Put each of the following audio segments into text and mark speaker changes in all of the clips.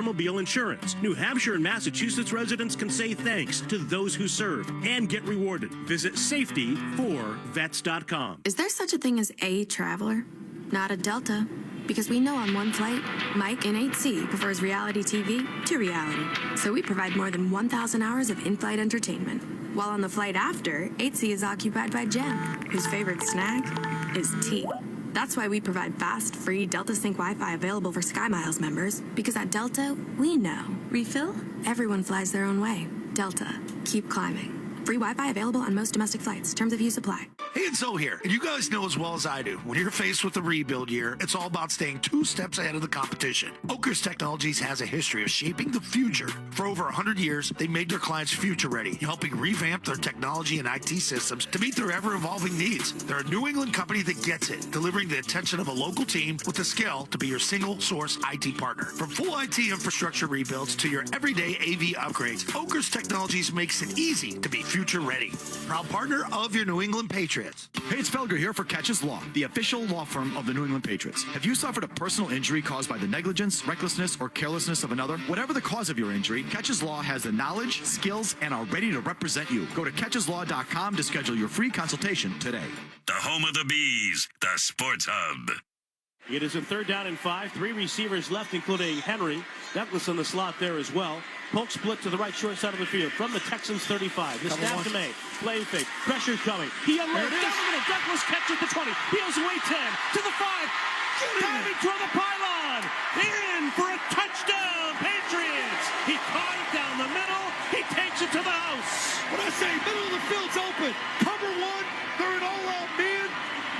Speaker 1: automobile insurance. New Hampshire and Massachusetts residents can say thanks to those who serve and get rewarded. Visit safety4vets.com.
Speaker 2: Is there such a thing as a traveler? Not a Delta. Because we know on one flight, Mike in 8C prefers reality TV to reality. So we provide more than 1,000 hours of in-flight entertainment. While on the flight after, 8C is occupied by Jen, whose favorite snack is tea. That's why we provide fast, free Delta Sync Wi-Fi available for SkyMiles members. Because at Delta, we know. Refill? Everyone flies their own way. Delta. Keep climbing. Free Wi-Fi available on most domestic flights. Terms of use apply.
Speaker 3: Hey, it's Zoe here. And you guys know as well as I do, when you're faced with a rebuild year, it's all about staying 2 steps ahead of the competition. Oakers Technologies has a history of shaping the future. For over 100 years, they made their clients future ready, helping revamp their technology and IT systems to meet their ever-evolving needs. They're a New England company that gets it, delivering the attention of a local team with the skill to be your single-source IT partner. From full IT infrastructure rebuilds to your everyday AV upgrades, Oakers Technologies makes it easy to be future ready. Proud partner of your New England Patriots.
Speaker 4: Hey, it's Felger here for Catches Law, the official law firm of the New England Patriots. Have you suffered a personal injury caused by the negligence, recklessness, or carelessness of another? Whatever the cause of your injury, Catches Law has the knowledge, skills, and are ready to represent you. Go to catcheslaw.com to schedule your free consultation today.
Speaker 5: The home of the Bees, the Sports Hub.
Speaker 1: It is in 3rd down and 5. 3 receivers left, including Henry. Douglas in the slot there as well. Polk split to the right short side of the field from the Texans 35. The snap to May. Play fake. Pressure coming. He unloads. Douglas catches the 20. Peels away 10 to the 5. Diving toward the pylon. In for a touchdown, Patriots. He caught it down the middle. He takes it to the house.
Speaker 6: When I say middle of the field's open, cover 1, they're an all-out man.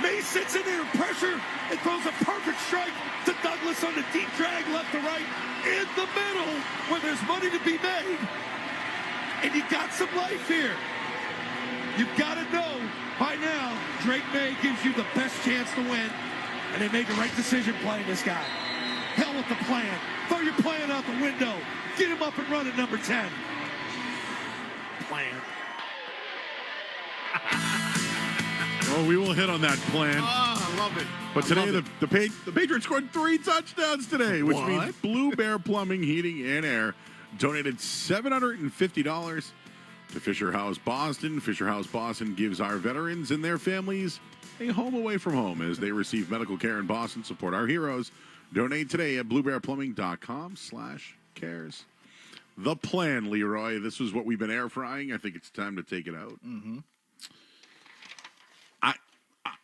Speaker 6: May sits in there in pressure and throws a perfect strike to Douglas on the deep drag left to right in the middle where there's money to be made. And you got some life here. You've got to know by now Drake May gives you the best chance to win. And they made the right decision playing this guy. Hell with the plan. Throw your plan out the window. Get him up and run at number 10.
Speaker 1: Plan.
Speaker 7: Oh, we will hit on that plan.
Speaker 6: Oh, I love it.
Speaker 7: But today, the Patriots scored 3 touchdowns today, which means Blue Bear Plumbing, Heating, and Air donated $750 to Fisher House Boston. Fisher House Boston gives our veterans and their families a home away from home as they receive medical care in Boston. Support our heroes. Donate today at bluebearplumbing.com/cares. The plan, Leroy. This is what we've been air frying. I think it's time to take it out.
Speaker 6: Mm-hmm.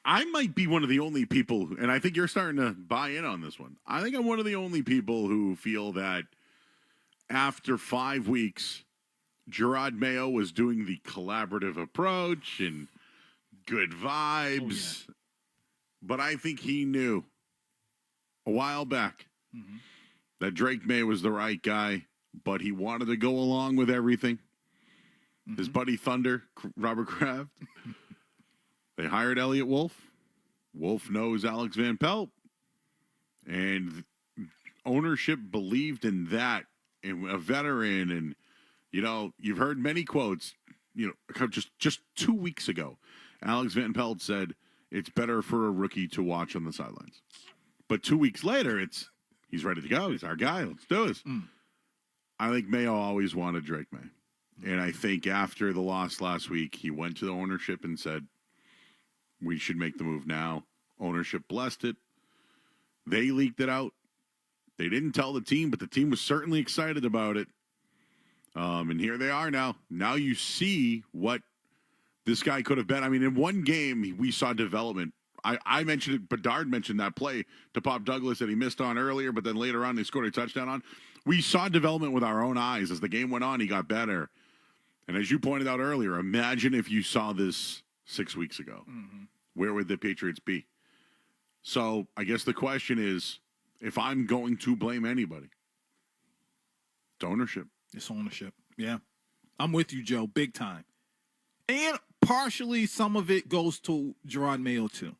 Speaker 7: I might be one of the only people, and I think you're starting to buy in on this one. I think I'm one of the only people who feel that after 5 weeks, Gerard Mayo was doing the collaborative approach and good vibes. Oh, yeah. But I think he knew a while back that Drake May was the right guy, but he wanted to go along with everything. His buddy Thunder, Robert Kraft. They hired Elliott Wolf. Wolf knows Alex Van Pelt. And ownership believed in that, and a veteran. And, you know, you've heard many quotes, you know, just 2 weeks ago. Alex Van Pelt said, it's better for a rookie to watch on the sidelines. But 2 weeks later, he's ready to go. He's our guy. Let's do this. I think Mayo always wanted Drake May. And I think after the loss last week, he went to the ownership and said, we should make the move now. Ownership blessed it. They leaked it out. They didn't tell the team, but the team was certainly excited about it. And here they are now. Now you see what this guy could have been. I mean, in one game, we saw development. I mentioned it. Bedard mentioned that play to Pop Douglas that he missed on earlier, but then later on they scored a touchdown on. We saw development with our own eyes. As the game went on, he got better. And as you pointed out earlier, imagine if you saw this 6 weeks ago. Where would the Patriots be? So I guess the question is, if I'm going to blame anybody, it's ownership.
Speaker 6: It's ownership. Yeah. I'm with you, Joe, big time. And partially some of it goes to Gerard Mayo, too.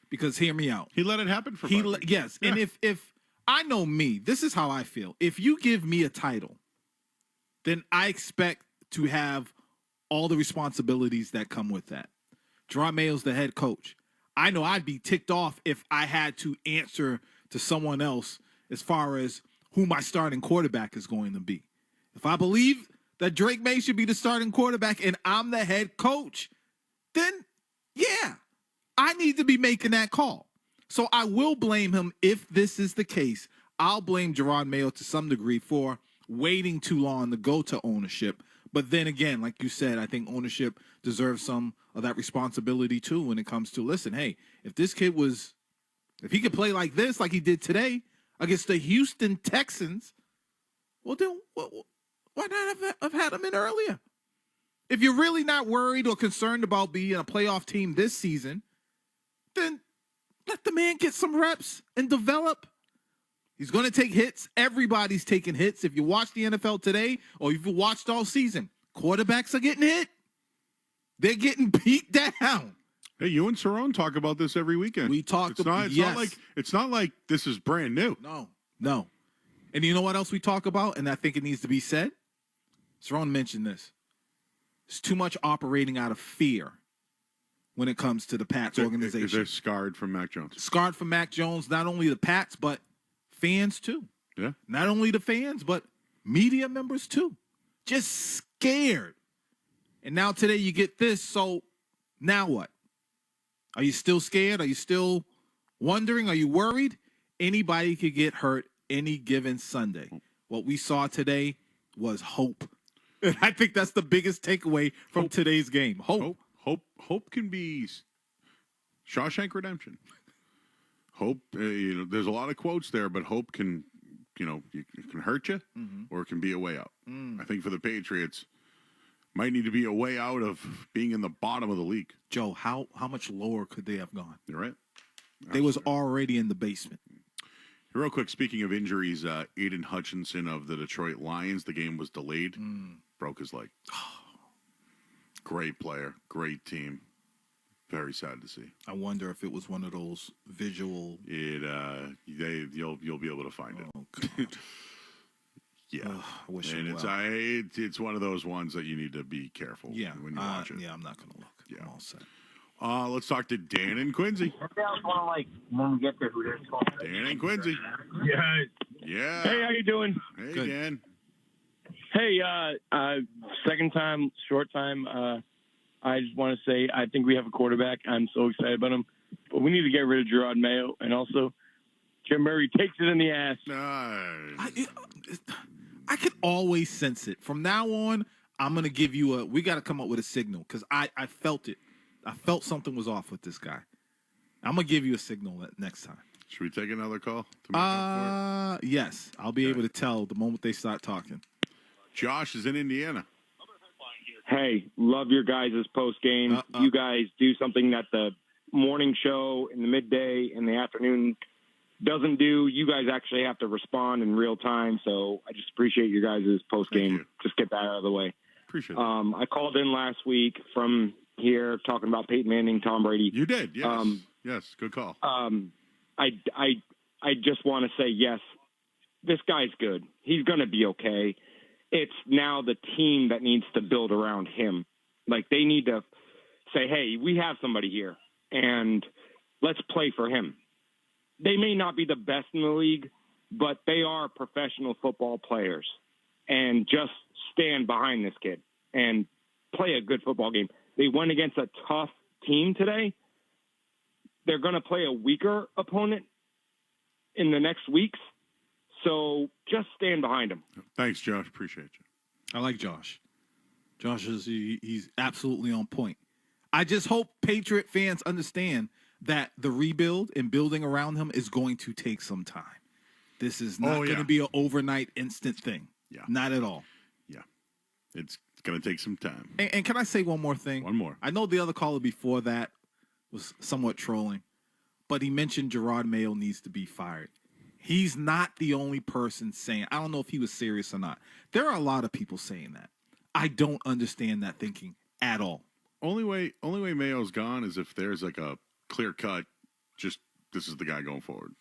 Speaker 6: Because hear me out.
Speaker 7: He let it happen for 5 weeks.
Speaker 6: Yes. Yeah. And if I know me, this is how I feel. If you give me a title, then I expect to have all the responsibilities that come with that. Gerard Mayo's the head coach. I know I'd be ticked off if I had to answer to someone else as far as
Speaker 8: who my starting quarterback is going to be. If I believe that Drake May should be the starting quarterback and I'm the head coach, then yeah, I need to be making that call. So I will blame him if this is the case. I'll blame Jerod Mayo to some degree for waiting too long to go to ownership. But then again, like you said, I think ownership deserves some of that responsibility too when it comes to, listen, hey, if this kid if he could play like this, like he did today against the Houston Texans, well then why not have had him in earlier? If you're really not worried or concerned about being a playoff team this season, then let the man get some reps and develop. He's going to take hits. Everybody's taking hits. If you watch the NFL today or if you watched all season, quarterbacks are getting hit. They're getting beat down.
Speaker 7: Hey, you and Cerrone talk about this every weekend.
Speaker 8: We talked
Speaker 7: about it. It's not like this is brand new.
Speaker 8: No. And you know what else we talk about? And I think it needs to be said. Cerrone mentioned this. It's too much operating out of fear when it comes to the Pats organization.
Speaker 7: They're scarred from Mac Jones.
Speaker 8: Scarred from Mac Jones, not only the Pats, but fans too.
Speaker 7: Yeah.
Speaker 8: Not only the fans, but media members too. Just scared. And now today you get this, so now what? Are you still scared? Are you still wondering? Are you worried? Anybody could get hurt any given Sunday. What we saw today was hope. And I think that's the biggest takeaway from today's game. Hope.
Speaker 7: Hope can be Shawshank Redemption. Hope, there's a lot of quotes there, but hope can, it can hurt you or it can be a way out. I think for the Patriots, might need to be a way out of being in the bottom of the league.
Speaker 8: Joe, how much lower could they have gone?
Speaker 7: You're right.
Speaker 8: They was already in the basement.
Speaker 7: Real quick, speaking of injuries, Aiden Hutchinson of the Detroit Lions, the game was delayed. Broke his leg. Great player, great team. Very sad to see.
Speaker 8: I wonder if it was one of those visual.
Speaker 7: You'll be able to find it. Yeah,
Speaker 8: I wish
Speaker 7: and it's one of those ones that you need to be careful. When you watch it.
Speaker 8: Yeah, I'm not gonna look. Yeah, I'm all set.
Speaker 7: Let's talk to Dan and Quincy.
Speaker 9: When we get there,
Speaker 7: Dan and Quincy. Yeah.
Speaker 9: Hey, how you doing?
Speaker 7: Hey,
Speaker 8: Good.
Speaker 7: Dan.
Speaker 9: Hey, second time, short time. I just want to say I think we have a quarterback. I'm so excited about him. But we need to get rid of Jerod Mayo. And also, Jim Murray takes it in the ass.
Speaker 8: I could always sense it. From now on, I'm going to give you we got to come up with a signal because I felt it. I felt something was off with this guy. I'm going to give you a signal next time.
Speaker 7: Should we take another call? To make up for it?
Speaker 8: Yes. I'll be able to tell the moment they start talking.
Speaker 7: Josh is in Indiana.
Speaker 10: Hey, love your guys' post game. You guys do something that the morning show in the midday and the afternoon doesn't do. You guys actually have to respond in real time. So I just appreciate your guys' post game. Just get that out of the way.
Speaker 7: Appreciate it.
Speaker 10: I called in last week from here talking about Peyton Manning, Tom Brady.
Speaker 7: You did, yes. Yes, good call.
Speaker 10: I just want to say, yes, this guy's good. He's going to be okay. It's now the team that needs to build around him. Like, they need to say, hey, we have somebody here, and let's play for him. They may not be the best in the league, but they are professional football players. And just stand behind this kid and play a good football game. They went against a tough team today. They're going to play a weaker opponent in the next weeks. So just stand behind him.
Speaker 7: Thanks, Josh. Appreciate you.
Speaker 8: I like Josh. Josh he's absolutely on point. I just hope Patriot fans understand that the rebuild and building around him is going to take some time. This is not going to be an overnight instant thing.
Speaker 7: Yeah.
Speaker 8: Not at all.
Speaker 7: Yeah. It's going to take some time.
Speaker 8: And can I say one more thing?
Speaker 7: One more.
Speaker 8: I know the other caller before that was somewhat trolling, but he mentioned Jerod Mayo needs to be fired. He's not the only person saying, I don't know if he was serious or not. There are a lot of people saying that. I don't understand that thinking at all.
Speaker 7: Only way Mayo's gone is if there's like a clear cut, just this is the guy going forward.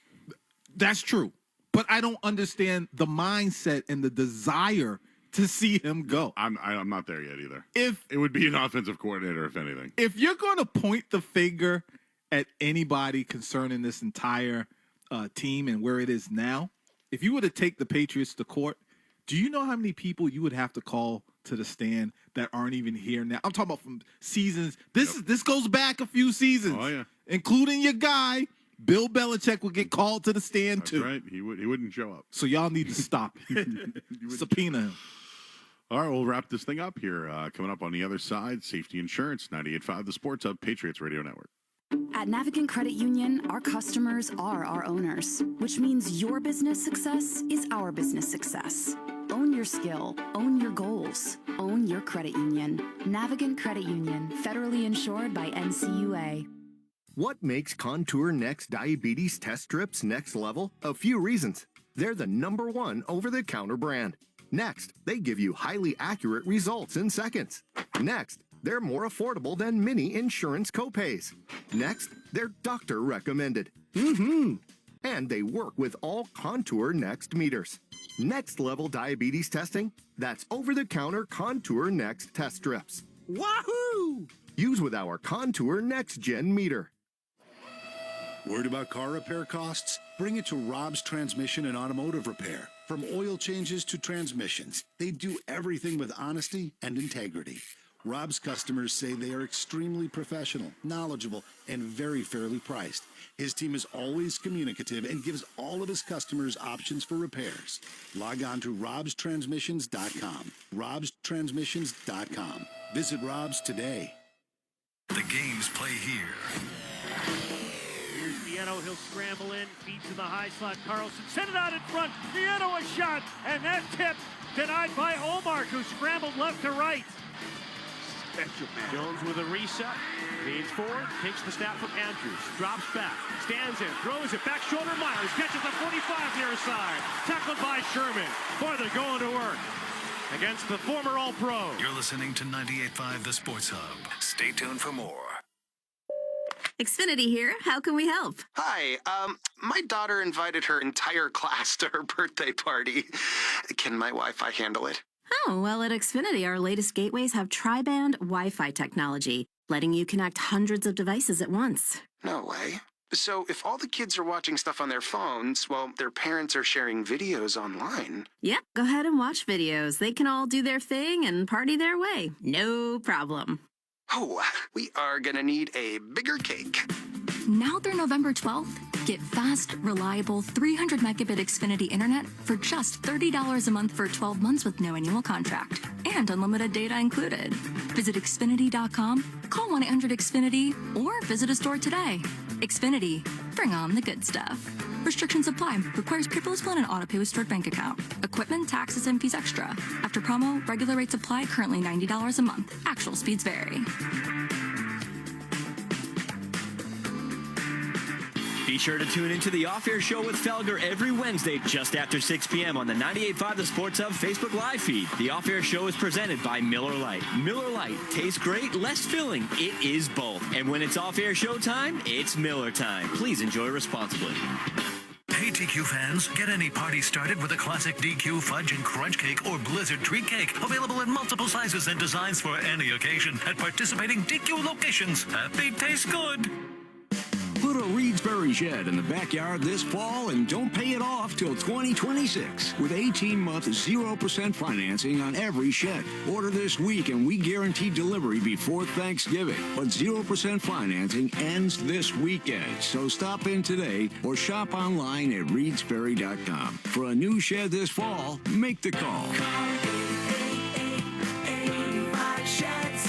Speaker 8: That's true. But I don't understand the mindset and the desire to see him go.
Speaker 7: I'm not there yet either.
Speaker 8: If
Speaker 7: it would be an offensive coordinator, if anything.
Speaker 8: If you're going to point the finger at anybody concerning this entire team and where it is now, if you were to take the Patriots to court, do you know how many people you would have to call to the stand that aren't even here now? I'm talking about from seasons. This goes back a few seasons.
Speaker 7: Oh, yeah.
Speaker 8: Including your guy, Bill Belichick, would get called to the stand,
Speaker 7: That's
Speaker 8: too.
Speaker 7: right. He wouldn't show up.
Speaker 8: So y'all need to stop. Subpoena him.
Speaker 7: All right, we'll wrap this thing up here. Coming up on the other side, Safety Insurance, 98.5 The Sports Hub, Patriots Radio Network.
Speaker 11: At Navigant Credit Union, our customers are our owners, which means your business success is our business success. Own your skill, own your goals, own your credit union. Navigant Credit Union, federally insured by NCUA.
Speaker 12: What makes Contour Next diabetes test strips next level? A few reasons. They're the #1 over-the-counter brand. Next, they give you highly accurate results in seconds. Next, they're more affordable than many insurance copays. Next, they're doctor recommended. And they work with all Contour Next meters. Next level diabetes testing? That's over-the-counter Contour Next test strips. Wahoo! Use with our Contour Next Gen meter.
Speaker 13: Worried about car repair costs? Bring it to Rob's Transmission and Automotive Repair. From oil changes to transmissions, they do everything with honesty and integrity. Rob's customers say they are extremely professional, knowledgeable, and very fairly priced. His team is always communicative and gives all of his customers options for repairs. Log on to robstransmissions.com. robstransmissions.com. Visit Rob's today.
Speaker 5: The games play here.
Speaker 1: Here's Nieto. He'll scramble in, feeds in the high slot. Carlson sent it out in front. Nieto a shot, and that tip denied by Omar, who scrambled left to right. Jones with a reset, leans forward, takes the snap from Andrews, drops back, stands in, throws it back shoulder. Myers catches the 45 near side, tackled by Sherman. Boy, they're going to work against the former All-Pro.
Speaker 5: You're listening to 98.5 The Sports Hub. Stay tuned for more.
Speaker 2: Xfinity here. How can we help?
Speaker 14: Hi, my daughter invited her entire class to her birthday party. Can my Wi-Fi handle it?
Speaker 2: Oh, well, at Xfinity, our latest gateways have tri-band Wi-Fi technology, letting you connect hundreds of devices at once.
Speaker 14: No way. So if all the kids are watching stuff on their phones, while their parents are sharing videos online.
Speaker 2: Yep, go ahead and watch videos. They can all do their thing and party their way. No problem.
Speaker 14: Oh, we are gonna need a bigger cake.
Speaker 15: Now through November 12th, get fast, reliable 300 megabit Xfinity internet for just $30 a month for 12 months with no annual contract and unlimited data included. Visit Xfinity.com, call 1-800-XFINITY, or visit a store today. Xfinity, bring on the good stuff. Restrictions apply. Requires paperless plan and auto pay with stored bank account. Equipment, taxes, and fees extra. After promo, regular rates apply. Currently $90 a month. Actual speeds vary.
Speaker 16: Be sure to tune into the Off-Air Show with Felger every Wednesday just after 6 p.m. on the 98.5 The Sports Hub Facebook Live feed. The Off-Air Show is presented by Miller Lite. Miller Lite tastes great, less filling. It is both. And when it's Off-Air Show time, it's Miller time. Please enjoy responsibly.
Speaker 5: Hey, DQ fans, get any party started with a classic DQ fudge and crunch cake or blizzard treat cake. Available in multiple sizes and designs for any occasion at participating DQ locations. Happy tastes good.
Speaker 17: Put a Reedsbury shed in the backyard this fall and don't pay it off till 2026 with 18-month 0% financing on every shed. Order this week and we guarantee delivery before Thanksgiving. But 0% financing ends this weekend. So stop in today or shop online at reedsbury.com. For a new shed this fall, make the call.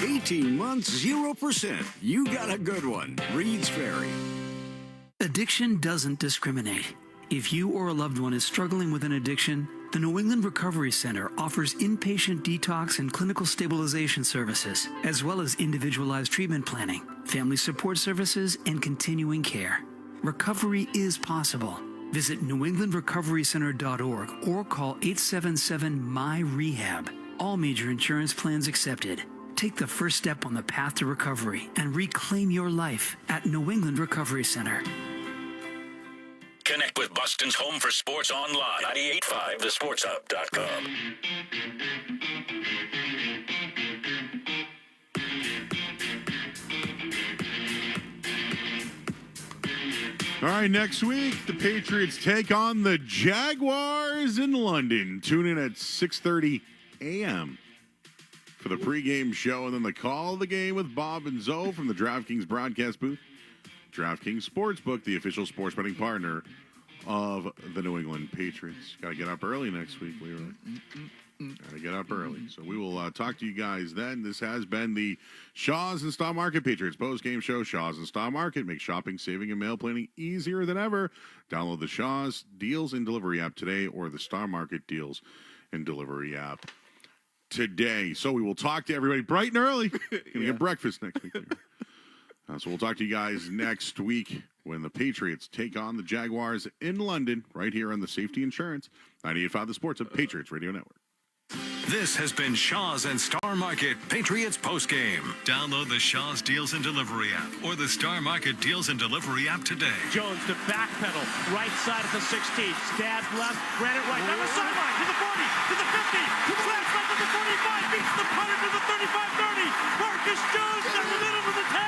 Speaker 17: 18 months, 0%. You got a good one. Reedsbury.
Speaker 18: Addiction doesn't discriminate. If you or a loved one is struggling with an addiction, the New England Recovery Center offers inpatient detox and clinical stabilization services, as well as individualized treatment planning, family support services, and continuing care. Recovery is possible. Visit newenglandrecoverycenter.org or call 877-MY-REHAB. All major insurance plans accepted. Take the first step on the path to recovery and reclaim your life at New England Recovery Center.
Speaker 5: Connect with Boston's home for sports online. 98.5thesportshub.com.
Speaker 7: All right, next week, the Patriots take on the Jaguars in London. Tune in at 6:30 a.m. for the pregame show, and then the call of the game with Bob and Zoe from the DraftKings broadcast booth. DraftKings Sportsbook, the official sports betting partner of the New England Patriots. Got to get up early next week, Leroy. Got to get up early. So we will talk to you guys then. This has been the Shaw's and Stock Market Patriots post-game show. Shaw's and Stock Market make shopping, saving, and mail planning easier than ever. Download the Shaw's Deals and Delivery app today or the Stock Market Deals and Delivery app today. So we will talk to everybody bright and early. Gonna get breakfast next week. So we'll talk to you guys next week when the Patriots take on the Jaguars in London, right here on the Safety Insurance 98.5 The Sports of Patriots Radio Network.
Speaker 5: This has been Shaw's and Star Market Patriots postgame. Download the Shaw's Deals and Delivery app or the Star Market Deals and Delivery app today.
Speaker 1: Jones to backpedal, right side at the 16, stabs left, ran it right down the sideline to the 40, to the 50, slams right to the 45, beats the punter to the 35-30. Marcus Jones down the middle of the 10,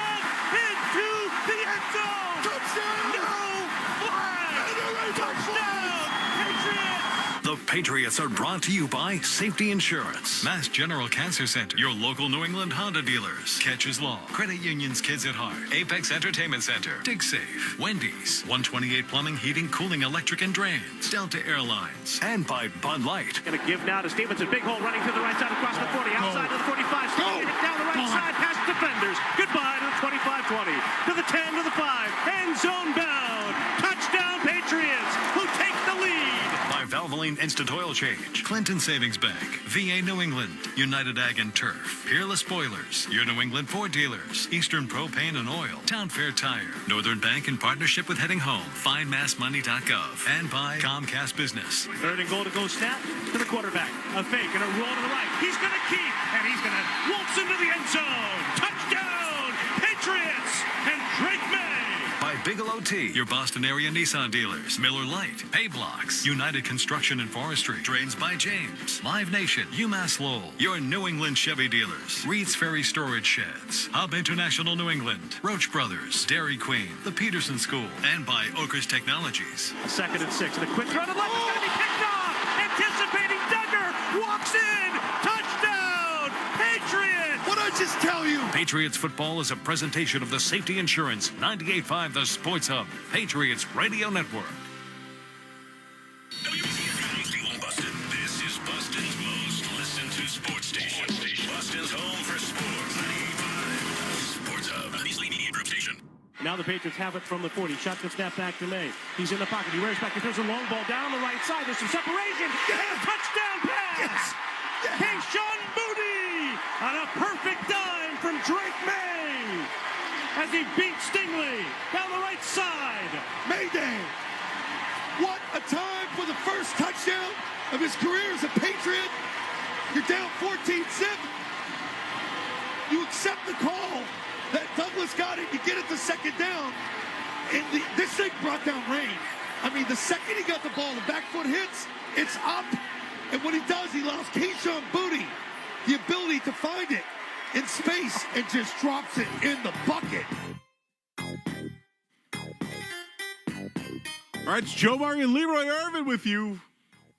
Speaker 1: into the end zone. Touchdown! No flag! Touchdown! Patriots!
Speaker 5: The Patriots are brought to you by Safety Insurance, Mass General Cancer Center, your local New England Honda dealers, Catches Law, Credit Union's Kids at Heart, Apex Entertainment Center, Dig Safe, Wendy's, 128 Plumbing, Heating, Cooling, Electric, and Drains, Delta Airlines, and by Bud Light.
Speaker 1: Going to give now to Stevenson. Big hole running to the right side across the 40, outside to the 45, sliding it down the right side past defenders. Goodbye to the 25-20, to the 10, to the 5, end zone bound. Touchdown Patriots, who take the lead.
Speaker 5: By Valvoline Instant Oil Change, Clinton Savings Bank, VA New England, United Ag and Turf, Peerless Spoilers, your New England Ford dealers, Eastern Propane and Oil, Town Fair Tire, Northern Bank in partnership with Heading Home, FindMassMoney.gov, and by Comcast Business.
Speaker 1: Third and goal to go snap to the quarterback. A fake and a roll to the right. He's going to keep, and he's going to waltz into the end zone. Touchdown, Patriots, and Drake May.
Speaker 5: By Bigelow Tea, your Boston area Nissan dealers, Miller Lite, Pay Blocks, United Construction and Forestry, Drains by James, Live Nation, UMass Lowell, your New England Chevy dealers, Reed's Ferry Storage Sheds, Hub International New England, Roach Brothers, Dairy Queen, the Peterson School, and by Oakers Technologies.
Speaker 1: 2nd and 6, and a quick throw to the left. It's going to be picked off. Anticipating Duggar, walks in. Touchdown, Patriots.
Speaker 6: What I just tell you?
Speaker 5: Patriots football is a presentation of the Safety Insurance 98.5 The Sports Hub, Patriots Radio Network.
Speaker 19: Boston. This is Boston's most listened to sports station. Boston's home for sports. 95 Sports Hub. A Beasley Media Group station.
Speaker 1: Now the Patriots have it from the 40. Shotgun snap back to May. He's in the pocket. He wears back. He throws a long ball down the right side. There's some separation. Yes. Touchdown pass. Yes. Keyshawn Moody on a perfect dime from Drake May as he beats Stingley down the right side.
Speaker 6: Mayday. What a time for the first touchdown of his career as a Patriot. You're down 14-7. You accept the call that Douglas got it. You get it to second down. And this thing brought down rain. I mean, the second he got the ball, the back foot hits, it's up. And what he does, he allows Keyshawn Booty the ability to find it in space and just drops it in the bucket.
Speaker 7: All right, it's Joe Murray and Leroy Irvin with you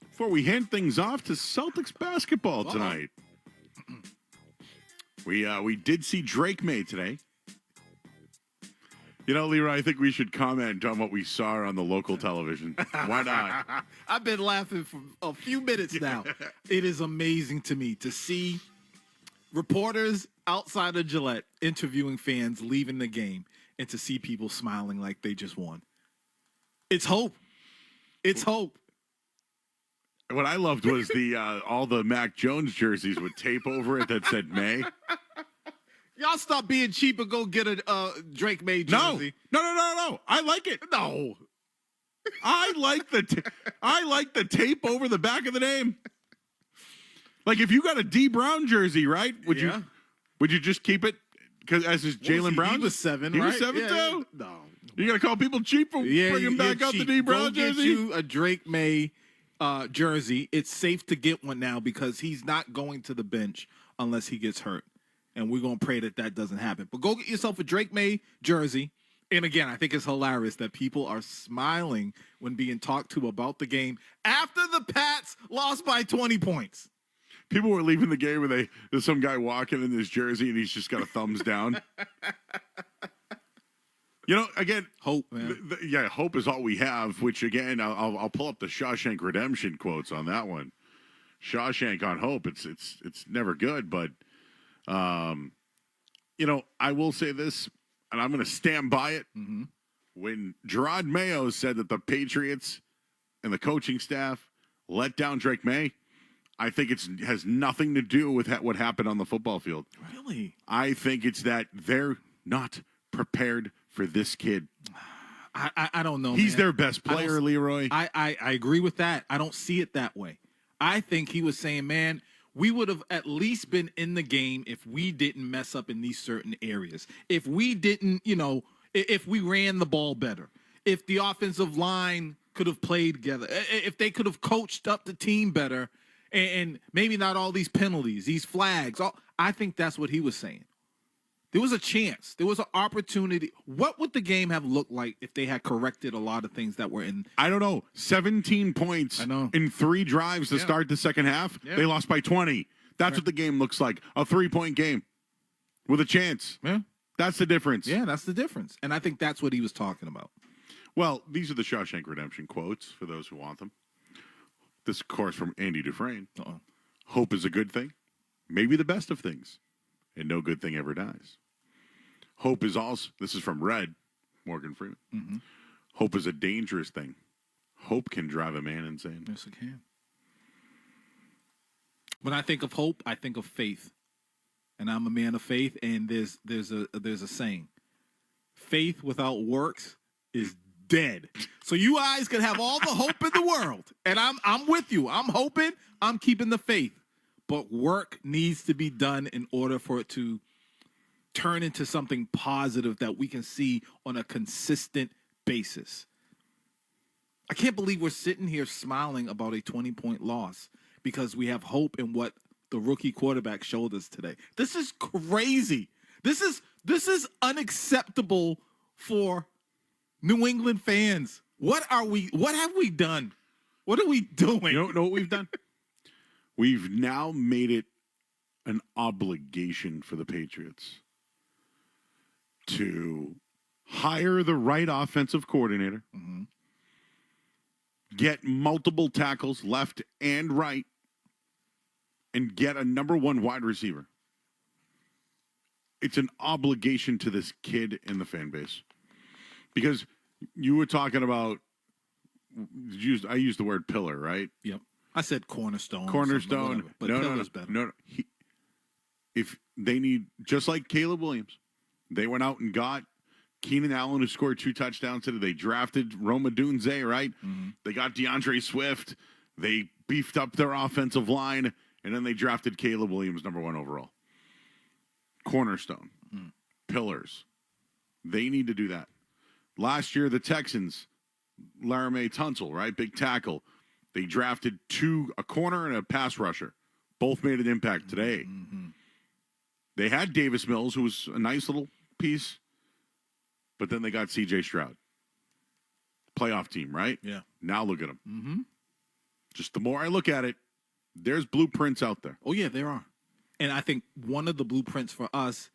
Speaker 7: before we hand things off to Celtics basketball tonight. We did see Drake May today. You know, Leroy, I think we should comment on what we saw on the local television. Why not?
Speaker 8: I've been laughing for a few minutes now. It is amazing to me to see reporters outside of Gillette interviewing fans leaving the game and to see people smiling like they just won. It's hope. It's hope.
Speaker 7: What I loved was the all the Mac Jones jerseys with tape over it that said May.
Speaker 8: Y'all stop being cheap and go get a Drake May jersey.
Speaker 7: No. I like it.
Speaker 8: No.
Speaker 7: I like the tape over the back of the name. Like if you got a D Brown jersey, right? Would you just keep it because as is Jaylen Brown?
Speaker 8: He was 7,
Speaker 7: he
Speaker 8: right?
Speaker 7: was 7 too.
Speaker 8: No.
Speaker 7: You gonna call people cheap for bringing back out the D Brown jersey?
Speaker 8: Get you a Drake May jersey. It's safe to get one now because he's not going to the bench unless he gets hurt. And we're going to pray that doesn't happen. But go get yourself a Drake May jersey. And again, I think it's hilarious that people are smiling when being talked to about the game after the Pats lost by 20 points.
Speaker 7: People were leaving the game and there's some guy walking in his jersey and he's just got a thumbs down. You know, again,
Speaker 8: hope, man.
Speaker 7: Hope is all we have, which again, I'll pull up the Shawshank Redemption quotes on that one. Shawshank on hope. It's never good, but you know, I will say this, and I'm going to stand by it.
Speaker 8: Mm-hmm.
Speaker 7: When Gerard Mayo said that the Patriots and the coaching staff let down Drake May, I think it has nothing to do with what happened on the football field.
Speaker 8: Really?
Speaker 7: I think it's that they're not prepared for this kid.
Speaker 8: I don't know.
Speaker 7: He's
Speaker 8: man.
Speaker 7: their best player, Leroy.
Speaker 8: I agree with that. I don't see it that way. I think he was saying, man, we would have at least been in the game if we didn't mess up in these certain areas. If we didn't, you know, if we ran the ball better, if the offensive line could have played together, if they could have coached up the team better, and maybe not all these penalties, these flags. I think that's what he was saying. There was a chance. There was an opportunity. What would the game have looked like if they had corrected a lot of things that were in?
Speaker 7: I don't know. 17 points in 3 drives to start the second half.
Speaker 8: Yeah.
Speaker 7: They lost by 20. That's what the game looks like. A 3-point game with a chance.
Speaker 8: Yeah.
Speaker 7: That's the difference.
Speaker 8: Yeah, that's the difference. And I think that's what he was talking about.
Speaker 7: Well, these are the Shawshank Redemption quotes for those who want them. This, of course, from Andy Dufresne. Hope is a good thing, maybe the best of things, and no good thing ever dies. Hope is also, this is from Red, Morgan Freeman.
Speaker 8: Mm-hmm.
Speaker 7: Hope is a dangerous thing. Hope can drive a man insane.
Speaker 8: Yes, it can. When I think of hope, I think of faith. And I'm a man of faith, and there's a saying. Faith without works is dead. So you guys can have all the hope in the world. And I'm with you. I'm hoping. I'm keeping the faith. But work needs to be done in order for it to turn into something positive that we can see on a consistent basis. I can't believe we're sitting here smiling about a 20-point loss because we have hope in what the rookie quarterback showed us today. This is crazy. This is unacceptable for New England fans. What have we done? What are we doing?
Speaker 7: You know what we've done? We've now made it an obligation for the Patriots to hire the right offensive coordinator, get multiple tackles left and right, and get a number 1 wide receiver. It's an obligation to this kid and the fan base. Because you were talking about, I used the word pillar, right?
Speaker 8: Yep. I said cornerstone.
Speaker 7: Cornerstone.
Speaker 8: But
Speaker 7: No.
Speaker 8: pillar's better.
Speaker 7: No. If they need, just like Caleb Williams, they went out and got Keenan Allen, who scored 2 touchdowns today. They drafted Roma Dunze, right?
Speaker 8: Mm-hmm.
Speaker 7: They got DeAndre Swift. They beefed up their offensive line, and then they drafted Caleb Williams, number 1 overall. Cornerstone. Pillars. They need to do that. Last year, the Texans, Laramie Tunsil, right? Big tackle. They drafted 2, a corner and a pass rusher. Both made an impact today.
Speaker 8: Mm-hmm.
Speaker 7: They had Davis Mills, who was a nice little piece, but then they got C.J. Stroud. Playoff team, right?
Speaker 8: Yeah.
Speaker 7: Now look at them.
Speaker 8: Mm-hmm.
Speaker 7: Just the more I look at it, there's blueprints out there.
Speaker 8: Oh, yeah, there are. And I think one of the blueprints for us,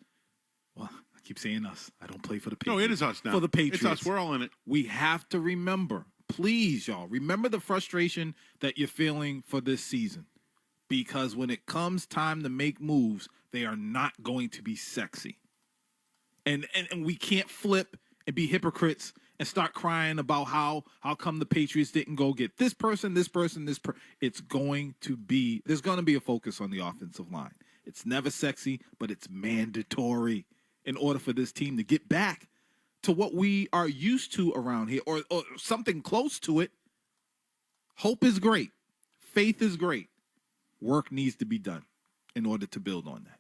Speaker 8: well, I keep saying us. I don't play for the Patriots.
Speaker 7: No, it is us now.
Speaker 8: For the Patriots.
Speaker 7: It's us. We're all in it.
Speaker 8: We have to remember, please, y'all, remember the frustration that you're feeling for this season. Because when it comes time to make moves, they are not going to be sexy. And we can't flip and be hypocrites and start crying about how come the Patriots didn't go get this person. It's going to be, there's going to be a focus on the offensive line. It's never sexy, but it's mandatory in order for this team to get back to what we are used to around here or something close to it. Hope is great. Faith is great. Work needs to be done in order to build on that.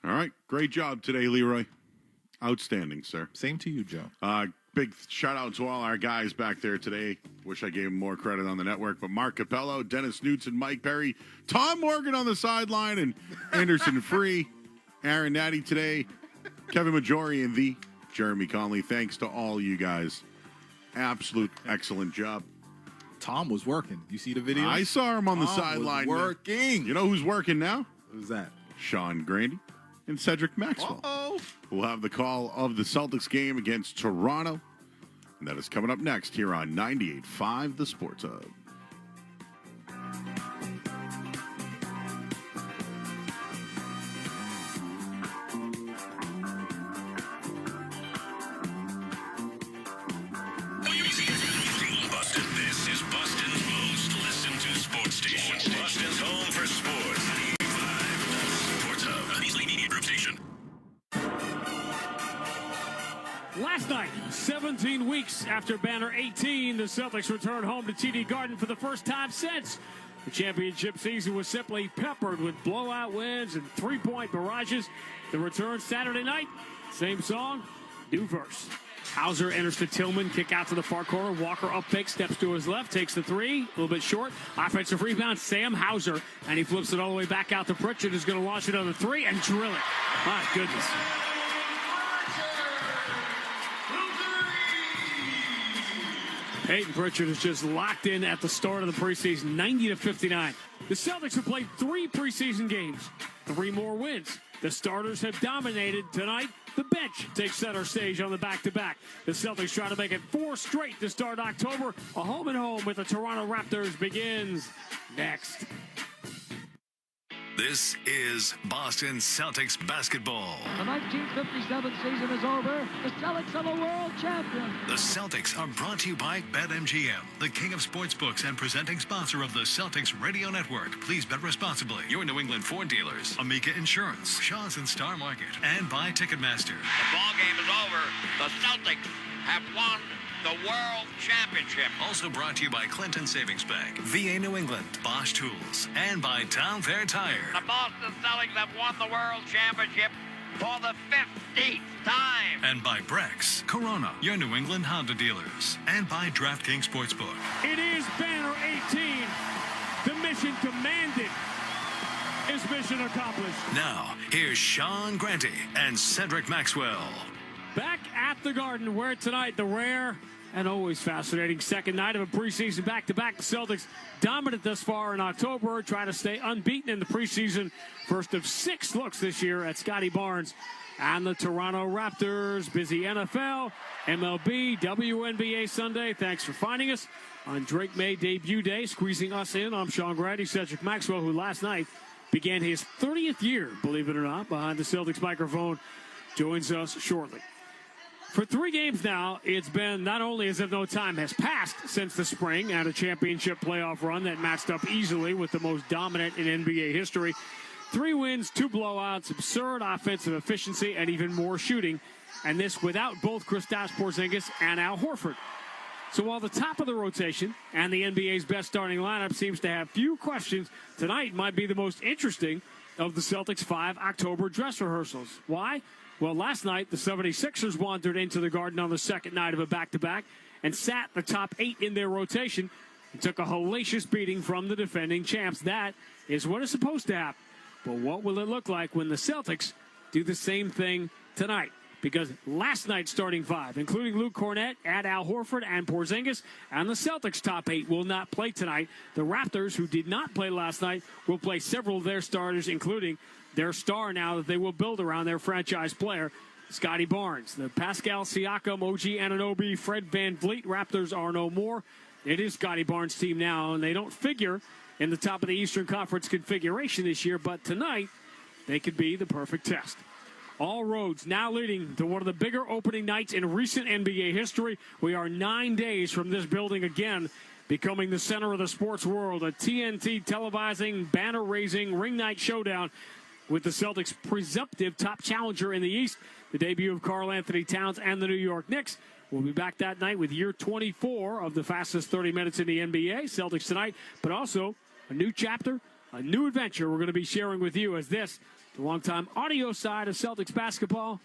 Speaker 7: All right. Great job today, Leroy. Outstanding, sir.
Speaker 8: Same to you, Joe.
Speaker 7: Big shout out to all our guys back there today. Wish I gave them more credit on the network. But Mark Capello, Dennis Knutson, Mike Perry, Tom Morgan on the sideline, and Anderson Free, Aaron Natty today, Kevin Majori, and the Jeremy Conley. Thanks to all you guys. Absolute excellent job.
Speaker 8: Tom was working. You see the video?
Speaker 7: I saw him on the sideline.
Speaker 8: Working.
Speaker 7: You know who's working now?
Speaker 8: Who's that?
Speaker 7: Sean Grandy and Cedric Maxwell. We'll have the call of the Celtics game against Toronto. And that is coming up next here on 98.5 The Sports Hub.
Speaker 19: Boston, this is Boston's most listened to sports station. Boston's home for sports. 95 Sports Hub. The Beasley Media Group station.
Speaker 20: Last night, 17 weeks after banner 18, the Celtics returned home to TD Garden for the first time since. The championship season was simply peppered with blowout wins and three-point barrages. The return Saturday night, same song, new verse. Hauser enters to Tillman, kick out to the far corner. Walker up fake, steps to his left, takes the three, a little bit short. Offensive rebound, Sam Hauser, and he flips it all the way back out to Pritchard, who's going to launch it on the three and drill it. My goodness. Peyton Pritchard is just locked in at the start of the preseason, 90-59. The Celtics have played 3 preseason games, 3 more wins. The starters have dominated tonight. The bench takes center stage on the back-to-back. The Celtics try to make it 4 straight to start October. A home-and-home with the Toronto Raptors begins next.
Speaker 5: This is Boston Celtics basketball.
Speaker 21: The 1957 season is over. The Celtics are the world champion.
Speaker 5: The Celtics are brought to you by BetMGM, the king of sportsbooks and presenting sponsor of the Celtics Radio Network. Please bet responsibly. Your New England Ford dealers, Amica Insurance, Shaw's and Star Market, and by Ticketmaster.
Speaker 22: The ball game is over. The Celtics have won the World Championship.
Speaker 5: Also brought to you by Clinton Savings Bank, VA New England, Bosch Tools, and by Town Fair Tire.
Speaker 22: The Boston Celtics have won the World Championship for the 15th time.
Speaker 5: And by Brex, Corona, your New England Honda dealers. And by DraftKings Sportsbook.
Speaker 20: It is banner 18. The mission commanded is mission accomplished.
Speaker 5: Now, here's Sean Granty and Cedric Maxwell.
Speaker 20: Back at the Garden, where tonight the rare and always fascinating second night of a preseason back-to-back. The Celtics dominant thus far in October, trying to stay unbeaten in the preseason. First of 6 looks this year at Scotty Barnes and the Toronto Raptors. Busy NFL, MLB, WNBA Sunday. Thanks for finding us on Drake May debut day, squeezing us in. I'm Sean Grady, Cedric Maxwell, who last night began his 30th year, believe it or not, behind the Celtics microphone, joins us shortly. For 3 games now, it's been not only as if no time has passed since the spring and a championship playoff run that matched up easily with the most dominant in NBA history. 3 wins, 2 blowouts, absurd offensive efficiency, and even more shooting. And this without both Kristaps Porzingis and Al Horford. So while the top of the rotation and the NBA's best starting lineup seems to have few questions, tonight might be the most interesting of the Celtics' 5 October dress rehearsals. Why? Well, last night, the 76ers wandered into the Garden on the second night of a back-to-back and sat the top 8 in their rotation and took a hellacious beating from the defending champs. That is what is supposed to happen. But what will it look like when the Celtics do the same thing tonight? Because last night's starting 5, including Luke Cornett, Al Horford, and Porzingis, and the Celtics' top 8 will not play tonight. The Raptors, who did not play last night, will play several of their starters, including their star now that they will build around their franchise player, Scotty Barnes. The Pascal Siakam, OG Anunoby, Fred VanVleet Raptors are no more. It is Scotty Barnes' team now, and they don't figure in the top of the Eastern Conference configuration this year, but tonight they could be the perfect test. All roads now leading to one of the bigger opening nights in recent NBA history. We are 9 days from this building again becoming the center of the sports world. A TNT televising, banner-raising, ring night showdown with the Celtics' presumptive top challenger in the East, the debut of Karl Anthony Towns and the New York Knicks. We'll be back that night with year 24 of the fastest 30 minutes in the NBA. Celtics tonight, but also a new chapter, a new adventure we're going to be sharing with you as this, the longtime audio side of Celtics basketball.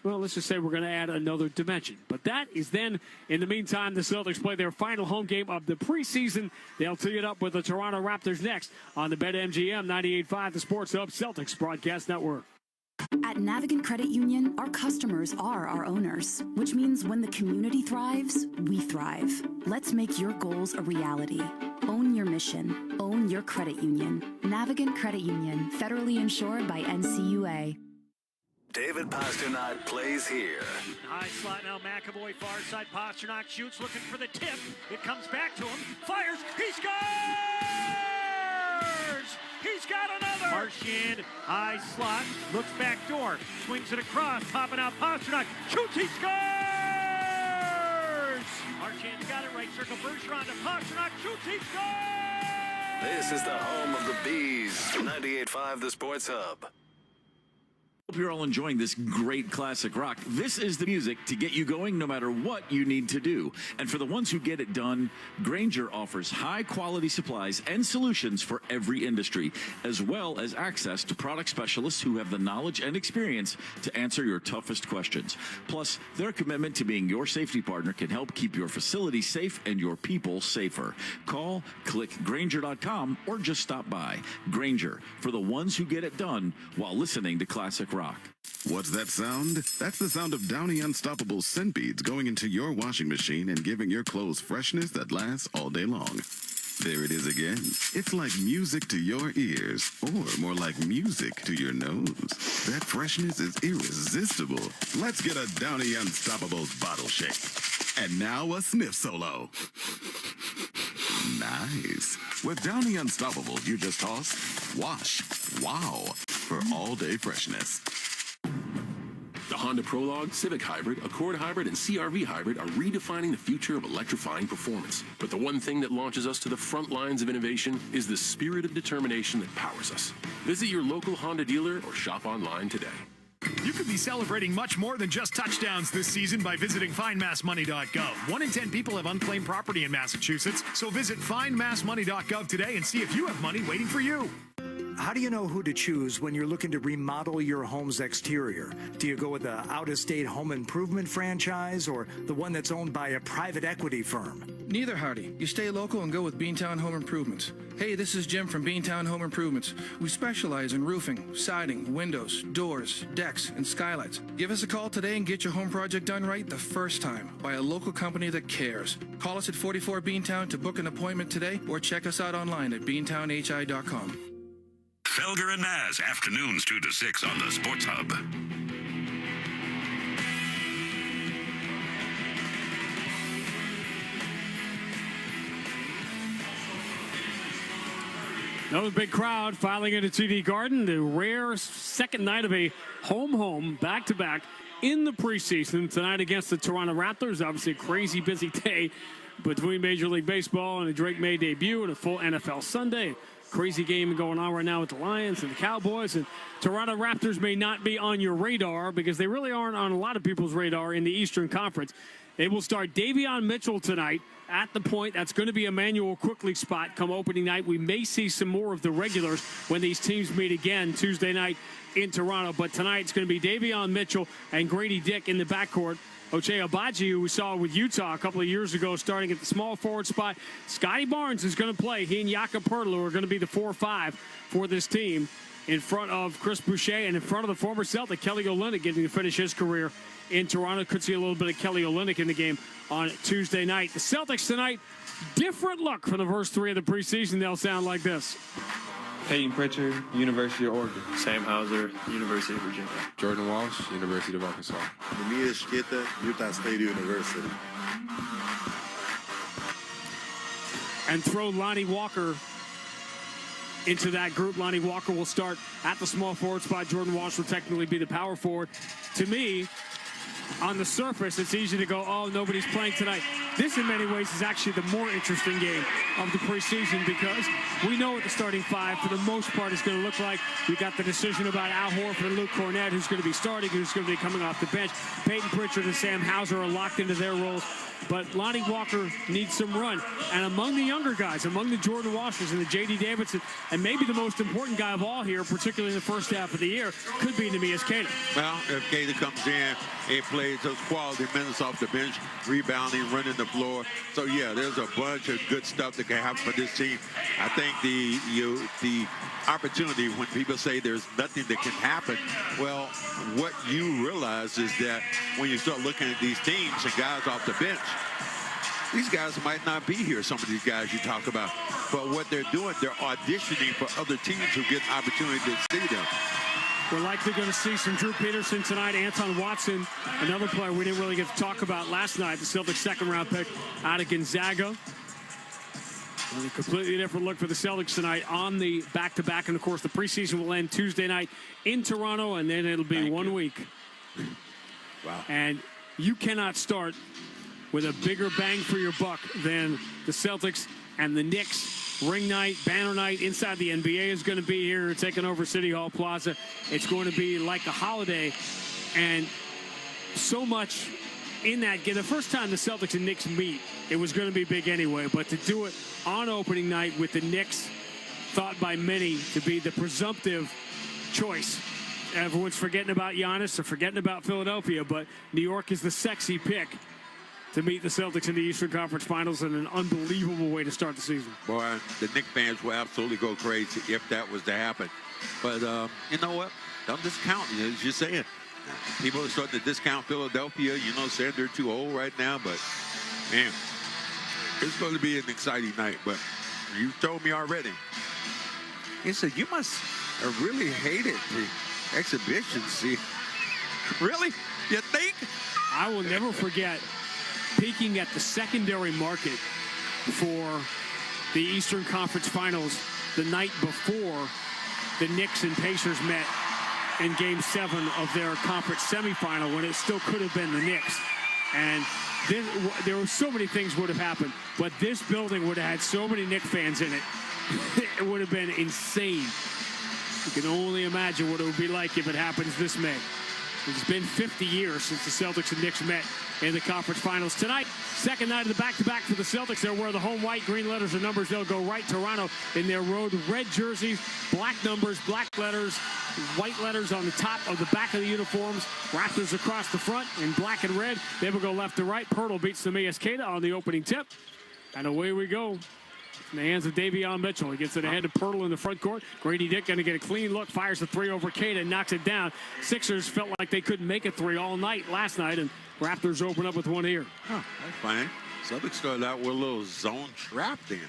Speaker 20: Well, let's just say we're going to add another dimension. But that is then, in the meantime, the Celtics play their final home game of the preseason. They'll tee it up with the Toronto Raptors next on the BetMGM 98.5, the Sports Hub Celtics Broadcast Network.
Speaker 11: At Navigant Credit Union, our customers are our owners, which means when the community thrives, we thrive. Let's make your goals a reality. Own your mission. Own your credit union. Navigant Credit Union, federally insured by NCUA.
Speaker 19: David Pasternak plays here.
Speaker 1: High slot now, McAvoy, far side. Pasternak shoots, looking for the tip. It comes back to him. Fires. He scores! He's got another. Marchand, high slot, looks back door, swings it across, popping out Pasternak. Shoots, he scores! Marchand's got it, right circle. Bergeron to Pasternak. Shoots, he scores!
Speaker 19: This is the home of the Bees. 98.5 The Sports Hub.
Speaker 3: Hope you're all enjoying this great classic rock. This is the music to get you going no matter what you need to do. And for the ones who get it done, Grainger offers high-quality supplies and solutions for every industry, as well as access to product specialists who have the knowledge and experience to answer your toughest questions. Plus, their commitment to being your safety partner can help keep your facility safe and your people safer. Call, click Grainger.com, or just stop by. Grainger, for the ones who get it done while listening to classic rock.
Speaker 4: What's that sound? That's the sound of Downy Unstoppable scent beads going into your washing machine and giving your clothes freshness that lasts all day long. There it is again. It's like music to your ears, or more like music to your nose. That freshness is irresistible. Let's get a Downy Unstoppables bottle shake. And now a sniff solo. Nice. With Downy Unstoppables, you just toss, wash, wow, for all-day freshness.
Speaker 23: The Honda Prologue, Civic Hybrid, Accord Hybrid, and CR-V Hybrid are redefining the future of electrifying performance. But the one thing that launches us to the front lines of innovation is the spirit of determination that powers us. Visit your local Honda dealer or shop online today.
Speaker 24: You could be celebrating much more than just touchdowns this season by visiting findmassmoney.gov. 1 in 10 people have unclaimed property in Massachusetts, so visit findmassmoney.gov today and see if you have money waiting for you.
Speaker 25: How do you know who to choose when you're looking to remodel your home's exterior? Do you go with the out-of-state home improvement franchise or the one that's owned by a private equity firm?
Speaker 26: Neither, Hardy. You stay local and go with Beantown Home Improvements. Hey, this is Jim from Beantown Home Improvements. We specialize in roofing, siding, windows, doors, decks, and skylights. Give us a call today and get your home project done right the first time by a local company that cares. Call us at 44 Beantown to book an appointment today or check us out online at beantownhi.com.
Speaker 19: Felger and Naz, afternoons 2 to 6 on the Sports Hub.
Speaker 20: Another big crowd filing into TD Garden. The rare second night of a home back-to-back in the preseason. Tonight against the Toronto Raptors. Obviously a crazy busy day between Major League Baseball and a Drake May debut and a full NFL Sunday. Crazy game going on right now with the Lions and the Cowboys. And Toronto Raptors may not be on your radar because they really aren't on a lot of people's radar in the Eastern Conference. They will start Davion Mitchell tonight at the point. That's going to be Emmanuel Quickly spot come opening night. We may see some more of the regulars when these teams meet again Tuesday night in Toronto. But tonight it's going to be Davion Mitchell and Grady Dick in the backcourt. Ochai Agbaji, who we saw with Utah a couple of years ago, starting at the small forward spot. Scotty Barnes is going to play. He and Jakob Poeltl are going to be the 4-5 for this team in front of Chris Boucher and in front of the former Celtic, Kelly Olynyk, getting to finish his career in Toronto. Could see a little bit of Kelly Olynyk in the game on Tuesday night. The Celtics tonight, different look from the first three of the preseason. They'll sound like this.
Speaker 27: Peyton Pritchard, University of Oregon. Sam Hauser, University of Virginia.
Speaker 28: Jordan Walsh, University of Arkansas.
Speaker 29: Demetrius Shkita, Utah State University.
Speaker 20: And throw Lonnie Walker into that group. Lonnie Walker will start at the small forward spot. Jordan Walsh will technically be the power forward. To me, on the surface, it's easy to go, oh, nobody's playing tonight. This, in many ways, is actually the more interesting game of the preseason because we know what the starting five, for the most part, is going to look like. We got the decision about Al Horford and Luke Cornett, who's going to be starting, who's going to be coming off the bench. Peyton Pritchard and Sam Hauser are locked into their roles. but Lonnie Walker needs some run. And among the younger guys, among the Jordan Washers and the J.D. Davidson, and maybe the most important guy of all here, particularly in the first half of the year, could be Neemias Queta.
Speaker 2: Well, if Queta comes in and plays those quality minutes off the bench, rebounding, running the floor. So, yeah, there's a bunch of good stuff that can happen for this team. I think the opportunity, when people say there's nothing that can happen, well, what you realize is that when you start looking at these teams and guys off the bench, these guys might not be here, some of these guys you talk about. But what they're doing, they're auditioning for other teams who get an opportunity to see them.
Speaker 20: We're likely going to see some Drew Peterson tonight. Anton Watson, another player we didn't really get to talk about last night, the Celtics second-round pick out of Gonzaga. A completely different look for the Celtics tonight on the back-to-back. And, of course, the preseason will end Tuesday night in Toronto, and then it'll be 1 week.
Speaker 2: Wow.
Speaker 20: And you cannot start with a bigger bang for your buck than the Celtics and the Knicks. Ring night, banner night inside the NBA is going to be here, taking over City Hall Plaza. It's going to be like a holiday, and so much in that game. The first time the Celtics and Knicks meet, it was going to be big anyway, but to do it on opening night with the Knicks, thought by many to be the presumptive choice. Everyone's forgetting about Giannis, they're forgetting about Philadelphia, but New York is the sexy pick to meet the Celtics in the Eastern Conference Finals in an unbelievable way to start the season.
Speaker 2: Boy, the Knicks fans will absolutely go crazy if that was to happen. But you know what? Don't discount, as you're saying. People are starting to discount Philadelphia, saying they're too old right now. But, man, it's going to be an exciting night. But you told me already. You said you must have really hated the exhibition. See, really? You think?
Speaker 20: I will never forget peeking at the secondary market for the Eastern Conference Finals the night before the Knicks and Pacers met in Game 7 of their conference semifinal, when it still could have been the Knicks. And there were so many things would have happened, but this building would have had so many Knicks fans in it. It would have been insane. You can only imagine what it would be like if it happens this May. It's been 50 years since the Celtics and Knicks met in the conference finals. Tonight, second night of the back-to-back for the Celtics. They'll wear the home white, green letters and numbers. They'll go right Toronto in their road red jerseys, black numbers, black letters, white letters on the top of the back of the uniforms. Raptors across the front in black and red. They will go left to right. Pirtle beats Neemias Queta on the opening tip. And away we go. In the hands of Davion Mitchell. He gets it ahead to Pirtle in the front court. Grady Dick going to get a clean look, fires the three over Queta and knocks it down. Sixers felt like they couldn't make a three all night last night, and Raptors open up with one here.
Speaker 2: Oh, that's fine. Celtics started out with a little zone trap then.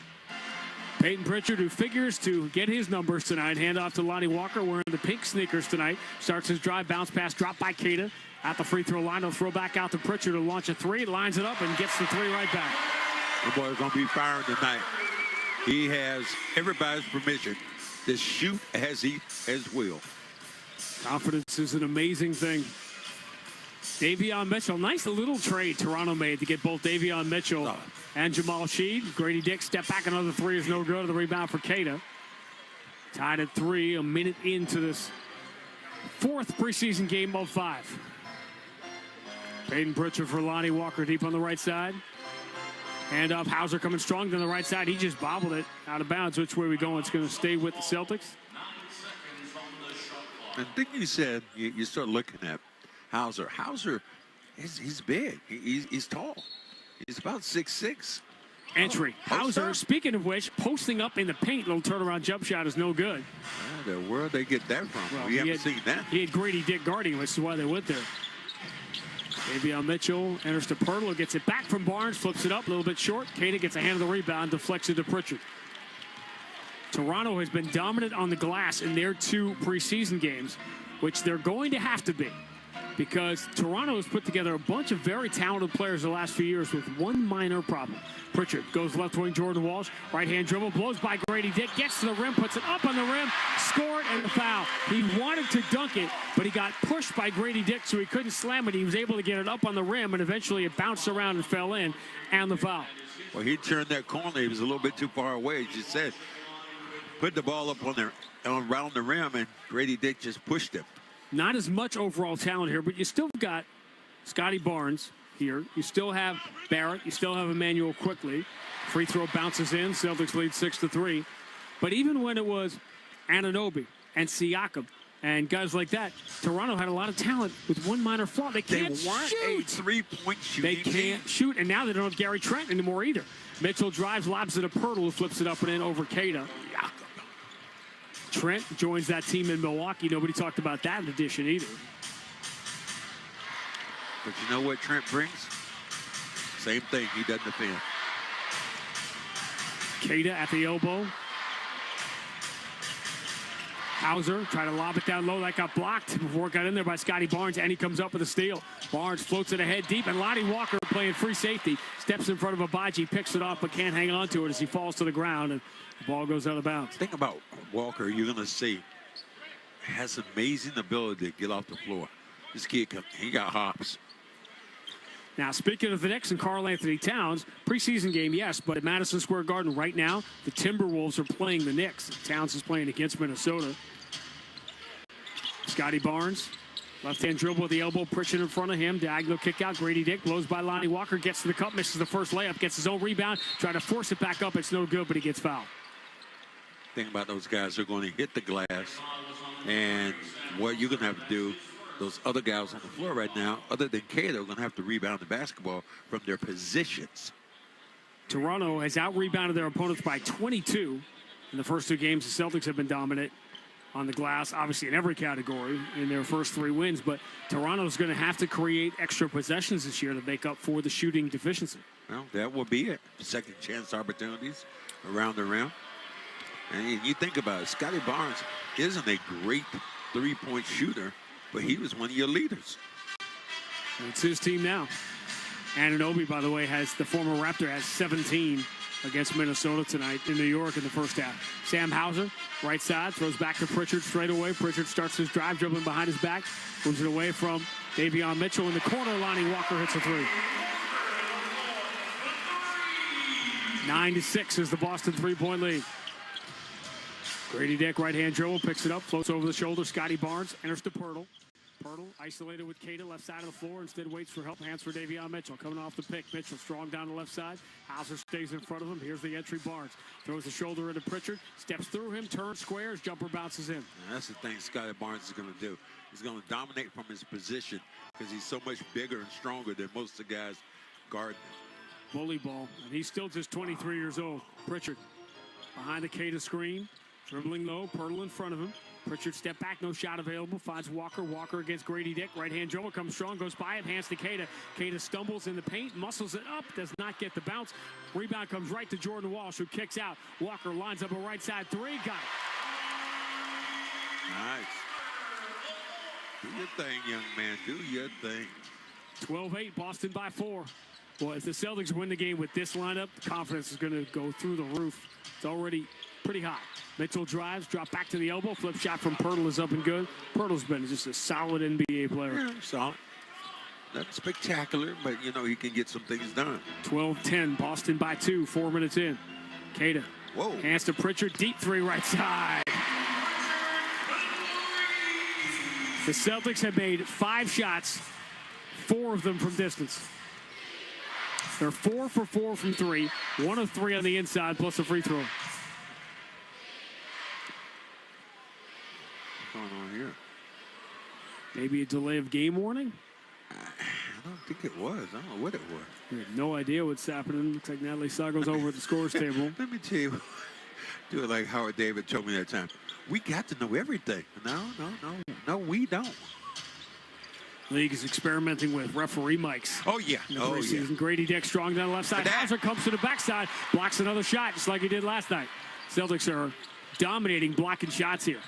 Speaker 20: Peyton Pritchard, who figures to get his numbers tonight, hand off to Lonnie Walker wearing the pink sneakers tonight. Starts his drive, bounce pass, drop by Queta. At the free throw line, he'll throw back out to Pritchard to launch a three. Lines it up and gets the three right back.
Speaker 2: The boy's going to be firing tonight. He has everybody's permission to shoot as he will.
Speaker 20: Confidence is an amazing thing. Davion Mitchell, nice little trade Toronto made to get both Davion Mitchell and Jamal Sheed. Grady Dick step back, another three is no good. The rebound for Queta. Tied at 3, a minute into this fourth preseason game of 5. Peyton Pritchard for Lonnie Walker deep on the right side. Hand up, Hauser coming strong down the right side. He just bobbled it out of bounds. Which way we go? It's going to stay with the Celtics.
Speaker 2: I think you said you start looking at Hauser. Hauser, he's big. He's tall. He's about 6'6".
Speaker 20: Entry. Hauser, speaking of which, posting up in the paint, little turnaround jump shot is no good.
Speaker 2: Where did they get that from?
Speaker 20: Well,
Speaker 2: we haven't seen that.
Speaker 20: He had Grady Dick guarding, which is why they went there. Davion Mitchell enters to Pirtle, gets it back from Barnes, flips it up a little bit short. Queta gets a hand of the rebound, deflects it to Pritchard. Toronto has been dominant on the glass in their 2 preseason games, which they're going to have to be, because Toronto has put together a bunch of very talented players the last few years with one minor problem. Pritchard goes left wing, Jordan Walsh, right-hand dribble, blows by Grady Dick, gets to the rim, puts it up on the rim, scored, and the foul. He wanted to dunk it, but he got pushed by Grady Dick, so he couldn't slam it. He was able to get it up on the rim, and eventually it bounced around and fell in, and the foul.
Speaker 2: Well, he turned that corner. He was a little bit too far away, as you said. Put the ball up around the rim, and Grady Dick just pushed him.
Speaker 20: Not as much overall talent here, but you still got Scotty Barnes, here. You still have Barrett. You still have Emmanuel quickly. Free throw bounces in. Celtics lead 6-3. But even when it was Anunoby and Siakam and guys like that, Toronto had a lot of talent with one minor flaw. They can't
Speaker 2: weren't
Speaker 20: shoot.
Speaker 2: a three-point shooting
Speaker 20: They can't shoot, and now they don't have Gary Trent anymore either. Mitchell drives, lobs it to Pirtle, who flips it up and in over Queta. Trent joins that team in Milwaukee. Nobody talked about that addition either.
Speaker 2: But you know what Trent brings? Same thing. He doesn't defend.
Speaker 20: Queta at the elbow. Hauser tried to lob it down low. That got blocked before it got in there by Scotty Barnes, and he comes up with a steal. Barnes floats it ahead deep, and Lonnie Walker playing free safety. Steps in front of Abaji, picks it off, but can't hang on to it as he falls to the ground, and the ball goes out of bounds.
Speaker 2: Think about Walker. You're going to see has amazing ability to get off the floor. This kid, he got hops.
Speaker 20: Now, speaking of the Knicks and Karl Anthony Towns, preseason game, yes, but at Madison Square Garden right now, the Timberwolves are playing the Knicks. Towns is playing against Minnesota. Scotty Barnes, left-hand dribble with the elbow, Pritchard in front of him. Diagonal kick out. Grady Dick blows by Lonnie Walker, gets to the cup, misses the first layup, gets his own rebound, trying to force it back up. It's no good, but he gets fouled.
Speaker 2: Think about those guys who are going to hit the glass, and what you're going to have to do, those other guys on the floor right now, other than Cato, are going to have to rebound the basketball from their positions.
Speaker 20: Toronto has out-rebounded their opponents by 22 in the first two games. The Celtics have been dominant on the glass, obviously in every category in their first three wins, but Toronto's going to have to create extra possessions this year to make up for the shooting deficiency.
Speaker 2: Well, that will be it. Second chance opportunities around the rim. And you think about it, Scotty Barnes isn't a great three-point shooter, but he was one of your leaders.
Speaker 20: It's his team now. Anunoby, by the way, the former Raptor has 17 against Minnesota tonight in New York in the first half. Sam Hauser, right side, throws back to Pritchard straight away. Pritchard starts his drive, dribbling behind his back, moves it away from Davion Mitchell in the corner. Lonnie Walker hits a three. 9-6 is the Boston three-point lead. Grady Dick, right-hand dribble, picks it up, floats over the shoulder. Scotty Barnes enters to Pirtle. Pirtle isolated with Queta, left side of the floor, instead waits for help. Hands for Davion Mitchell. Coming off the pick. Mitchell strong down the left side. Hauser stays in front of him. Here's the entry. Barnes throws the shoulder into Pritchard. Steps through him, turns, squares, jumper bounces in.
Speaker 2: And that's the thing Scotty Barnes is going to do. He's going to dominate from his position because he's so much bigger and stronger than most of the guys guarding him.
Speaker 20: Bully ball, and he's still just 23 years old. Pritchard behind the Queta screen. Dribbling low, Pirtle in front of him. Pritchard step back, no shot available. Finds Walker. Walker against Grady Dick. Right-hand dribble comes strong, goes by him, hands to Queta. Queta stumbles in the paint, muscles it up, does not get the bounce. Rebound comes right to Jordan Walsh, who kicks out. Walker lines up a right side three. Got it.
Speaker 2: Nice. Do your thing, young man. Do your thing.
Speaker 20: 12-8, Boston by 4. Well, if the Celtics win the game with this lineup, the confidence is going to go through the roof. It's already pretty hot. Mitchell drives, drop back to the elbow. Flip shot from Pirtle is up and good. Pirtle's been just a solid NBA player.
Speaker 2: Yeah, solid. Not spectacular, but, you know, he can get some things done.
Speaker 20: 12-10, Boston by 2, 4 minutes in. Queta.
Speaker 2: Whoa.
Speaker 20: Hands to Pritchard, deep three right side. The Celtics have made 5 shots, 4 of them from distance. They're 4 for 4 from 3, 1 of 3 on the inside, plus a free throw.
Speaker 2: What's going on here?
Speaker 20: Maybe a delay of game warning?
Speaker 2: I don't think it was. I don't know what it was.
Speaker 20: We have no idea what's happening. Looks like Natalie Sago's over at the scores table.
Speaker 2: Let me tell you, do it like Howard David told me that time. We got to know everything. No, we don't.
Speaker 20: League is experimenting with referee mics.
Speaker 2: Oh, yeah.
Speaker 20: Oh, yeah. Grady Dick strong down the left side. Hauser comes to the backside, blocks another shot, just like he did last night. Celtics are dominating blocking shots here.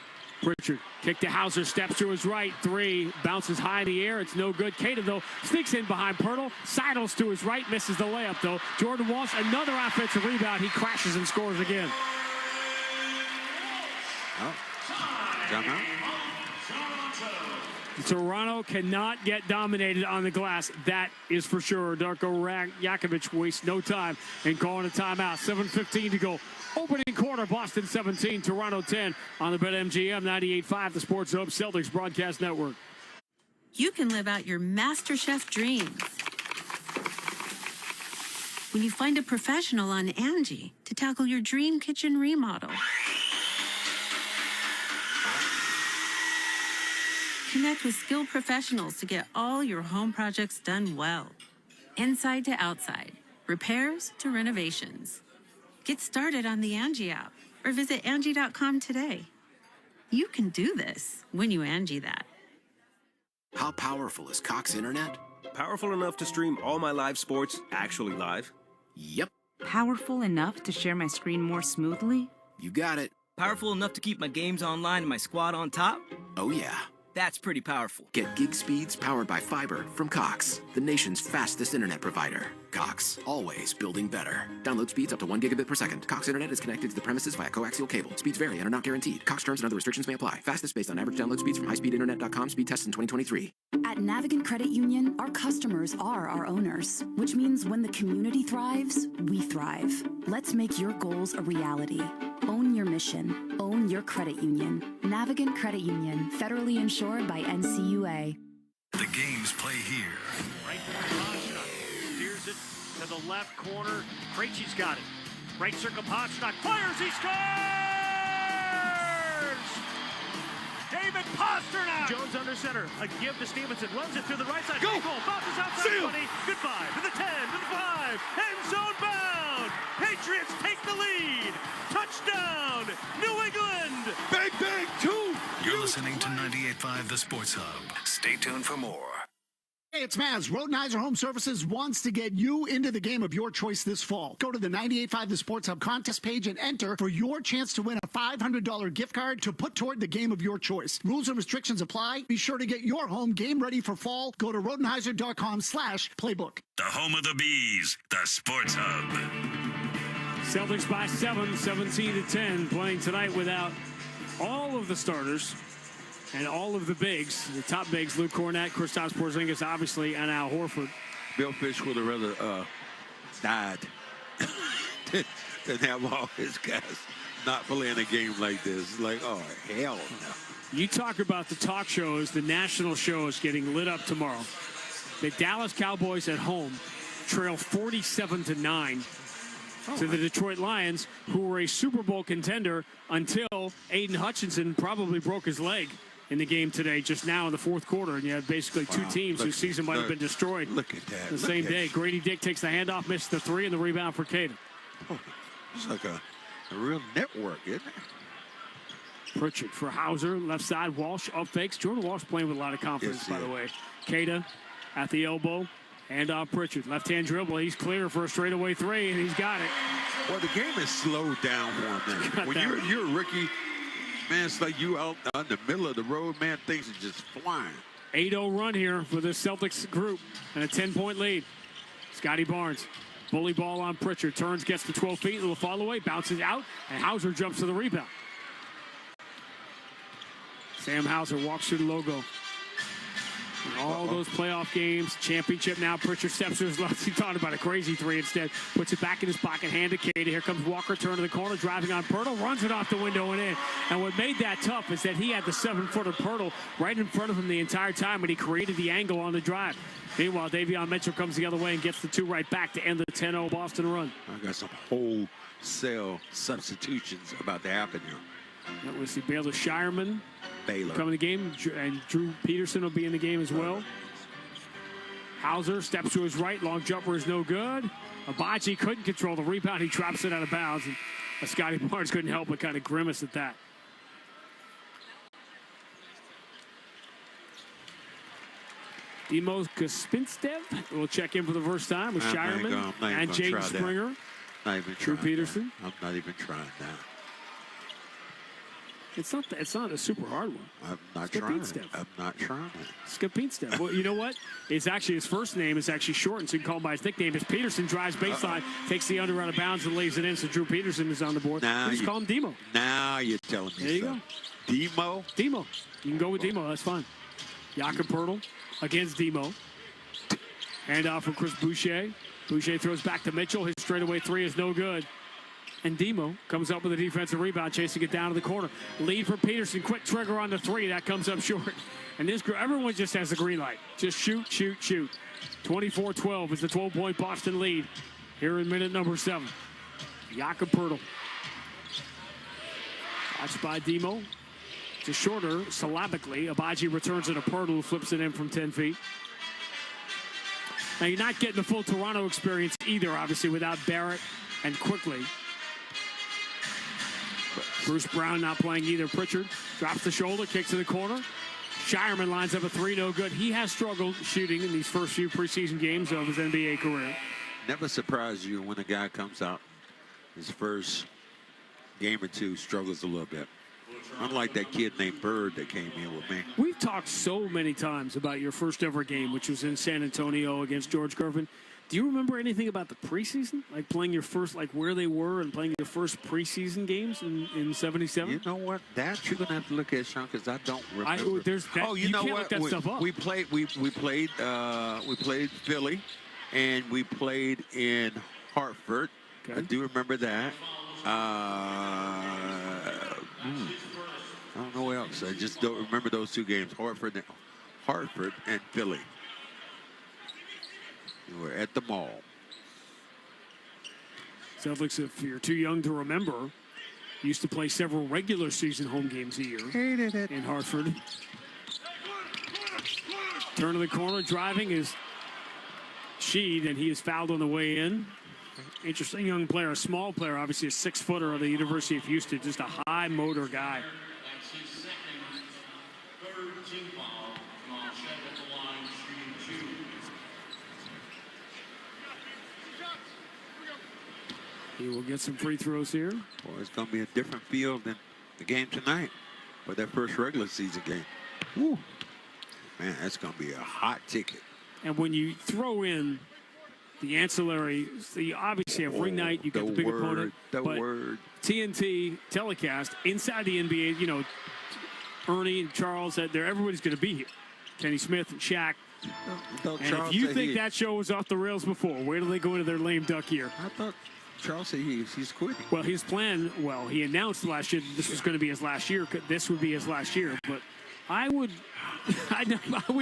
Speaker 20: Pritchard, kick to Hauser, steps to his right, 3, bounces high in the air, it's no good. Queta, though, sneaks in behind Pirtle, sidles to his right, misses the layup, though. Jordan Walsh, another offensive rebound, he crashes and scores again.
Speaker 2: Oh, timeout.
Speaker 20: Toronto cannot get dominated on the glass. That is for sure. Darko Jakovic wastes no time in calling a timeout. 7:15 to go. Opening quarter, Boston 17, Toronto 10 on the BetMGM 98.5, the Sports Hub Celtics Broadcast Network.
Speaker 9: You can live out your MasterChef dreams when you find a professional on Angie to tackle your dream kitchen remodel. Connect with skilled professionals to get all your home projects done well. Inside to outside, repairs to renovations. Get started on the Angie app or visit Angie.com today. You can do this when you Angie that.
Speaker 10: How powerful is Cox Internet?
Speaker 12: Powerful enough to stream all my live sports actually live?
Speaker 10: Yep.
Speaker 13: Powerful enough to share my screen more smoothly?
Speaker 10: You got it.
Speaker 14: Powerful enough to keep my games online and my squad on top?
Speaker 10: Oh, yeah.
Speaker 14: That's pretty powerful.
Speaker 10: Get gig speeds powered by fiber from Cox, the nation's fastest internet provider. Cox, always building better. Download speeds up to 1 gigabit per second. Cox Internet is connected to the premises via coaxial cable. Speeds vary and are not guaranteed. Cox terms and other restrictions may apply. Fastest based on average download speeds from highspeedinternet.com. Speed tests in 2023.
Speaker 11: At Navigant Credit Union, our customers are our owners, which means when the community thrives, we thrive. Let's make your goals a reality. Own your mission. Own your credit union. Navigant Credit Union, federally insured by NCUA.
Speaker 5: The games play here.
Speaker 20: Right there, Pasternak steers it to the left corner. Krejci's got it. Right circle, Pasternak fires, he scores! David Pasternak! Jones under center, a give to Stevenson, runs it through the right side. Go! Goal, bounces outside 20, goodbye, to the 10, to the 5, end zone bound! Patriots take the lead! Touchdown, New England!
Speaker 6: Bang, bang, 2!
Speaker 5: You're listening to 98.5 The Sports Hub. Stay tuned for more.
Speaker 15: Hey, it's Maz. Rodenizer Home Services wants to get you into the game of your choice this fall. Go to the 98.5 The Sports Hub contest page and enter for your chance to win a $500 gift card to put toward the game of your choice. Rules and restrictions apply. Be sure to get your home game ready for fall. Go to rodenizer.com/playbook.
Speaker 19: The home of the Bees, the Sports Hub.
Speaker 20: Celtics by 7, 17-10, playing tonight without all of the starters and all of the bigs. The top bigs, Luke Cornett, Kristaps Porzingis, obviously, and Al Horford.
Speaker 2: Bill Fish would have rather died than have all his guys not playing a game like this. Like, oh, hell no.
Speaker 20: You talk about the talk shows, the national shows getting lit up tomorrow. The Dallas Cowboys at home trail 47-9 to the Detroit Lions, who were a Super Bowl contender until Aiden Hutchinson probably broke his leg in the game today, just now in the fourth quarter. And you have basically two teams whose season might have been destroyed the same day. Grady Dick takes the handoff, misses the 3, and the rebound for Caden.
Speaker 2: Oh, it's like a real network, isn't it?
Speaker 20: Pritchard for Hauser, left side, Walsh up fakes. Jordan Walsh playing with a lot of confidence, by the way. Cada at the elbow. Hand off Pritchard. Left-hand dribble. He's clear for a straightaway 3, and he's got it.
Speaker 2: Well, the game is slowed down for him now. When you're a rookie, man, it's like you out in the middle of the road, man, things are just flying.
Speaker 20: 8-0 run here for the Celtics group and a 10-point lead. Scotty Barnes. Bully ball on Pritchard. Turns, gets to 12 feet, little fall away, bounces out, and Hauser jumps to the rebound. Sam Hauser walks through the logo. In all those playoff games, championship now, Pritchard steps to his left. He thought about a crazy 3 instead. Puts it back in his pocket, hand to Cada. Here comes Walker, turn to the corner, driving on Pirtle, runs it off the window and in. And what made that tough is that he had the 7-footer Pirtle right in front of him the entire time, and he created the angle on the drive. Meanwhile, Davion Mitchell comes the other way and gets the 2 right back to end the 10-0 Boston run.
Speaker 2: I got some wholesale substitutions about to happen here.
Speaker 20: That was the Baylor Shireman.
Speaker 2: Baylor
Speaker 20: coming to the game, and Drew Peterson will be in the game as well. Hauser steps to his right, long jumper is no good. Abaji couldn't control the rebound, he drops it out of bounds, and Scotty Barnes couldn't help but kind of grimace at that. Demo Kaspinstev will check in for the first time with Shireman and Jaden Springer. Drew Peterson.
Speaker 2: I'm not even trying that.
Speaker 20: It's not a super hard one.
Speaker 2: I'm not trying it. I'm not trying it.
Speaker 20: Skapinstev. Well, you know what? It's actually his first name is actually shortened, so you can call him by his nickname. As Peterson drives baseline, takes the under out of bounds and lays it in. So Drew Peterson is on the board. Just call him Demo.
Speaker 2: Now you're telling me.
Speaker 20: There you go.
Speaker 2: Demo.
Speaker 20: Demo. You can go with Demo. That's fine. Jakob Poeltl against Demo. Handoff from Chris Boucher. Boucher throws back to Mitchell. His straightaway 3 is no good. And Demo comes up with a defensive rebound, chasing it down to the corner. Lead for Peterson. Quick trigger on the 3. That comes up short. And this group, everyone just has a green light. Just shoot, shoot, shoot. 24-12 is the 12-point Boston lead. here in minute number 7. Jakob Poeltl. Watched by Demo. It's a shorter, syllabically. Abaji returns it to Poeltl, who flips it in from 10 feet. Now, you're not getting the full Toronto experience either, obviously, without Barrett and Quickly. Bruce Brown not playing either. Pritchard drops the shoulder, kicks to the corner. Shireman lines up a 3, no good. He has struggled shooting in these first few preseason games of his NBA career.
Speaker 2: Never surprise you when a guy comes out his first game or two, struggles a little bit. Unlike that kid named Bird that came in with me.
Speaker 20: We've talked so many times about your first ever game, which was in San Antonio against George Gervin. Do you remember anything about the preseason? Like playing your first, like where they were and playing your first preseason games in 77?
Speaker 2: You know what? That you're going to have to look at, Sean, because I don't remember.
Speaker 20: You know what? Look that stuff up.
Speaker 2: We played Philly, and we played in Hartford. Okay. I do remember that. I don't know what else. I just don't remember those 2 games, Hartford and Philly. We were at the mall.
Speaker 20: Celtics, if you're too young to remember, used to play several regular season home games a year.
Speaker 2: Hated it.
Speaker 20: In Hartford. Turn to the corner, driving is Sheed, and he is fouled on the way in. Interesting young player, a small player, obviously a 6-footer of the University of Houston, just a high motor guy. He will get some free throws here.
Speaker 2: Boy, it's going to be a different feel than the game tonight for that first regular season game. Woo. Man, that's going to be a hot ticket.
Speaker 20: And when you throw in the ancillary, so you obviously have ring night, you got the big opponent. But TNT telecast inside the NBA, you know, Ernie and Charles, everybody's going to be here. Kenny Smith and Shaq. And if you think that show was off the rails before, where do they go into their lame duck year?
Speaker 2: I thought Charles said he's quitting.
Speaker 20: Well, his plan, he announced last year that this was going to be his last year. This would be his last year. But I would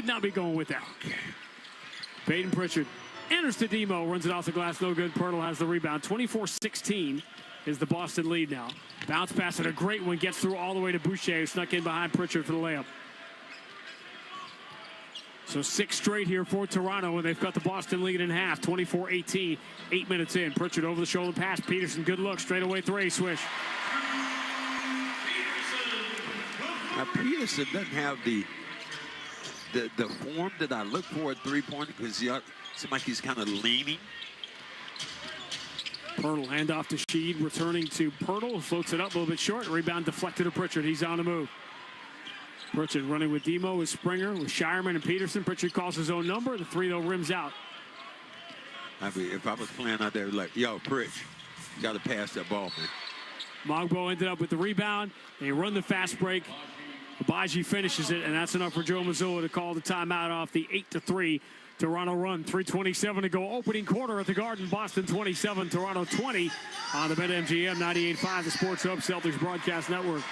Speaker 20: not be going with that. Peyton Pritchard enters to Demo, runs it off the glass, no good. Poeltl has the rebound. 24-16 is the Boston lead now. Bounce pass and a great one, gets through all the way to Boucher, who snuck in behind Pritchard for the layup. So 6 straight here for Toronto, and they've got the Boston lead in half. 24-18, 8 minutes in. Pritchard over the shoulder pass. Peterson, good look, straight away 3, swish.
Speaker 2: Now, Peterson doesn't have the form that I look for at 3-point, because it seems like he's kind of leaning.
Speaker 20: Poeltl handoff to Sheed, returning to Poeltl, floats it up a little bit short. Rebound deflected to Pritchard. He's on the move. Pritchard running with Demo, with Springer, with Shireman and Peterson. Pritchard calls his own number. The 3, though, rims out.
Speaker 2: I mean, if I was playing out there, like, yo, Pritch, you got to pass that ball, man.
Speaker 20: Mogbo ended up with the rebound. They run the fast break. Abaji finishes it, and that's enough for Joe Mazzulla to call the timeout off the 8-3 Toronto run. 3:27 to go. Opening quarter at the Garden. Boston 27, Toronto 20 on the BetMGM 98.5, the Sports Hub Celtics Broadcast Network.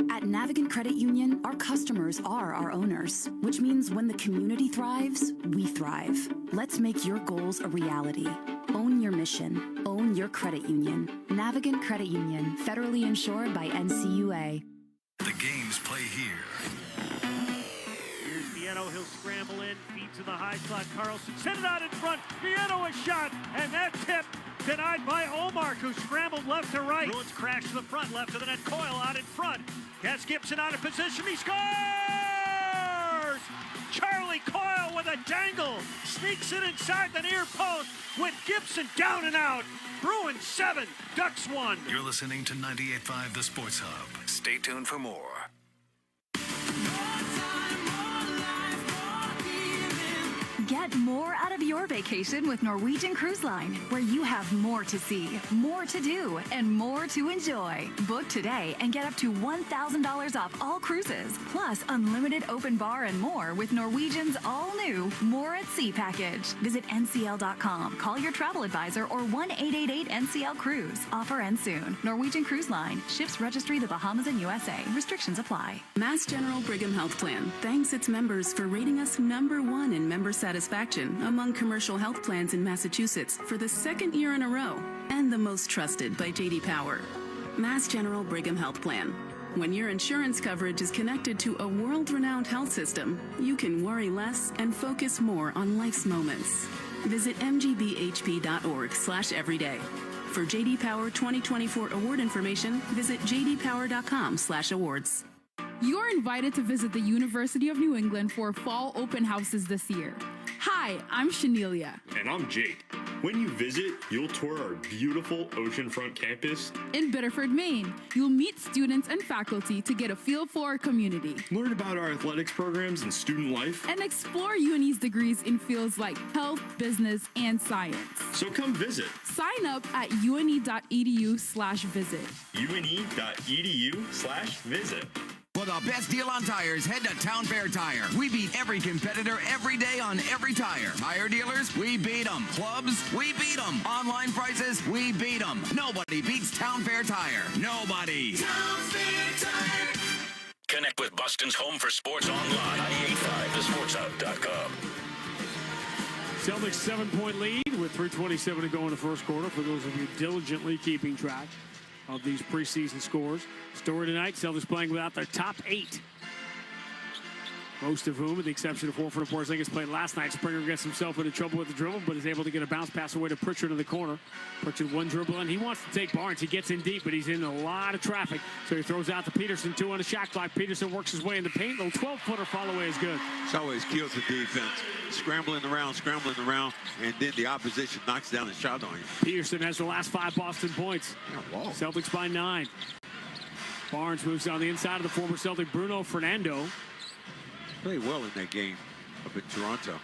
Speaker 11: At Navigant Credit Union, our customers are our owners, which means when the community thrives, we thrive. Let's make your goals a reality. Own your mission. Own your credit union. Navigant Credit Union, federally insured by NCUA.
Speaker 5: The games play here.
Speaker 6: Here's Vietto. He'll scramble in, feeds to the high slot. Carlson sent it out in front. Vietto a shot, and that tip denied by Omar, who scrambled left to right. Bruins crash to the front, left of the net. Coyle out in front. Gets Gibson out of position. He scores! Charlie Coyle with a dangle. Sneaks it inside the near post with Gibson down and out. Bruins 7, Ducks 1.
Speaker 5: You're listening to 98.5 The Sports Hub. Stay tuned for more.
Speaker 1: Get more out of your vacation with Norwegian Cruise Line, where you have more to see, more to do, and more to enjoy. Book today and get up to $1,000 off all cruises, plus unlimited open bar and more with Norwegian's all-new More at Sea package. Visit ncl.com, call your travel advisor, or 1-888-NCL-CRUISE. Offer ends soon. Norwegian Cruise Line. Ships registry the Bahamas and USA. Restrictions apply.
Speaker 3: Mass General Brigham Health Plan thanks its members for rating us #1 in member satisfaction
Speaker 9: satisfaction among commercial health plans in Massachusetts for the second year in a row, and the most trusted by J.D. Power. Mass General Brigham Health Plan. When your insurance coverage is connected to a world-renowned health system, you can worry less and focus more on life's moments. Visit mgbhp.org/everyday. For J.D. Power 2024 award information, visit jdpower.com/awards.
Speaker 3: You're invited to visit the University of New England for fall open houses this year. Hi, I'm Shanelia.
Speaker 4: And I'm Jake. When you visit, you'll tour our beautiful oceanfront campus.
Speaker 3: In Biddeford, Maine, you'll meet students and faculty to get a feel for our community.
Speaker 4: Learn about our athletics programs and student life.
Speaker 3: And explore UNE's degrees in fields like health, business, and science.
Speaker 4: So come visit.
Speaker 3: Sign up at une.edu/visit.
Speaker 4: une.edu/visit.
Speaker 7: For the best deal on tires, head to Town Fair Tire. We beat every competitor every day on every tire. Tire dealers, we beat them. Clubs, we beat them. Online prices, we beat them. Nobody beats Town Fair Tire. Nobody.
Speaker 19: Town Fair Tire. Connect with Boston's home for sports online. 985thesportshub.com.
Speaker 20: Celtics 7-point lead with 3:27 to go in the first quarter for those of you diligently keeping track of these preseason scores. Story tonight, Celtics playing without their top 8. Most of whom, with the exception of Horford and Porzingis, played last night. Springer gets himself into trouble with the dribble, but is able to get a bounce pass away to Pritchard in the corner. Pritchard one dribble in. He wants to take Barnes. He gets in deep, but he's in a lot of traffic. So he throws out to Peterson, 2 on a shot clock. Peterson works his way in the paint. The 12-footer fall away is good.
Speaker 2: It's always kills the defense. Scrambling around, and then the opposition knocks down a shot on you.
Speaker 20: Peterson has the last 5 Boston points.
Speaker 2: Yeah,
Speaker 20: Celtics by 9. Barnes moves on the inside of the former Celtic Bruno Fernando.
Speaker 2: Played well in that game up in Toronto.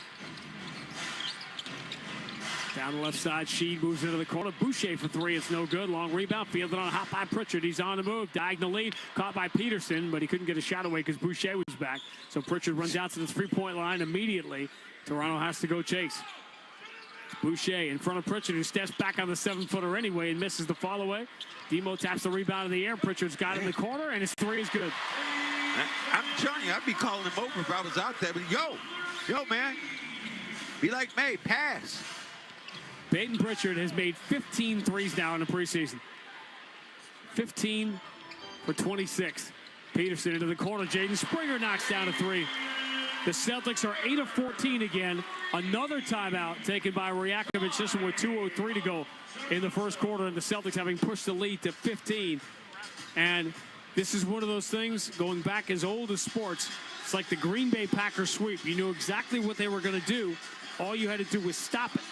Speaker 20: Down the left side, Sheed moves into the corner. Boucher for 3, it's no good. Long rebound, fielded on a hot by Pritchard. He's on the move. Diagonal lead, caught by Peterson, but he couldn't get a shot away because Boucher was back. So Pritchard runs out to the 3-point line immediately. Toronto has to go chase. Boucher in front of Pritchard, who steps back on the 7-footer anyway and misses the fall away. Demo taps the rebound in the air. Pritchard's got it in the corner, and his 3 is good.
Speaker 2: I'm telling you, I'd be calling him over if I was out there. But yo, man, be like May, pass.
Speaker 20: Peyton Pritchard has made 15 threes now in the preseason. 15 for 26. Peterson into the corner. Jaden Springer knocks down a 3. The Celtics are 8 of 14 again. Another timeout taken by Rajakovic. This one with 2:03 to go in the first quarter, and the Celtics having pushed the lead to 15. And this is one of those things going back as old as sports. It's like the Green Bay Packers sweep. You knew exactly what they were going to do. All you had to do was stop it.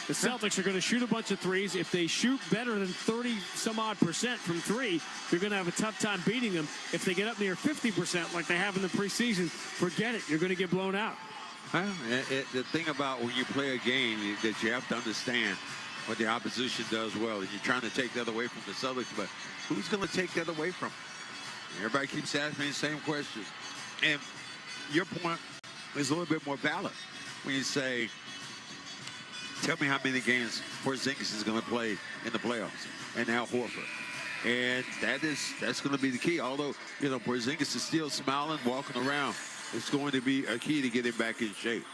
Speaker 20: The Celtics are going to shoot a bunch of threes. If they shoot better than 30-some-odd% from 3, you're going to have a tough time beating them. If they get up near 50% like they have in the preseason, forget it. You're going to get blown out.
Speaker 2: Well, the thing about when you play a game that you have to understand what the opposition does well. And you're trying to take that away from the Celtics, but who's going to take that away from them? Everybody keeps asking me the same question. And your point is a little bit more valid when you say, tell me how many games Porzingis is going to play in the playoffs, and now Horford. And that's going to be the key. Although, Porzingis is still smiling, walking around. It's going to be a key to get him back in shape.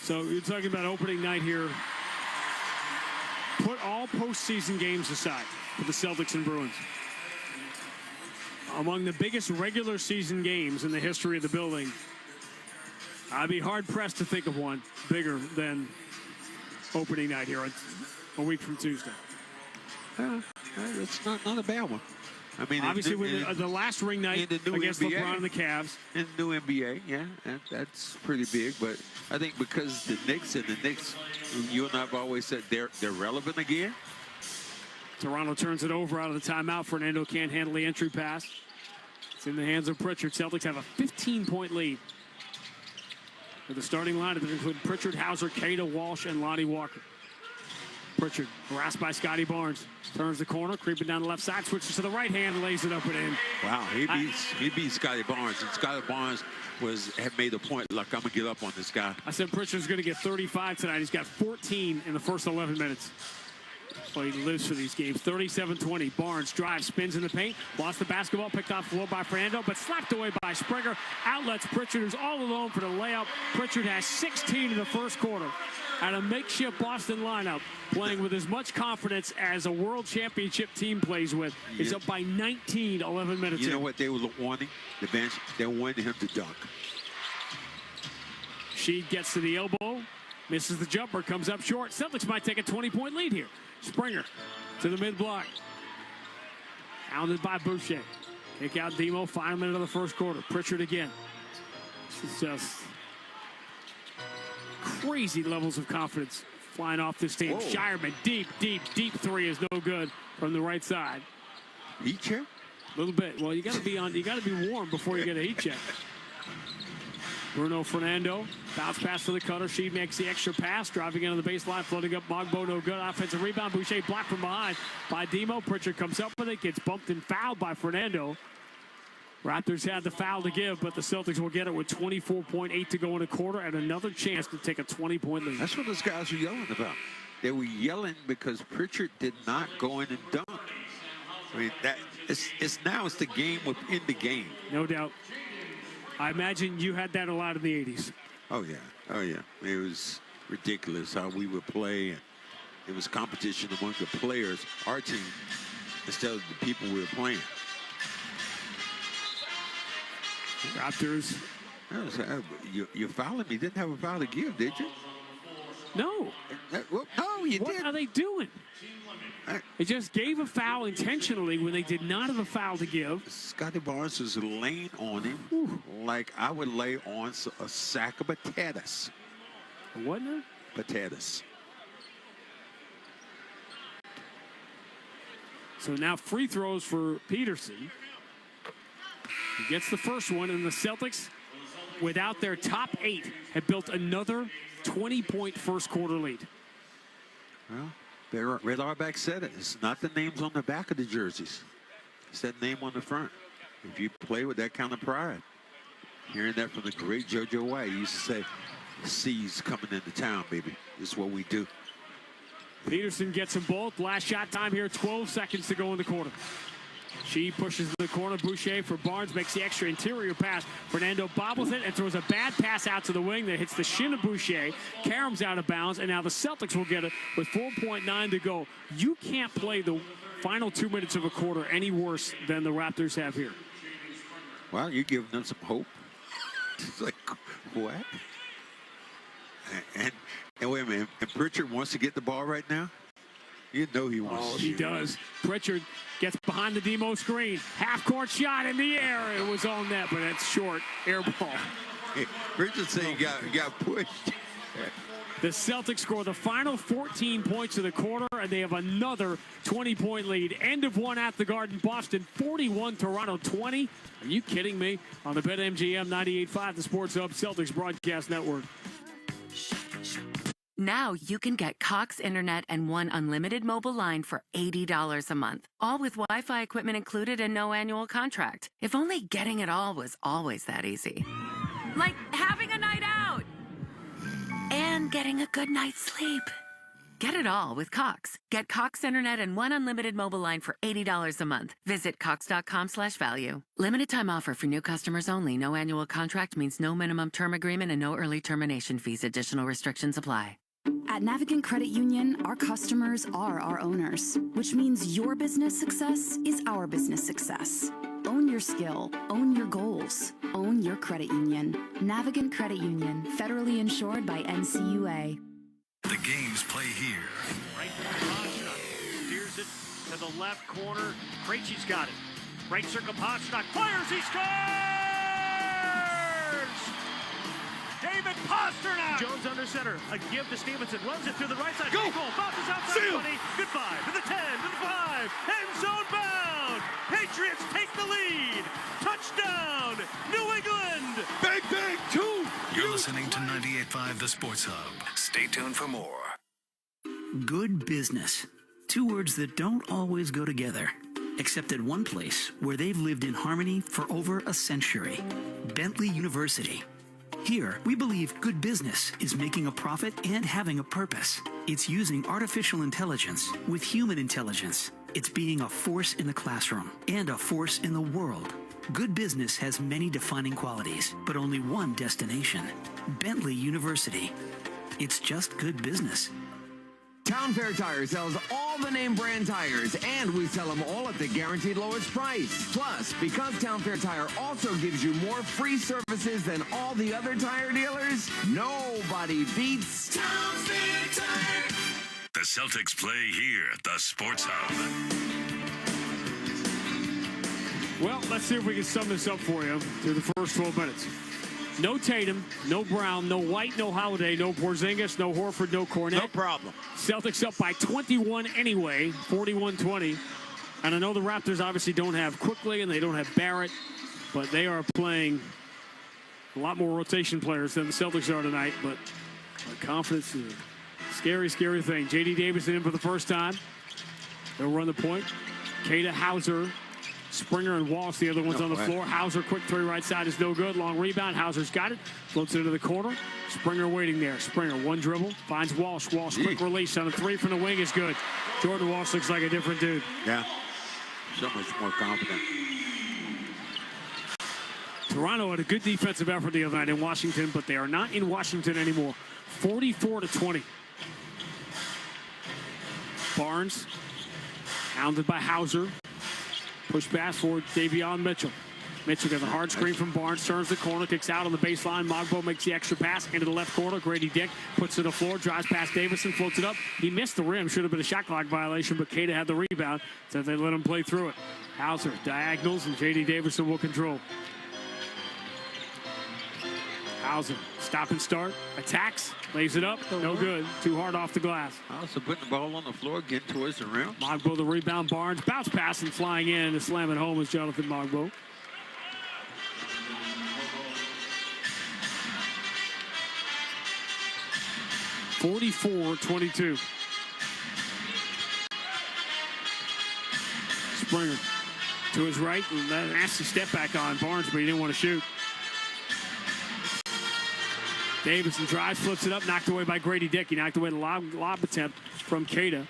Speaker 20: So you're talking about opening night here. Put all postseason games aside for the Celtics and Bruins. Among the biggest regular season games in the history of the building, I'd be hard-pressed to think of one bigger than opening night here a week from Tuesday.
Speaker 2: It's not a bad one. I mean,
Speaker 20: obviously, the last ring night against
Speaker 2: NBA,
Speaker 20: LeBron and the Cavs.
Speaker 2: In the new NBA, yeah, that's pretty big. But I think because the Knicks, you and I have always said they're relevant again.
Speaker 20: Toronto turns it over out of the timeout. Fernando can't handle the entry pass. It's in the hands of Pritchard. Celtics have a 15-point lead. With the starting lineup that include Pritchard, Hauser, Cato, Walsh, and Lonnie Walker. Pritchard harassed by Scotty Barnes. Turns the corner, creeping down the left side, switches to the right hand, lays it up and in.
Speaker 2: Wow, he beat Scotty Barnes, and Scotty Barnes had made a point, like, I'm going to get up on this guy.
Speaker 20: I said Pritchard's going to get 35 tonight. He's got 14 in the first 11 minutes. Well, he lives for these games. 37-20. Barnes drives, spins in the paint, lost the basketball, picked off the floor by Fernando, but slapped away by Springer. Outlets Pritchard, who's all alone for the layup. Pritchard has 16 in the first quarter. At a makeshift Boston lineup, playing with as much confidence as a world championship team plays with. Is up by 19, 11 minutes in.
Speaker 2: You know what they were wanting? The bench, they wanted him to dunk.
Speaker 20: Sheed gets to the elbow, misses the jumper, comes up short. Celtics might take a 20-point lead here. Springer to the mid-block. Hounded by Boucher. Kick out Demo, final minute of the first quarter. Pritchard again. This is just crazy levels of confidence flying off this team.
Speaker 2: Whoa.
Speaker 20: Shireman, deep three is no good from the right side.
Speaker 2: Heat check?
Speaker 20: A little bit. Well, you got to be warm before you get a heat check. Bruno Fernando, bounce pass to the cutter. She makes the extra pass, driving into the baseline, floating up. Mogbo, no good. Offensive rebound. Boucher blocked from behind by Demo. Pritchard comes up with it, gets bumped and fouled by Fernando. Raptors had the foul to give, but the Celtics will get it with 24.8 to go in a quarter and another chance to take a 20-point lead.
Speaker 2: That's what those guys were yelling about. They were yelling because Pritchard did not go in and dunk. I mean, it's the game within the game.
Speaker 20: No doubt. I imagine you had that a lot in the 80s.
Speaker 2: Oh, yeah. It was ridiculous how we would play. And it was competition among the players, our team, instead of the people we were playing.
Speaker 20: Raptors.
Speaker 2: You fouling me. Didn't have a foul to give, did you?
Speaker 20: No.
Speaker 2: No, you didn't.
Speaker 20: What are they doing? They just gave a foul intentionally when they did not have a foul to give.
Speaker 2: Scotty Barnes was laying on him like I would lay on a sack of potatoes.
Speaker 20: What now?
Speaker 2: Potatoes.
Speaker 20: So now free throws for Peterson. He gets the first one, and the Celtics, without their top 8, have built another 20-point first quarter lead.
Speaker 2: Well, Red Auerbach said it. It's not the names on the back of the jerseys. It's that name on the front. If you play with that kind of pride. Hearing that from the great JoJo White. He used to say, C's coming into town, baby. This is what we do.
Speaker 20: Peterson gets them both. Last shot time here, 12 seconds to go in the quarter. She pushes in the corner. Boucher for Barnes makes the extra interior pass. Fernando bobbles it and throws a bad pass out to the wing that hits the shin of Boucher. Karam's out of bounds, and now the Celtics will get it with 4.9 to go. You can't play the final 2 minutes of a quarter any worse than the Raptors have here.
Speaker 2: Well, you're giving them some hope. It's like, what? And wait a minute. And Pritchard wants to get the ball right now? You know he wants to.
Speaker 20: Oh, he does. Pritchard gets behind the Demo screen. Half-court shot in the air. It was on net, but it's short. Air ball.
Speaker 2: Hey, Pritchard said he got pushed.
Speaker 20: The Celtics score the final 14 points of the quarter, and they have another 20-point lead. End of one at the Garden. Boston 41, Toronto 20. Are you kidding me? On the BetMGM 98.5, the Sports Hub Celtics Broadcast Network.
Speaker 8: Now you can get Cox Internet and one unlimited mobile line for $80 a month. All with Wi-Fi equipment included and no annual contract. If only getting it all was always that easy. Like having a night out and getting a good night's sleep. Get it all with Cox. Get Cox Internet and one unlimited mobile line for $80 a month. Visit cox.com/value. Limited time offer for new customers only. No annual contract means no minimum term agreement and no early termination fees. Additional restrictions apply.
Speaker 11: At Navigant Credit Union, our customers are our owners, which means your business success is our business success. Own your skill, own your goals, own your credit union. Navigant Credit Union, federally insured by NCUA.
Speaker 5: The games play here.
Speaker 16: Right to Pasternak. Steers it to the left corner. Krejci's got it. Right circle, Pasternak fires, he scores! David Pasternak! Jones under center. A give to Stevenson. Runs it through the right side. Go! Goal. Bounces outside 20. Goodbye to the 10, to the 5. End zone bound. Patriots take the lead. Touchdown, New England.
Speaker 6: Bang, bang, 2.
Speaker 5: You're listening to 98.5 The Sports Hub. Stay tuned for more.
Speaker 17: Good business. 2 words that don't always go together. Except at one place where they've lived in harmony for over a century. Bentley University. Here, we believe good business is making a profit and having a purpose. It's using artificial intelligence with human intelligence. It's being a force in the classroom and a force in the world. Good business has many defining qualities, but only one destination: Bentley University. It's just good business.
Speaker 7: Town Fair Tire sells all the name brand tires, and we sell them all at the guaranteed lowest price. Plus, because Town Fair Tire also gives you more free services than all the other tire dealers, nobody beats
Speaker 19: Town Fair Tire. The Celtics play here at the Sports Hub.
Speaker 20: Well, let's see if we can sum this up for you through the first 12 minutes. No Tatum, no Brown, no White, no Holiday, no Porzingis, no Horford, no Cornette.
Speaker 2: No problem.
Speaker 20: Celtics up by 21 anyway, 41-20. And I know the Raptors obviously don't have Quickly and they don't have Barrett, but they are playing a lot more rotation players than the Celtics are tonight. But confidence is a scary, scary thing. J.D. Davison in for the first time. They'll run the point. Kata, Hauser, Springer and Walsh, the other ones on the floor. Hauser, quick three right side is no good. Long rebound. Hauser's got it. Floats it into the corner. Springer waiting there. Springer, one dribble. Finds Walsh. Walsh, quick release on a three from the wing is good. Jordan Walsh looks like a different dude.
Speaker 2: Yeah. So much more confident.
Speaker 20: Toronto had a good defensive effort the other night in Washington, but they are not in Washington anymore. 44-20. Barnes, hounded by Hauser. Push pass for Davion Mitchell. Mitchell gets a hard screen from Barnes, turns the corner, kicks out on the baseline. Mogbo makes the extra pass into the left corner. Grady Dick puts it to the floor, drives past Davison, floats it up. He missed the rim. Should have been a shot clock violation, but Kata had the rebound, so they let him play through it. Hauser diagonals, and J.D. Davison will control. Hauser, stop and start, attacks, lays it up, no good. Too hard off the glass.
Speaker 2: Hauser putting the ball on the floor, getting towards the rim.
Speaker 20: Mogbo the rebound, Barnes, bounce pass and flying in to slam it home is Jonathan Mogbo. (44-22). Springer to his right, and that nasty step back on Barnes, but he didn't want to shoot. Davison drives, flips it up, knocked away by Grady Dick. He knocked away the lob attempt from Kata.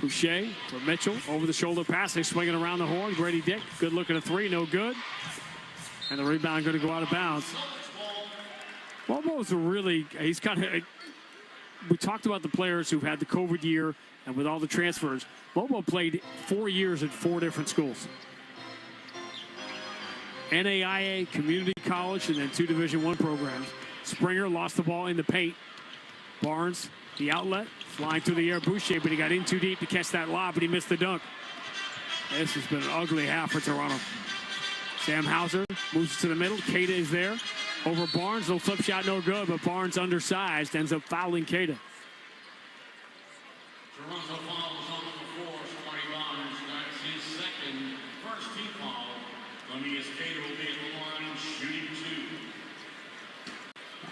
Speaker 20: Boucher for Mitchell, over the shoulder pass. They're swinging around the horn. Grady Dick, good look at a three, no good. And the rebound going to go out of bounds. Bobo's he's kind of, we talked about the players who've had the COVID year and with all the transfers. Bobo played 4 years at 4 different schools. NAIA, community college, and then 2 Division I programs. Springer lost the ball in the paint. Barnes, the outlet, flying through the air. Boucher, but he got in too deep to catch that lob, but he missed the dunk. This has been an ugly half for Toronto. Sam Hauser moves to the middle. Kata is there. Over Barnes, little flip shot, no good, but Barnes undersized, ends up fouling Kata.
Speaker 18: Toronto fouls on the floor. Scotty Barnes, that's his second. First team foul. Cornelius Kata will be at the line, shooting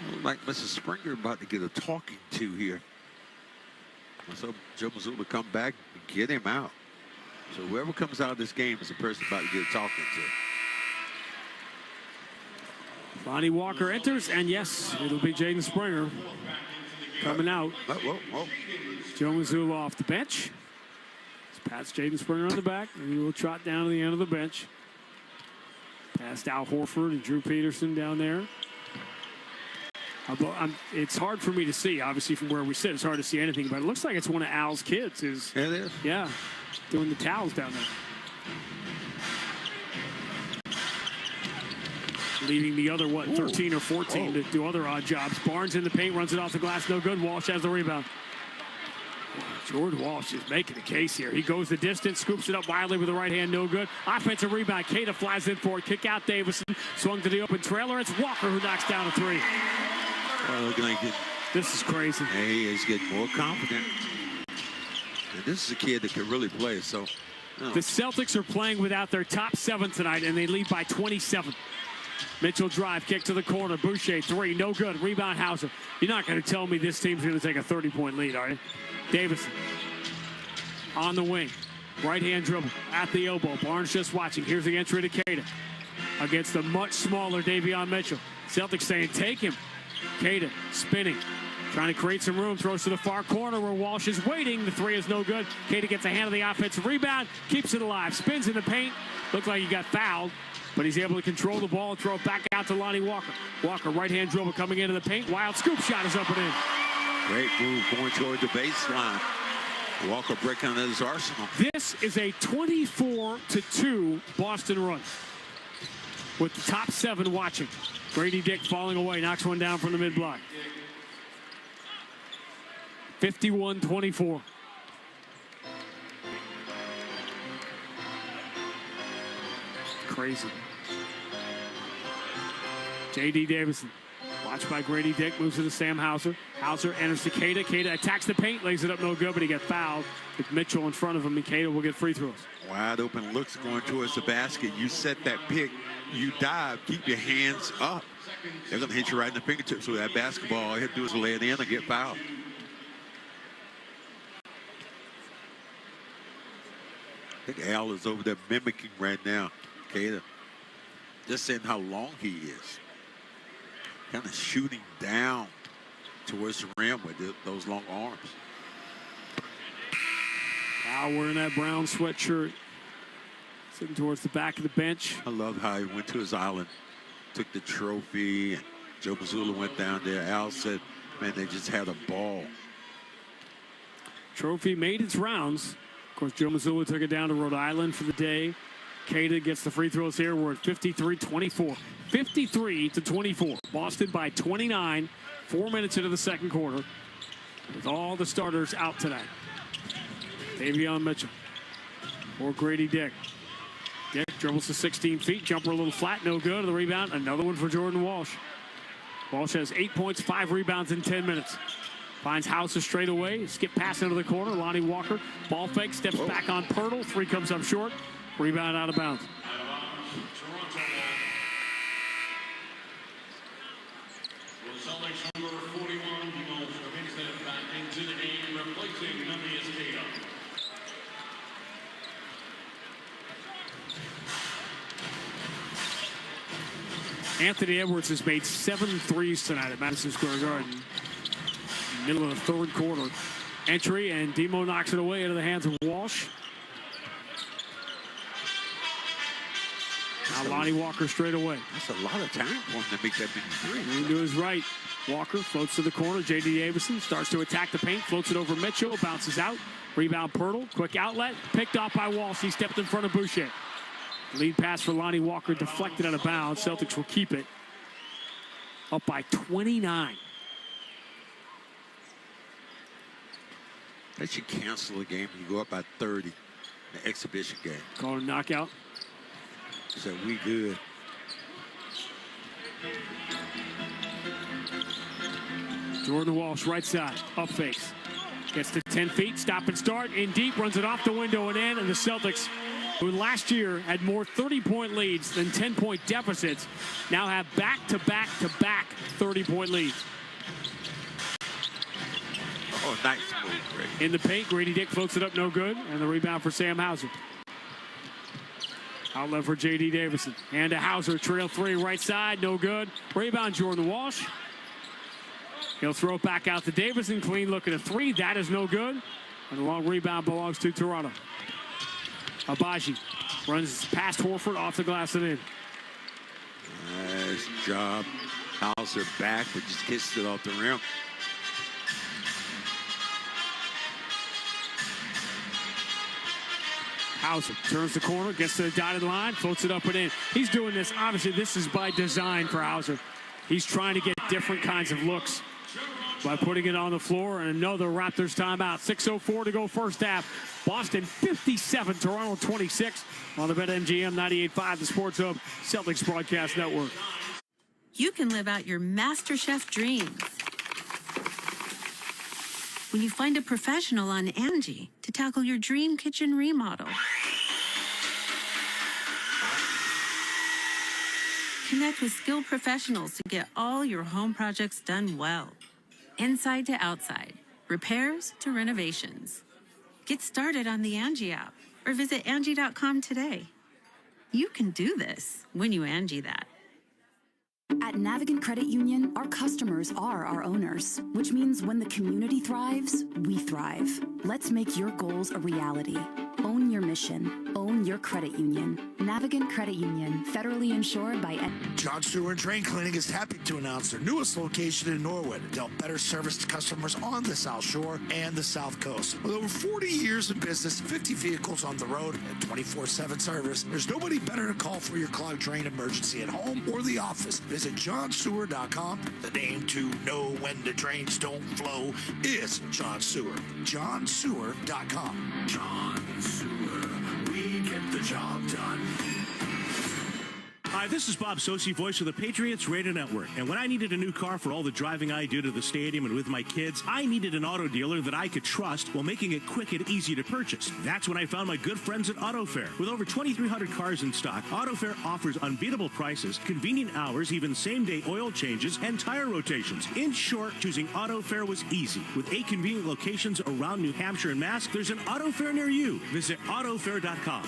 Speaker 18: 2.
Speaker 2: Looks like Mrs. Springer about to get a talking to here. So Joe Mazzulla come back and get him out. So whoever comes out of this game is the person about to get a talking to.
Speaker 20: Lonnie Walker enters, and yes, it'll be Jaden Springer coming out. Joe Mazzulla off the bench. Pats Jaden Springer on the back, and he will trot down to the end of the bench. Past Al Horford and Drew Peterson down there. It's hard for me to see, obviously, from where we sit. It's hard to see anything, but it looks like it's one of Al's kids.
Speaker 2: It is?
Speaker 20: Yeah, doing the towels down there. Leaving the other, 13 or 14 to do other odd jobs. Barnes in the paint, runs it off the glass, no good. Walsh has the rebound. Jordan Walsh is making the case here. He goes the distance, scoops it up wildly with the right hand, no good. Offensive rebound, Kata flies in for it. Kick out Davison, swung to the open trailer. It's Walker who knocks down a three.
Speaker 2: Looking like
Speaker 20: this is crazy.
Speaker 2: He is getting more confident. And this is a kid that can really play, so.
Speaker 20: The Celtics are playing without their top 7 tonight, and they lead by 27. Mitchell drive, kick to the corner. Boucher, three, no good. Rebound, Hauser. You're not going to tell me this team's going to take a 30-point lead, are you? Davison on the wing. Right-hand dribble at the elbow. Barnes just watching. Here's the entry to Kata. against the much smaller Davion Mitchell. Celtics saying, take him. Queta spinning, trying to create some room, throws to the far corner where Walsh is waiting. The three is no good. Queta gets a hand of the offensive rebound, keeps it alive, spins in the paint. Looked like he got fouled, but he's able to control the ball and throw it back out to Lonnie Walker. Walker, right-hand dribble coming into the paint. Wild scoop shot is up and in.
Speaker 2: Great move going toward the baseline. Walker breaking into his arsenal.
Speaker 20: This is a 24-2 Boston run with the top 7 watching. Grady Dick falling away, knocks one down from the mid-block. 51-24. Crazy. J.D. Davison, watched by Grady Dick, moves to the Sam Hauser. Hauser enters to Queta. Queta attacks the paint, lays it up no good, but he got fouled with Mitchell in front of him, and Queta will get free throws.
Speaker 2: Wide open looks going towards the basket. You set that pick, you dive, keep your hands up. They're going to hit you right in the fingertips with that basketball. All you have to do is lay it in or get fouled. I think Al is over there mimicking right now. Queta, just saying how long he is. Kind of shooting down towards the rim with those long arms.
Speaker 20: Al wearing that brown sweatshirt, sitting towards the back of the bench.
Speaker 2: I love how he went to his island, took the trophy, and Joe Mazzulla went down there. Al said, man, they just had a ball.
Speaker 20: Trophy made its rounds. Of course, Joe Mazzulla took it down to Rhode Island for the day. Queta gets the free throws here. We're at 53-24. 53-24. Boston by 29. 4 minutes into the second quarter. With all the starters out tonight. Davion Mitchell or Grady Dick. Dick dribbles to 16 feet. Jumper a little flat. No good. The rebound. Another one for Jordan Walsh. Walsh has 8 points, 5 rebounds in 10 minutes. Finds Hauser straight away. Skip pass into the corner. Lonnie Walker. Ball fake. Steps back on Pirtle. 3 comes up short. Rebound out of bounds.
Speaker 18: Celtics number 41, back into the game, replacing Memphis Queta.
Speaker 20: Anthony Edwards has made 7 threes tonight at Madison Square Garden. Middle of the third quarter. Entry, and Demo knocks it away into the hands of Walsh. Now Lonnie Walker straight away.
Speaker 2: That's a lot of time for him to make that many threes.
Speaker 20: Into his right. Walker floats to the corner. J.D. Davison starts to attack the paint. Floats it over Mitchell. Bounces out. Rebound Pirtle. Quick outlet. Picked off by Walsh. He stepped in front of Boucher. Lead pass for Lonnie Walker. Deflected out of bounds. Celtics will keep it. Up by 29.
Speaker 2: They should cancel the game. You go up by 30. The exhibition game.
Speaker 20: Call it a knockout.
Speaker 2: So we good.
Speaker 20: Jordan Walsh, right side, up face. Gets to 10 feet, stop and start, in deep, runs it off the window and in, and the Celtics, who last year had more 30-point leads than 10-point deficits, now have back-to-back 30-point leads.
Speaker 2: Oh, nice move, Grady.
Speaker 20: In the paint, Grady Dick floats it up, no good, and the rebound for Sam Hauser. Outlet for J.D. Davison. And to Hauser, trail 3, right side, no good. Rebound, Jordan Walsh. He'll throw it back out to Davison. Clean look at a 3. That is no good. And the long rebound belongs to Toronto. Abaji runs past Horford, off the glass and in.
Speaker 2: Nice job. Hauser back, but just kissed it off the rim.
Speaker 20: Hauser turns the corner, gets to the dotted line, floats it up and in. He's doing this. Obviously, this is by design for Hauser. He's trying to get different kinds of looks by putting it on the floor. And another Raptors timeout. 6:04 to go first half. Boston 57, Toronto 26 on the BetMGM 98.5, the Sports Hub Celtics Broadcast Network.
Speaker 9: You can live out your MasterChef dreams when you find a professional on Angie to tackle your dream kitchen remodel. Connect with skilled professionals to get all your home projects done well. Inside to outside, repairs to renovations. Get started on the Angie app or visit Angie.com today. You can do this when you Angie that.
Speaker 11: At Navigant Credit Union, our customers are our owners, which means when the community thrives, we thrive. Let's make your goals a reality. Own your mission. Own your credit union. Navigant Credit Union, federally insured by...
Speaker 21: John Stewart Train Cleaning is happy to announce their newest location in Norwood. They'll better service to customers on the South Shore and the South Coast. With over 40 years in business, 50 vehicles on the road, and 24/7 service, there's nobody better to call for your clogged drain emergency at home or the office. Visit johnstewart.com. The name to know when the drains don't flow is John Stewart. johnstewart.com.
Speaker 19: John Sewer, we get the job done.
Speaker 16: Hi, this is Bob Sosi, voice of the Patriots Radio Network. And when I needed a new car for all the driving I do to the stadium and with my kids, I needed an auto dealer that I could trust while making it quick and easy to purchase. That's when I found my good friends at AutoFair. With over 2,300 cars in stock, AutoFair offers unbeatable prices, convenient hours, even same-day oil changes, and tire rotations. In short, choosing AutoFair was easy. With 8 convenient locations around New Hampshire and Mass, there's an AutoFair near you. Visit autofair.com.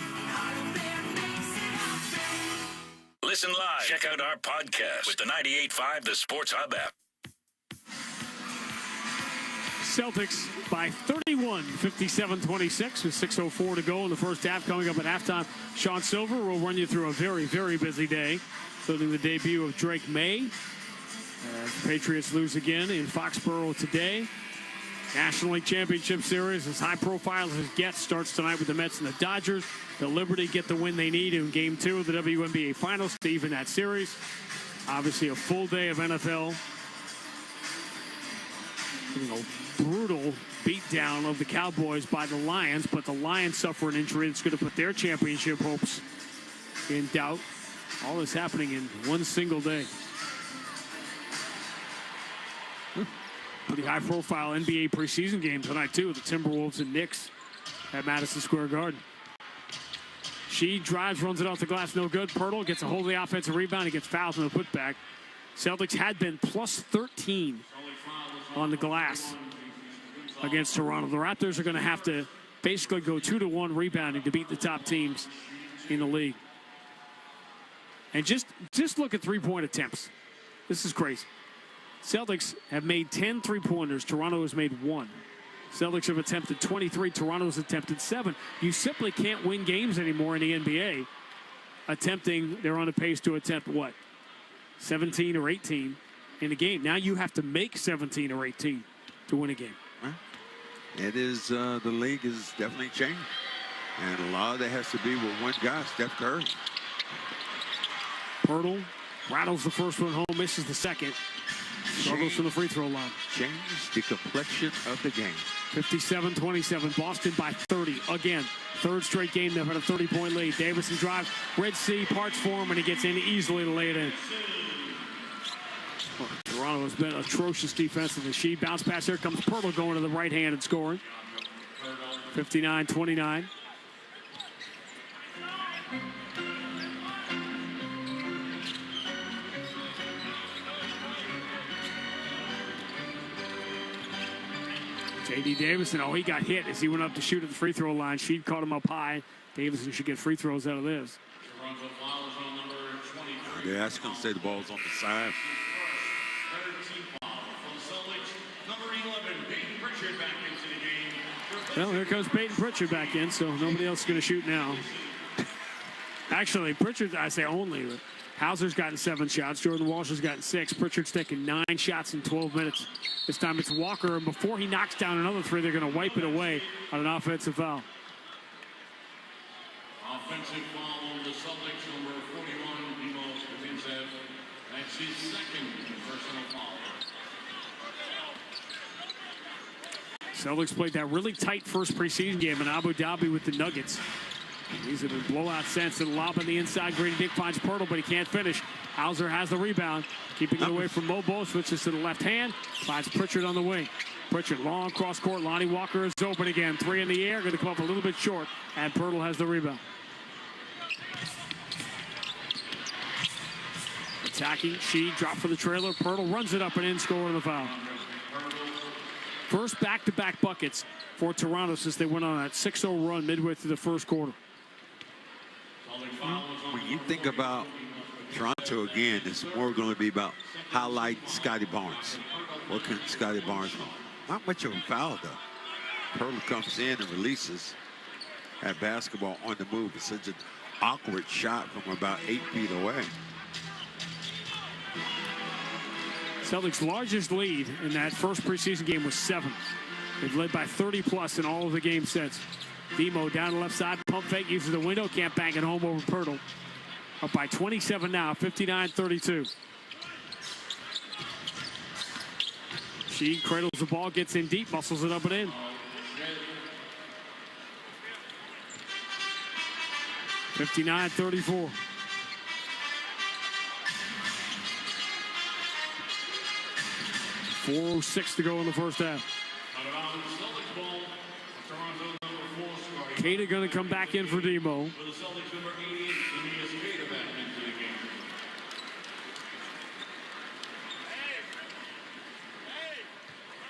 Speaker 19: Listen live. Check out our podcast with the 98.5 The Sports Hub app.
Speaker 20: Celtics by 31, 57-26 with 6:04 to go in the first half. Coming up at halftime, Sean Silver will run you through a very, very busy day, including the debut of Drake May. The Patriots lose again in Foxborough today. National League Championship Series, as high profile as it gets, starts tonight with the Mets and the Dodgers. The Liberty get the win they need in Game 2 of the WNBA Finals to even that series. Obviously, a full day of NFL. Brutal beatdown of the Cowboys by the Lions, but the Lions suffer an injury that's going to put their championship hopes in doubt. All this happening in one single day. Pretty high-profile NBA preseason game tonight, too, with the Timberwolves and Knicks at Madison Square Garden. She drives, runs it off the glass, no good. Pirtle gets a hold of the offensive rebound. He gets fouled in the putback. Celtics had been plus 13 on the glass against Toronto. The Raptors are going to have to basically go 2-1 rebounding to beat the top teams in the league. And just look at three-point attempts. This is crazy. Celtics have made 10 three-pointers. Toronto has made 1. Celtics have attempted 23. Toronto's attempted 7. You simply can't win games anymore in the NBA they're on a pace to attempt, 17 or 18 in a game. Now you have to make 17 or 18 to win a game.
Speaker 2: It is, the league has definitely changed. And a lot of that has to be with one guy, Steph Curry.
Speaker 20: Pirtle rattles the first one home, misses the second. Struggles from the free throw line.
Speaker 2: Changed the complexion of the game.
Speaker 20: 57-27. Boston by 30 again. Third straight game they've had a 30-point lead. Davison drives. Red Sea parts for him, and he gets in easily to lay it in. Toronto has been atrocious defensively. She bounce pass. Here comes Pirtle going to the right hand and scoring. 59-29. J.D. Davison, he got hit as he went up to shoot at the free throw line. She'd caught him up high. Davison should get free throws out of this.
Speaker 2: Yeah, I was going to say the ball's on the side.
Speaker 20: Well, here comes Peyton Pritchard back in, so nobody else is going to shoot now. Actually, Pritchard, I say only. Hauser's gotten 7 shots. Jordan Walsh has gotten 6. Pritchard's taken 9 shots in 12 minutes. This time it's Walker, and before he knocks down another 3, they're going to wipe it away on an offensive foul.
Speaker 18: Offensive foul on the Celtics, number 41, Demos Katinsev. That's his second personal foul.
Speaker 20: Celtics played that really tight first preseason game in Abu Dhabi with the Nuggets. These have been blowout sense and lob on the inside. Grady Dick finds Pirtle, but he can't finish. Hauser has the rebound, keeping it away from Mo Bo. Switches to the left hand, finds Pritchard on the wing. Pritchard long cross court. Lonnie Walker is open again. 3 in the air, going to come up a little bit short, and Pirtle has the rebound. Attacking, she dropped for the trailer. Pirtle runs it up and in, scoring the foul. First back-to-back buckets for Toronto since they went on that 6-0 run midway through the first quarter.
Speaker 2: We you think about Toronto again, it's more going to be about highlighting Scotty Barnes. What can Scotty Barnes do? Not much of a foul, though. Pearl comes in and releases that basketball on the move. It's such an awkward shot from about 8 feet away.
Speaker 20: Celtics' largest lead in that first preseason game was 7. They've led by 30-plus in all of the games since. Demo down the left side, pump fake, uses the window, can't bang it home over Pirtle. Up by 27 now, 59-32. She cradles the ball, gets in deep, muscles it up and in. 59-34. .406 to go in the first half. Kata going to come back in for Demo.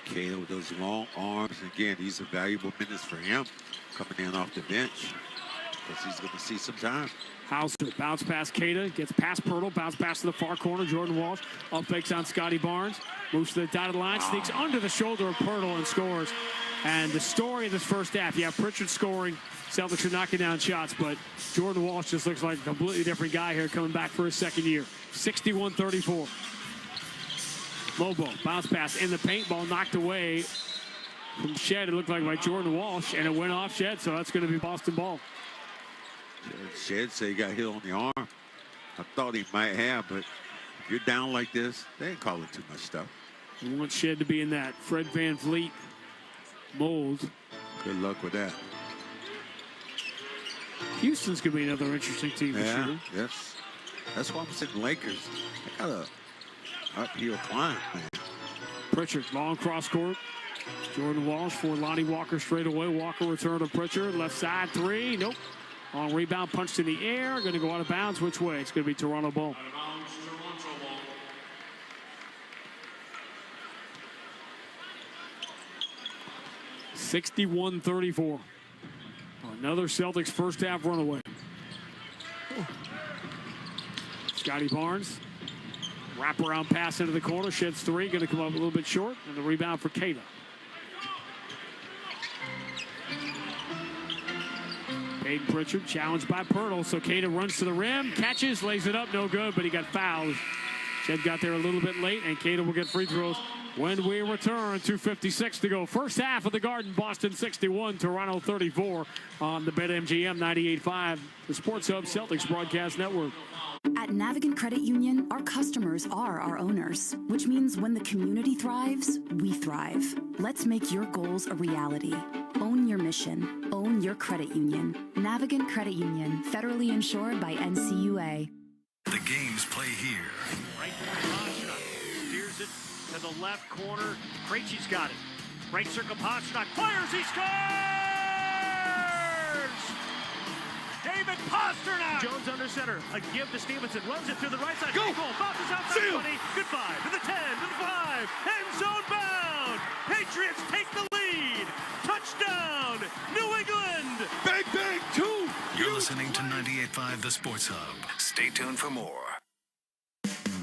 Speaker 2: Kata with those long arms. Again, these are valuable minutes for him coming in off the bench because he's going to see some time.
Speaker 20: Hauser bounce past Kata, gets past Pirtle, bounce pass to the far corner. Jordan Walsh up fakes on Scotty Barnes, moves to the dotted line, sneaks under the shoulder of Pirtle and scores. And the story of this first half, you have Pritchard scoring, Celtics are knocking down shots, but Jordan Walsh just looks like a completely different guy here coming back for his second year. 61-34. Lobo bounce pass in the paint, ball knocked away from Shed. It looked like by Jordan Walsh, and it went off Shed, so that's going to be Boston ball.
Speaker 2: Shed said he got hit on the arm. I thought he might have, but if you're down like this, they ain't calling too much stuff.
Speaker 20: We want Shed to be in that Fred VanVleet mold.
Speaker 2: Good luck with that.
Speaker 20: Houston's going to be another interesting team this year.
Speaker 2: Yes. That's why I'm saying Lakers. They got a uphill climb, man.
Speaker 20: Pritchard, long cross court. Jordan Walsh for Lonnie Walker straight away. Walker return to Pritchard. Left side three. Nope. On rebound, punched in the air. Going to go out of bounds. Which way? It's going to be Toronto ball. 61-34. Another Celtics first half runaway. Scotty Barnes. Wraparound pass into the corner. Sheds three. Going to come up a little bit short. And the rebound for Kata. Peyton Pritchard challenged by Pirtle. So Kata runs to the rim. Catches. Lays it up. No good. But he got fouled. Shed got there a little bit late. And Kata will get free throws when we return. 2:56 to go. First half of the Garden. Boston 61. Toronto 34 on the BetMGM 98.5. The Sports Hub Celtics Broadcast Network.
Speaker 11: At Navigant Credit Union, our customers are our owners, which means when the community thrives, we thrive. Let's make your goals a reality. Own your mission. Own your credit union. Navigant Credit Union, federally insured by NCUA.
Speaker 5: The games play here.
Speaker 16: Right Pasternak steers it to the left corner. Krejci's got it. Right circle, Pasternak fires, he scores! David Pasternak! Jones under center. A give to Stevenson. Runs it through the right side. Go! Bounces outside 20. Goodbye to the 10, to the 5. End zone bound. Patriots take the lead. Touchdown, New England.
Speaker 6: Bang, bang, 2.
Speaker 5: You're listening to 98.5 The Sports Hub. Stay tuned for more.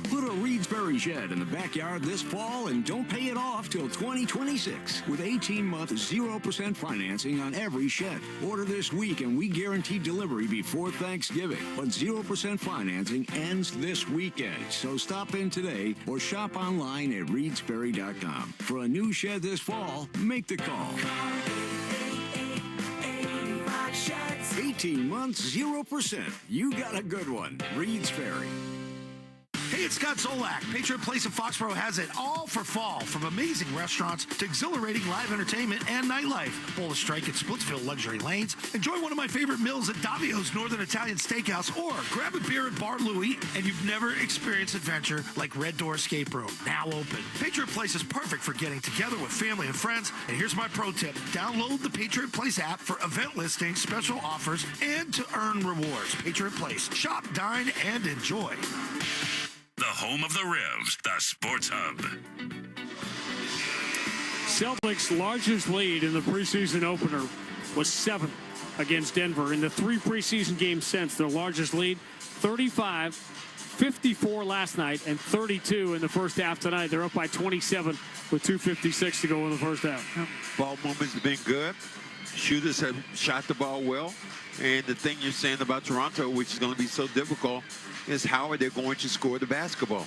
Speaker 12: Put a Reedsbury shed in the backyard this fall and don't pay it off till 2026 with 18-month 0% financing on every shed. Order this week and we guarantee delivery before Thanksgiving. But 0% financing ends this weekend. So stop in today or shop online at reedsbury.com. For a new shed this fall, make the call. 18 months, 0%. You got a good one. Reedsbury.
Speaker 21: Hey, it's Scott Zolak. Patriot Place in Foxborough has it all for fall, from amazing restaurants to exhilarating live entertainment and nightlife. Bowl a strike at Splitsville Luxury Lanes. Enjoy one of my favorite meals at Davio's Northern Italian Steakhouse, or grab a beer at Bar Louie, and you've never experienced adventure like Red Door Escape Room, now open. Patriot Place is perfect for getting together with family and friends. And here's my pro tip. Download the Patriot Place app for event listings, special offers, and to earn rewards. Patriot Place. Shop, dine, and enjoy.
Speaker 19: The home of the Revs, the Sports Hub.
Speaker 20: Celtics' largest lead in the preseason opener was 7 against Denver. In the 3 preseason games since, their largest lead, 35, 54 last night, and 32 in the first half tonight. They're up by 27 with 2:56 to go in the first half.
Speaker 2: Ball movements have been good. Shooters have shot the ball well. And the thing you're saying about Toronto, which is going to be so difficult, is how are they going to score the basketball?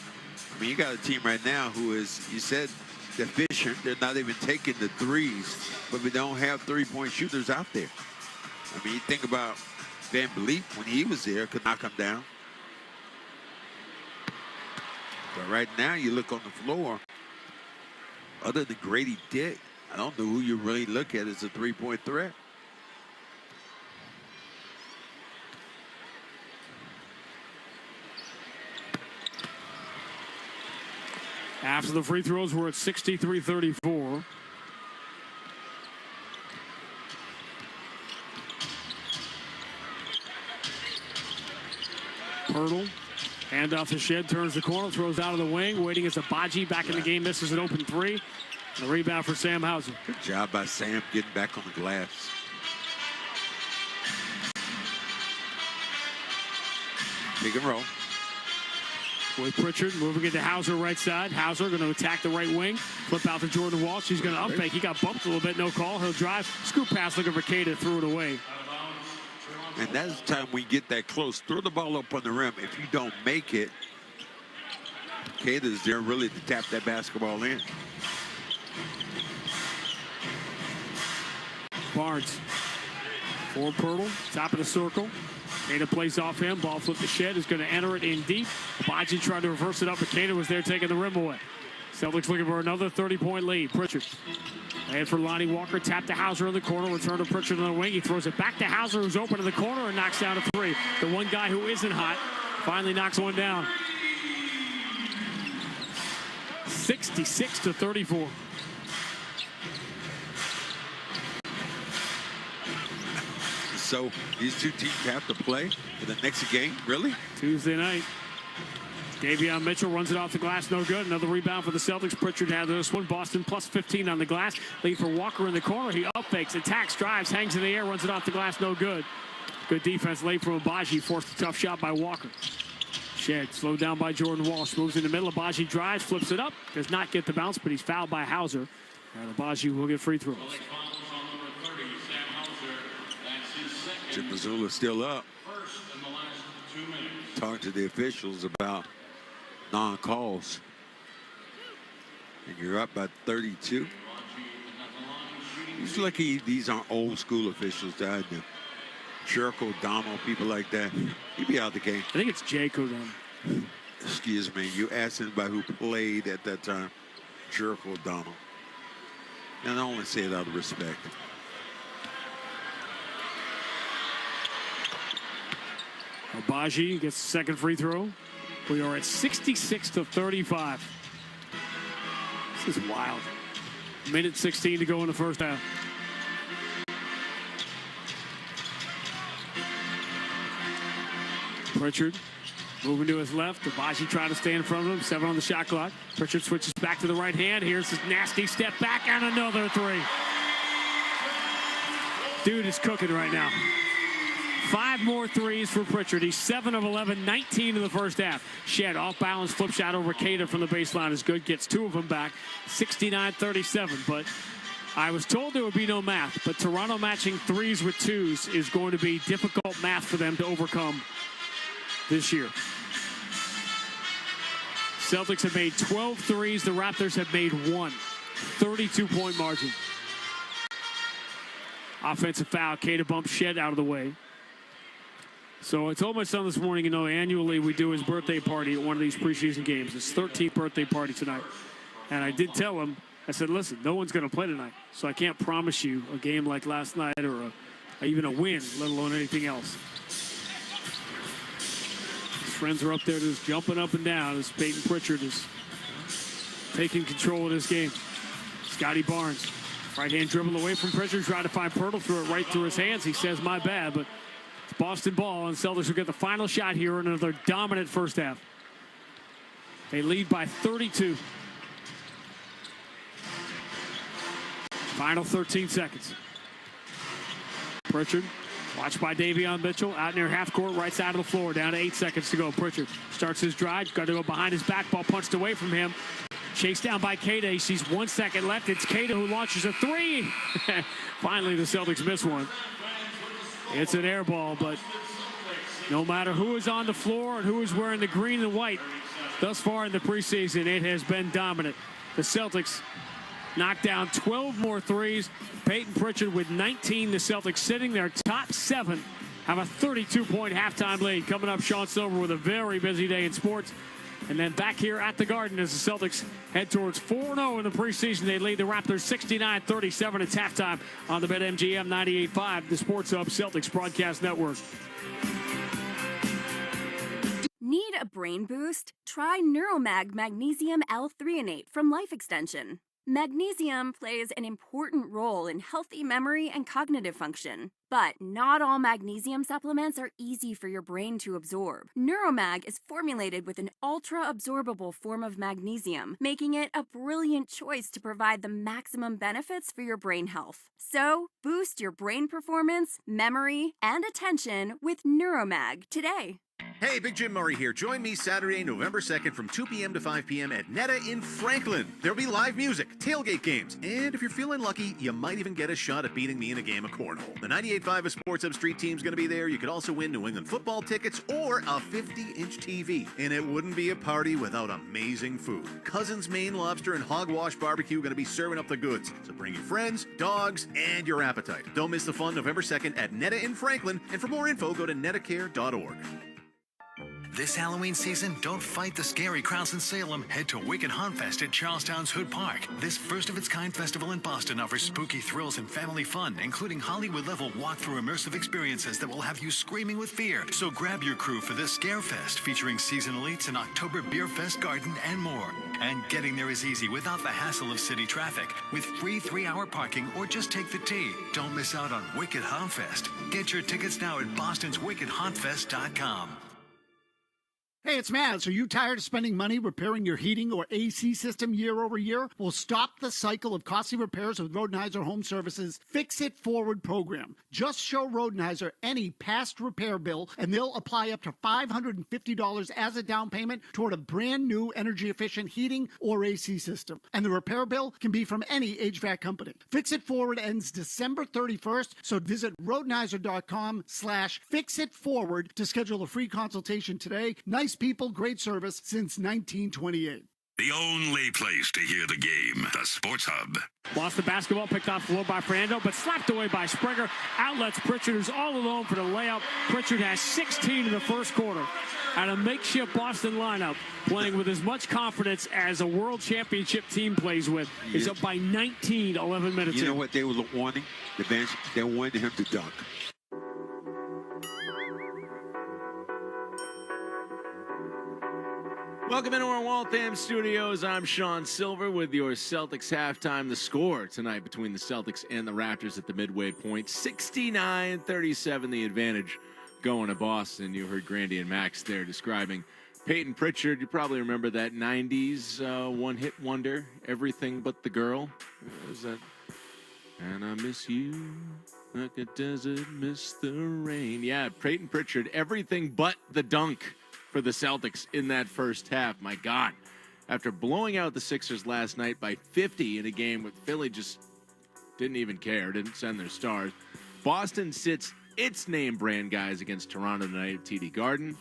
Speaker 2: I mean, you got a team right now who is, you said, deficient. They're not even taking the threes, but we don't have three-point shooters out there. I mean, you think about Van Vliet when he was there, could knock him down. But right now, you look on the floor, other than Grady Dick, I don't know who you really look at as a three-point threat.
Speaker 20: After the free throws, we're at 63-34. Hurdle. Hand off the Shed, turns the corner, throws out of the wing. Waiting as Abaji back in the game, misses an open three. The rebound for Sam Hauser.
Speaker 2: Good job by Sam getting back on the glass. Pick and roll.
Speaker 20: With Pritchard moving into Hauser right side. Hauser going to attack the right wing. Flip out to Jordan Walsh. He's going to up fake. He got bumped a little bit. No call. He'll drive. Scoop pass looking for Cada. Threw it away.
Speaker 2: And that's the time we get that close. Throw the ball up on the rim. If you don't make it, Cada's there really to tap that basketball in.
Speaker 20: Barnes. For Pirtle. Top of the circle. Cada plays off him. Ball flip to Shed. Is going to enter it in deep. Abaji tried to reverse it up, but Cada was there taking the rim away. Celtics looking for another 30-point lead. Pritchard. And for Lonnie Walker. Tap to Hauser in the corner. Return to Pritchard on the wing. He throws it back to Hauser, who's open in the corner and knocks down a three. The one guy who isn't hot finally knocks one down. 66-34.
Speaker 2: So these two teams have to play for the next game, really?
Speaker 20: Tuesday night. Davion Mitchell runs it off the glass, no good. Another rebound for the Celtics. Pritchard had this one. Boston plus 15 on the glass. Lead for Walker in the corner. He up fakes, attacks, drives, hangs in the air, runs it off the glass, no good. Good defense late from Abaji. Forced a tough shot by Walker. Shed slowed down by Jordan Walsh. Moves in the middle. Abaji drives, flips it up. Does not get the bounce, but he's fouled by Hauser. And Abaji will get free throws.
Speaker 2: Chip Mazzulla still up. Talking to the officials about non-calls. And you're up by 32. He's lucky these aren't old school officials that I knew. Jericho, Donald, people like that. He'd be out the game.
Speaker 20: I think it's Jake O'Donnell.
Speaker 2: Excuse me. You asked anybody who played at that time. Jericho, Donald. And I only say it out of respect.
Speaker 20: Abaji gets the second free throw. We are at 66-35. This is wild. Minute 16 to go in the first half. Pritchard moving to his left. Abaji trying to stay in front of him. 7 on the shot clock. Pritchard switches back to the right hand. Here's his nasty step back and another three. Dude is cooking right now. 5 more threes for Pritchard. He's 7 of 11, 19 in the first half. Shed off balance, flip shot over Cada from the baseline is good. Gets 2 of them back. 69-37. But I was told there would be no math. But Toronto matching 3s with 2s is going to be difficult math for them to overcome this year. Celtics have made 12 threes. The Raptors have made 1. 32-point margin. Offensive foul. Cada bumps Shed out of the way. So I told my son this morning, you know, annually we do his birthday party at one of these preseason games. His 13th birthday party tonight. And I did tell him, I said, listen, no one's going to play tonight. So I can't promise you a game like last night or even a win, let alone anything else. His friends are up there just jumping up and down as Peyton Pritchard is taking control of this game. Scotty Barnes, right hand dribble away from Pritchard, trying to find Pirtle, threw it right through his hands. He says, my bad, but Boston ball, and Celtics will get the final shot here in another dominant first half. They lead by 32. Final 13 seconds. Pritchard Watched by Davion Mitchell out near half court, right side of the floor, down to 8 seconds to go. Pritchard starts his drive, got to go behind his back, ball punched away from him. Chased down by Keita. He sees 1 second left. It's Keita who launches a three. Finally, the Celtics miss one. It's an air ball, but no matter who is on the floor and who is wearing the green and white, thus far in the preseason, it has been dominant. The Celtics knocked down 12 more threes. Peyton Pritchard with 19. The Celtics sitting their top 7 have a 32-point halftime lead. Coming up, Sean Silver with a very busy day in sports. And then back here at the Garden as the Celtics head towards 4-0 in the preseason. They lead the Raptors 69-37 at halftime on the BetMGM 98.5, the Sports Hub Celtics Broadcast Network.
Speaker 13: Need a brain boost? Try Neuromag Magnesium L-threonate from Life Extension. Magnesium plays an important role in healthy memory and cognitive function. But not all magnesium supplements are easy for your brain to absorb. Neuromag is formulated with an ultra-absorbable form of magnesium, making it a brilliant choice to provide the maximum benefits for your brain health. So, boost your brain performance, memory, and attention with Neuromag today.
Speaker 22: Hey, Big Jim Murray here. Join me Saturday, November 2nd from 2 p.m. to 5 p.m. at Netta in Franklin. There'll be live music, tailgate games, and if you're feeling lucky, you might even get a shot at beating me in a game of cornhole. The 98.5 Sports Hub Street team's going to be there. You could also win New England football tickets or a 50-inch TV. And it wouldn't be a party without amazing food. Cousins Maine Lobster and Hogwash Barbecue going to be serving up the goods. So bring your friends, dogs, and your appetite. Don't miss the fun November 2nd at Netta in Franklin. And for more info, go to nettacare.org.
Speaker 5: This Halloween season, don't fight the scary crowds in Salem. Head to Wicked Hauntfest at Charlestown's Hood Park. This first-of-its-kind festival in Boston offers spooky thrills and family fun, including Hollywood-level walk-through immersive experiences that will have you screaming with fear. So grab your crew for this Scare Fest, featuring seasonal eats, an October Beer Fest garden, and more. And getting there is easy without the hassle of city traffic, with free 3-hour parking or just take the T. Don't miss out on Wicked Hauntfest. Get your tickets now at bostonswickedhauntfest.com.
Speaker 15: Hey, it's Maz. Are you tired of spending money repairing your heating or AC system year over year? Well, stop the cycle of costly repairs with Rodenhiser Home Services Fix It Forward program. Just show Rodenhiser any past repair bill, and they'll apply up to $550 as a down payment toward a brand new energy-efficient heating or AC system. And the repair bill can be from any HVAC company. Fix It Forward ends December 31st, so visit Rodenhiser.com/fixitforward to schedule a free consultation today. Nice people, great service since 1928.
Speaker 19: The only place to hear the game, the Sports Hub.
Speaker 20: Lost the basketball, picked off the low by Fernando, but slapped away by Springer. Outlets Pritchard, who's all alone for the layup. Pritchard has 16 in the first quarter. At a makeshift Boston lineup, playing with as much confidence as a world championship team plays with, is up by 19, 11 minutes
Speaker 2: You know
Speaker 20: in.
Speaker 2: what they were wanting? The bench, they wanted him to dunk.
Speaker 23: Welcome into our Waltham studios. I'm Sean Silver with your Celtics halftime. The score tonight between the Celtics and the Raptors at the midway point, 69-37, the advantage going to Boston. You heard Grandy and Max there describing Peyton Pritchard. You probably remember that 90s one-hit wonder, Everything But the Girl. Is that? And I miss you like a desert miss the rain. Yeah, Peyton Pritchard, everything but the dunk for the Celtics in that first half. My God. After blowing out the Sixers last night by 50 in a game with Philly just didn't even care, didn't send their stars, Boston sits its name brand guys against Toronto tonight at TD Garden.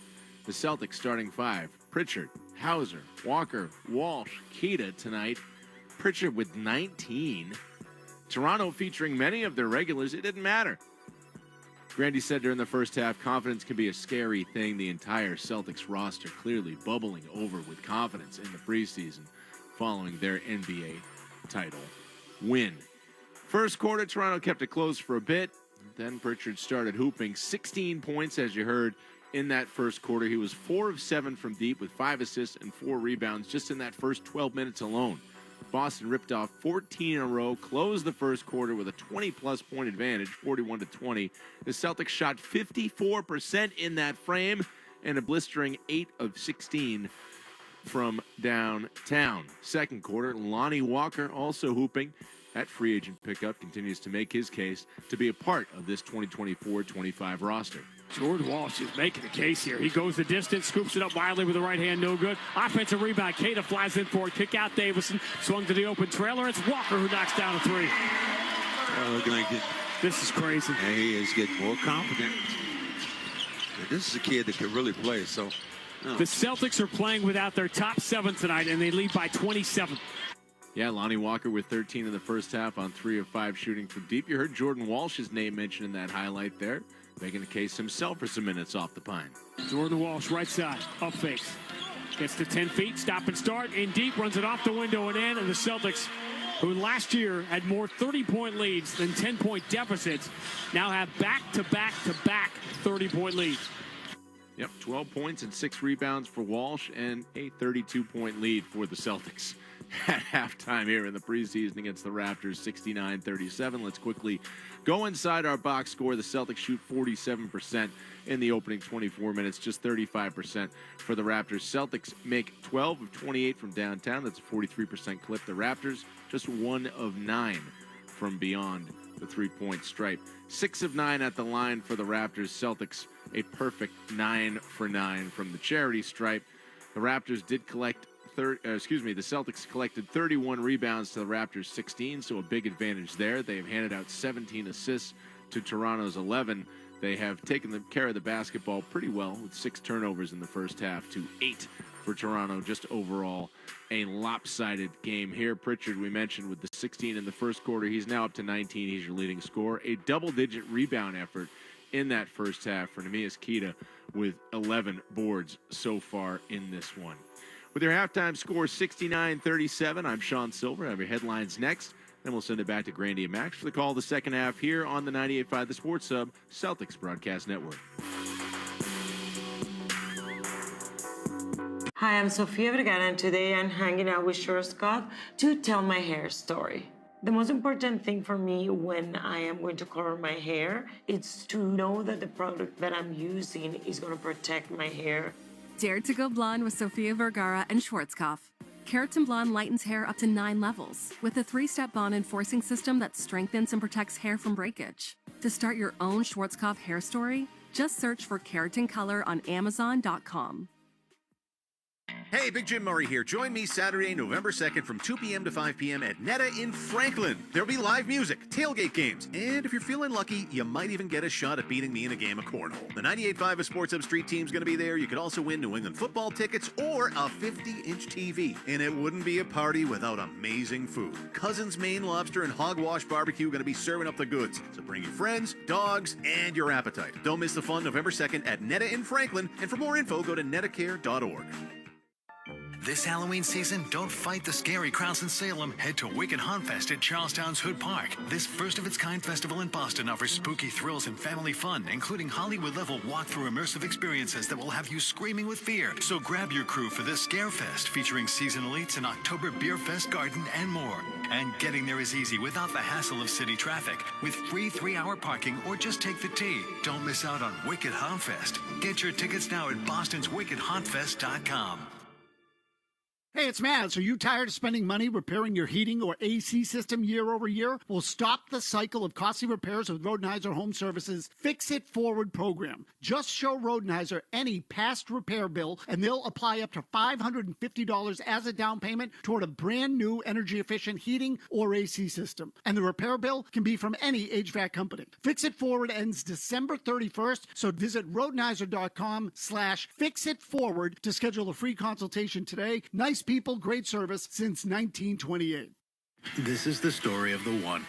Speaker 23: The Celtics starting 5, Pritchard, Hauser, Walker, Walsh, Keita tonight. Pritchard with 19. Toronto featuring many of their regulars. It didn't matter. Grandy said during the first half, confidence can be a scary thing. The entire Celtics roster clearly bubbling over with confidence in the preseason following their NBA title win. First quarter, Toronto kept it close for a bit. Then Pritchard started hooping. 16 points, as you heard, in that first quarter. He was 4 of 7 from deep with 5 assists and 4 rebounds just in that first 12 minutes alone. Boston ripped off 14 in a row, closed the first quarter with a 20-plus point advantage, 41-20. The Celtics shot 54% in that frame and a blistering 8 of 16 from downtown. Second quarter, Lonnie Walker also hooping. That free agent pickup continues to make his case to be a part of this 2024-25 roster.
Speaker 20: Jordan Walsh is making a case here. He goes the distance, scoops it up wildly with the right hand, no good. Offensive rebound. Keita flies in for it. Kick out Davison. Swung to the open trailer. It's Walker who knocks down a three.
Speaker 2: Looking like
Speaker 20: this is crazy.
Speaker 2: And he is getting more confident. This is a kid that can really play. So
Speaker 20: the Celtics are playing without their top 7 tonight, and they lead by 27.
Speaker 23: Yeah, Lonnie Walker with 13 in the first half on 3 of 5 shooting from deep. You heard Jordan Walsh's name mentioned in that highlight there, making a case himself for some minutes off the pine.
Speaker 20: Jordan Walsh, right side, up fakes. Gets to 10 feet, stop and start, in deep, runs it off the window and in, and the Celtics, who last year had more 30-point leads than 10-point deficits, now have back-to-back-to-back 30-point leads.
Speaker 23: Yep, 12 points and 6 rebounds for Walsh and a 32-point lead for the Celtics at halftime here in the preseason against the Raptors, 69-37. Let's quickly go inside our box score. The Celtics shoot 47% in the opening 24 minutes, just 35% for the Raptors. Celtics make 12 of 28 from downtown. That's a 43% clip. The Raptors, just 1 of 9 from beyond the three-point stripe. 6 of 9 at the line for the Raptors. Celtics, a perfect 9 for 9 from the charity stripe. The Raptors did collect the Celtics collected 31 rebounds to the Raptors' 16, so a big advantage there. They have handed out 17 assists to Toronto's 11. They have taken care of the basketball pretty well with 6 turnovers in the first half to 8 for Toronto. Just overall a lopsided game here. Pritchard, we mentioned, with the 16 in the first quarter. He's now up to 19. He's your leading scorer. A double-digit rebound effort in that first half for Neemias Queta with 11 boards so far in this one. With your halftime score 69-37, I'm Sean Silver. I have your headlines next. Then we'll send it back to Grandy and Max for the call of the second half here on the 98.5 The Sports Hub, Celtics Broadcast Network.
Speaker 1: Hi, I'm Sofia Vergara, and today I'm hanging out with Short Scott to tell my hair story. The most important thing for me when I am going to color my hair is to know that the product that I'm using is going to protect my hair.
Speaker 10: Dare to go blonde with Sofia Vergara and Schwarzkopf. Keratin Blonde lightens hair up to 9 levels with a 3-step bond enforcing system that strengthens and protects hair from breakage. To start your own Schwarzkopf hair story, just search for Keratin Color on Amazon.com.
Speaker 22: Hey, Big Jim Murray here. Join me Saturday, November 2nd from 2 p.m. to 5 p.m. at Netta in Franklin. There'll be live music, tailgate games, and if you're feeling lucky, you might even get a shot at beating me in a game of cornhole. The 98.5 Sports Hub Street team's going to be there. You could also win New England football tickets or a 50-inch TV. And it wouldn't be a party without amazing food. Cousins Maine Lobster and Hogwash Barbecue are going to be serving up the goods. So bring your friends, dogs, and your appetite. Don't miss the fun November 2nd at Netta in Franklin. And for more info, go to nettacare.org.
Speaker 5: This Halloween season, don't fight the scary crowds in Salem. Head to Wicked Hauntfest at Charlestown's Hood Park. This first-of-its-kind festival in Boston offers spooky thrills and family fun, including Hollywood-level walk-through immersive experiences that will have you screaming with fear. So grab your crew for this Scare Fest, featuring seasonal eats, an October Beer Fest garden, and more. And getting there is easy without the hassle of city traffic, with free 3-hour parking or just take the T. Don't miss out on Wicked Hauntfest. Get your tickets now at bostonswickedhauntfest.com.
Speaker 15: Hey, it's Maz. Are you tired of spending money repairing your heating or AC system year over year? Well, stop the cycle of costly repairs with Rodenhiser Home Services Fix It Forward program. Just show Rodenhiser any past repair bill, and they'll apply up to $550 as a down payment toward a brand new energy-efficient heating or AC system. And the repair bill can be from any HVAC company. Fix It Forward ends December 31st, so visit Rodenhiser.com/fixitforward to schedule a free consultation today. Nice people, great service since 1928.
Speaker 14: This is the story of the one.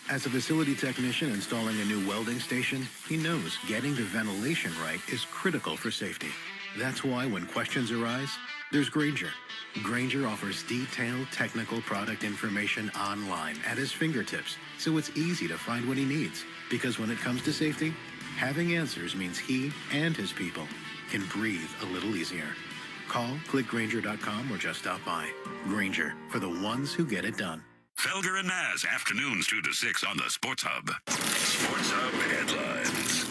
Speaker 14: As a facility technician installing a new welding station, he knows getting the ventilation right is critical for safety. That's why when questions arise, there's Grainger. Grainger offers detailed technical product information online at his fingertips, so it's easy to find what he needs. Because when it comes to safety, having answers means he and his people can breathe a little easier. Call, click Grainger.com, or just stop by. Grainger, for the ones who get it done.
Speaker 19: Felger and Maz, afternoons 2 to 6 on the Sports Hub. Sports Hub headlines.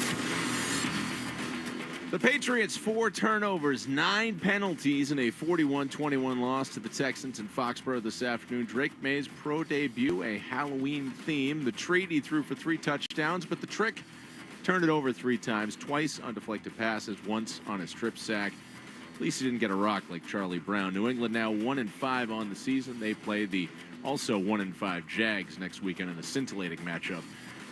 Speaker 23: The Patriots 4 turnovers, 9 penalties, and a 41-21 loss to the Texans in Foxborough this afternoon. Drake May's pro debut, a Halloween theme. The treat, he threw for 3 touchdowns, but the trick, turned it over 3 times, twice on deflected passes, once on a strip sack. At least he didn't get a rock like Charlie Brown. New England now 1-5 on the season. They play the also 1-5 Jags next weekend in a scintillating matchup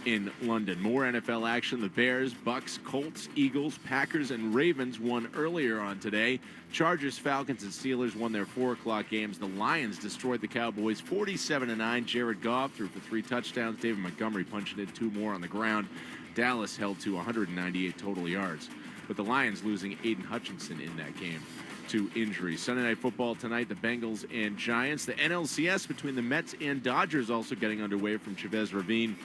Speaker 23: in London. More NFL action. The Bears, Bucks, Colts, Eagles, Packers, and Ravens won earlier on today. Chargers, Falcons, and Steelers won their 4 o'clock games. The Lions destroyed the Cowboys 47-9. Jared Goff threw for 3 touchdowns. David Montgomery punching in 2 more on the ground. Dallas held to 198 total yards, with the Lions losing Aiden Hutchinson in that game to injury. Sunday Night Football tonight, the Bengals and Giants. The NLCS between the Mets and Dodgers also getting underway from Chavez Ravine.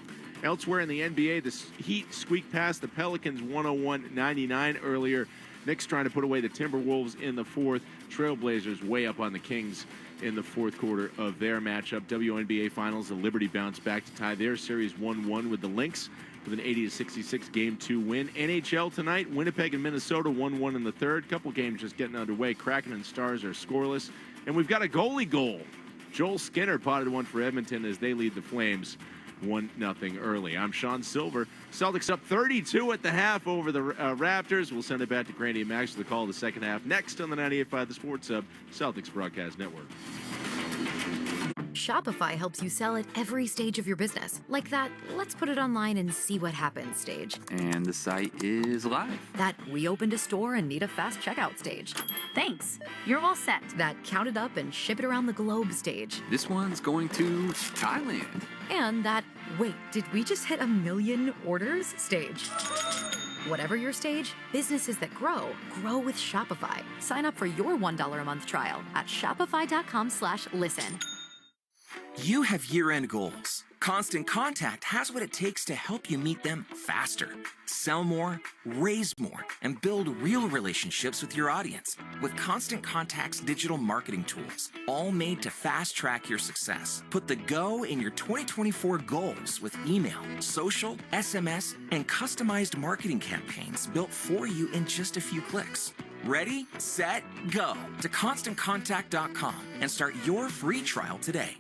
Speaker 23: Elsewhere in the NBA, the Heat squeaked past the Pelicans 101-99 earlier. Knicks trying to put away the Timberwolves in the 4th. Trailblazers way up on the Kings in the 4th quarter of their matchup. WNBA Finals, the Liberty bounced back to tie their series 1-1 with the Lynx with an 80-66 Game 2 win. NHL tonight, Winnipeg and Minnesota 1-1 in the 3rd. Couple games just getting underway. Kraken and Stars are scoreless. And we've got a goalie goal. Joel Skinner potted one for Edmonton as they lead the Flames 1-0 early. I'm Sean Silver. Celtics up 32 at the half over the Raptors. We'll send it back to Grandy and Max for the call of the second half next on the 98.5 The Sports Hub, Celtics Broadcast Network.
Speaker 3: Shopify helps you sell at every stage of your business. Like that, let's put it online and see what happens stage.
Speaker 4: And the site is live.
Speaker 3: That we opened a store and need a fast checkout stage. Thanks. You're all set. That count it up and ship it around the globe stage.
Speaker 4: This one's going to Thailand.
Speaker 3: And that, wait, did we just hit 1 million orders stage? Whatever your stage, businesses that grow with Shopify. Sign up for your $1 a month trial at shopify.com/listen.
Speaker 8: You have year-end goals. Constant Contact has what it takes to help you meet them faster. Sell more, raise more, and build real relationships with your audience with Constant Contact's digital marketing tools, all made to fast-track your success. Put the go in your 2024 goals with email, social, SMS, and customized marketing campaigns built for you in just a few clicks. Ready, set, go to ConstantContact.com and start your free trial today.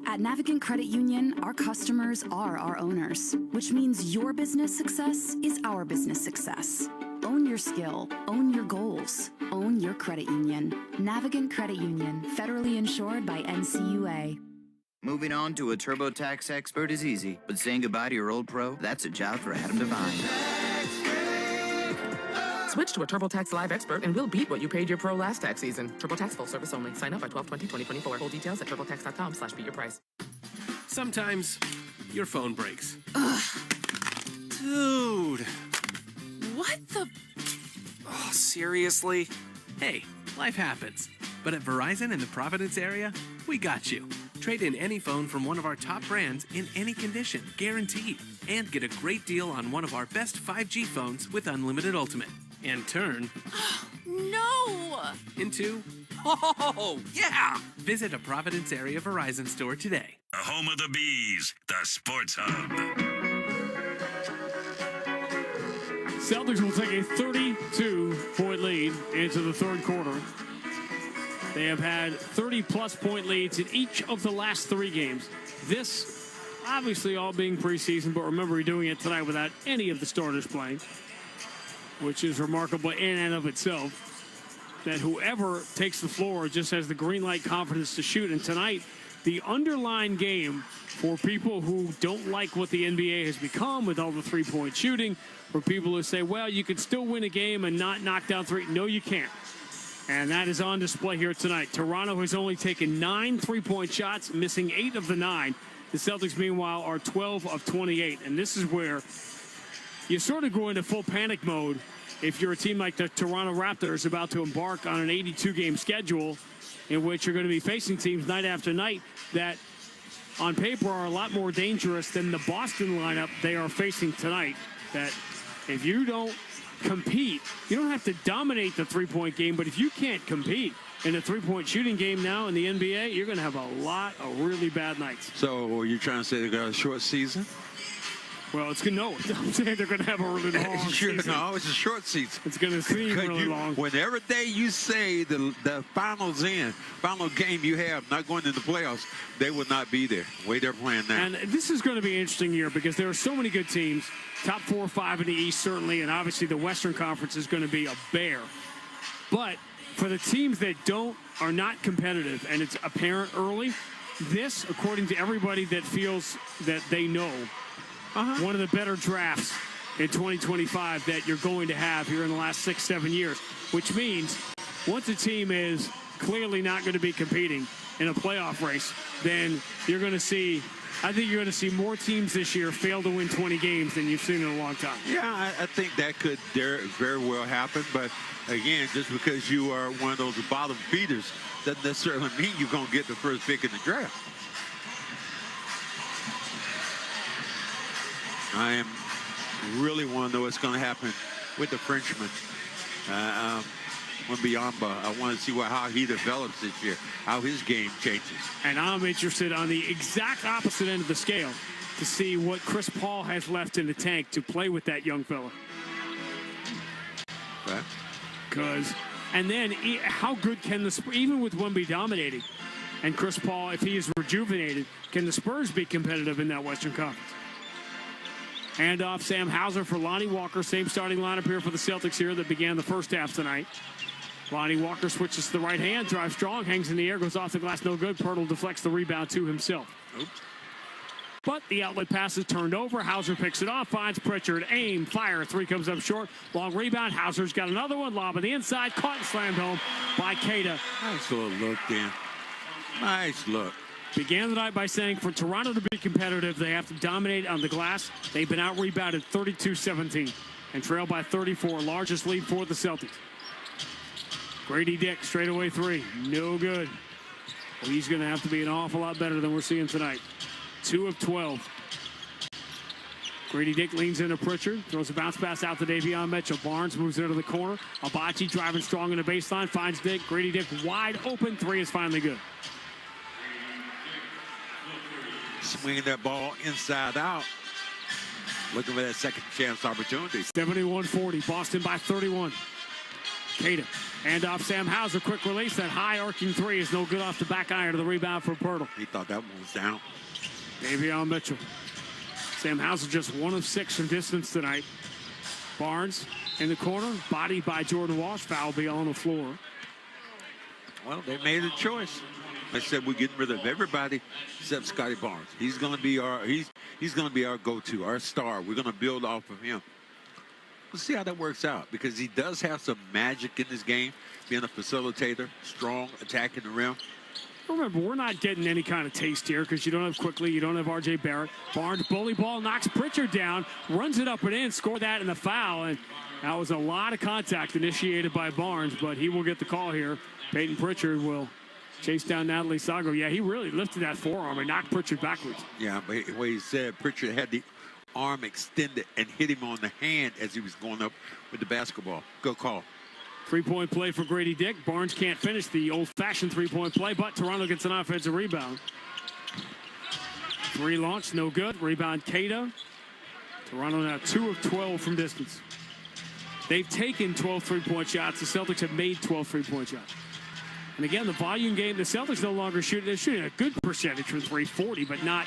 Speaker 11: At Navigant Credit Union, our customers are our owners, which means your business success is our business success. Own your skill, own your goals, own your credit union. Navigant Credit Union, federally insured by NCUA.
Speaker 24: Moving on to a TurboTax expert is easy, but saying goodbye to your old pro, that's a job for Adam Devine.
Speaker 25: Switch to a TurboTax Live expert and we'll beat what you paid your pro last tax season. TurboTax full service only. Sign up by 12/20/2024. Full details at turbotax.com/beatyourprice.
Speaker 26: Sometimes your phone breaks. Ugh. Dude. What the? Oh, seriously? Hey, life happens. But at Verizon in the Providence area, we got you. Trade in any phone from one of our top brands in any condition, guaranteed. And get a great deal on one of our best 5G phones with Unlimited Ultimate. And turn
Speaker 27: No!
Speaker 26: into, oh, yeah! Visit a Providence area Verizon store today.
Speaker 19: The home of the Bees, the Sports Hub.
Speaker 20: Celtics will take a 32-point lead into the 3rd quarter. They have had 30-plus point leads in each of the last 3 games. This, obviously, all being preseason, but remember, we're doing it tonight without any of the starters playing, which is remarkable in and of itself, that whoever takes the floor just has the green light confidence to shoot. And tonight, the underlying game for people who don't like what the NBA has become with all the three-point shooting, for people who say, well, you could still win a game and not knock down 3. No, you can't. And that is on display here tonight. Toronto has only taken 9 3-point shots, missing 8 of the 9. The Celtics, meanwhile, are 12 of 28. And this is where you sort of go into full panic mode if you're a team like the Toronto Raptors about to embark on an 82-game schedule in which you're going to be facing teams night after night that on paper are a lot more dangerous than the Boston lineup they are facing tonight. That if you don't compete, you don't have to dominate the three-point game, but if you can't compete in a three-point shooting game now in the NBA, you're going to have a lot of really bad nights.
Speaker 2: So are you trying to say they got a short season?
Speaker 20: Well, it's going to know. I'm saying they're going to have a really long season.
Speaker 2: No, it's a short season.
Speaker 20: It's going to seem really long.
Speaker 2: Whenever day you say the final game you have not going into the playoffs, they will not be there. The way they're playing now.
Speaker 20: And this is going to be an interesting year because there are so many good teams. Top 4 or 5 in the East, certainly, and obviously the Western Conference is going to be a bear. But for the teams that are not competitive, and it's apparent early, this, according to everybody that feels that they know, one of the better drafts in 2025 that you're going to have here in the last 6-7 years, which means once a team is clearly not going to be competing in a playoff race, then you're going to see, I think you're going to see more teams this year fail to win 20 games than you've seen in a long time.
Speaker 2: Yeah, I think that could very well happen. But, again, just because you are one of those bottom feeders doesn't necessarily mean you're going to get the first pick in the draft. I am really want to know what's going to happen with the Frenchman, Wembanyama. I want to see how he develops this year, how his game changes.
Speaker 20: And I'm interested on the exact opposite end of the scale to see what Chris Paul has left in the tank to play with that young fella.
Speaker 2: Okay.
Speaker 20: And then how good can the Spurs, even with Wemby dominating, and Chris Paul, if he is rejuvenated, can the Spurs be competitive in that Western Conference? Hand off Sam Hauser for Lonnie Walker. Same starting lineup here for the Celtics here that began the first half tonight. Lonnie Walker switches to the right hand, drives strong, hangs in the air, goes off the glass, no good. Pirtle deflects the rebound to himself.
Speaker 2: Oops.
Speaker 20: But the outlet pass is turned over. Hauser picks it off, finds Pritchard. Aim, fire. 3 comes up short. Long rebound. Hauser's got another one. Lob on the inside. Caught and slammed home by Keita.
Speaker 2: Nice little look, Dan. Nice look.
Speaker 20: Began the night by saying for Toronto to be competitive, they have to dominate on the glass. They've been out-rebounded 32-17 and trailed by 34, largest lead for the Celtics. Grady Dick, straightaway 3, no good. Well, he's going to have to be an awful lot better than we're seeing tonight. 2 of 12. Grady Dick leans into Pritchard, throws a bounce pass out to Davion Mitchell. Barnes moves into the corner. Abachi driving strong in the baseline, finds Dick. Grady Dick wide open, 3 is finally good.
Speaker 2: Swinging that ball inside out. Looking for that second chance opportunity.
Speaker 20: 71-40. Boston by 31. Keita. Hand off Sam Hauser. Quick release. That high arcing 3 is no good off the back iron of the rebound for Pirtle.
Speaker 2: He thought that one was down.
Speaker 20: Davion Mitchell. Sam Hauser just 1 of 6 from distance tonight. Barnes in the corner. Bodied by Jordan Walsh. Foul be on the floor.
Speaker 2: Well, they made a choice. I said we're getting rid of everybody except Scotty Barnes. He's going to be our go-to, our star. We're going to build off of him. We'll see how that works out because he does have some magic in his game, being a facilitator, strong, attacking the rim.
Speaker 20: Remember, we're not getting any kind of taste here because you don't have Quickly, you don't have R.J. Barrett. Barnes bully ball, knocks Pritchard down, runs it up and in, scored that in the foul, and that was a lot of contact initiated by Barnes, but he will get the call here. Peyton Pritchard will chase down Natalie Sago. Yeah, he really lifted that forearm and knocked Pritchard backwards.
Speaker 2: Yeah, but what he said, Pritchard had the arm extended and hit him on the hand as he was going up with the basketball. Good call.
Speaker 20: 3-point play for Grady Dick. Barnes can't finish the old-fashioned 3-point play, but Toronto gets an offensive rebound. 3 launch, no good. Rebound, Keita. Toronto now 2 of 12 from distance. They've taken 12 3-point shots. The Celtics have made 12 3-point shots. And again, the volume game, the Celtics no longer shooting. They're shooting a good percentage from 340, but not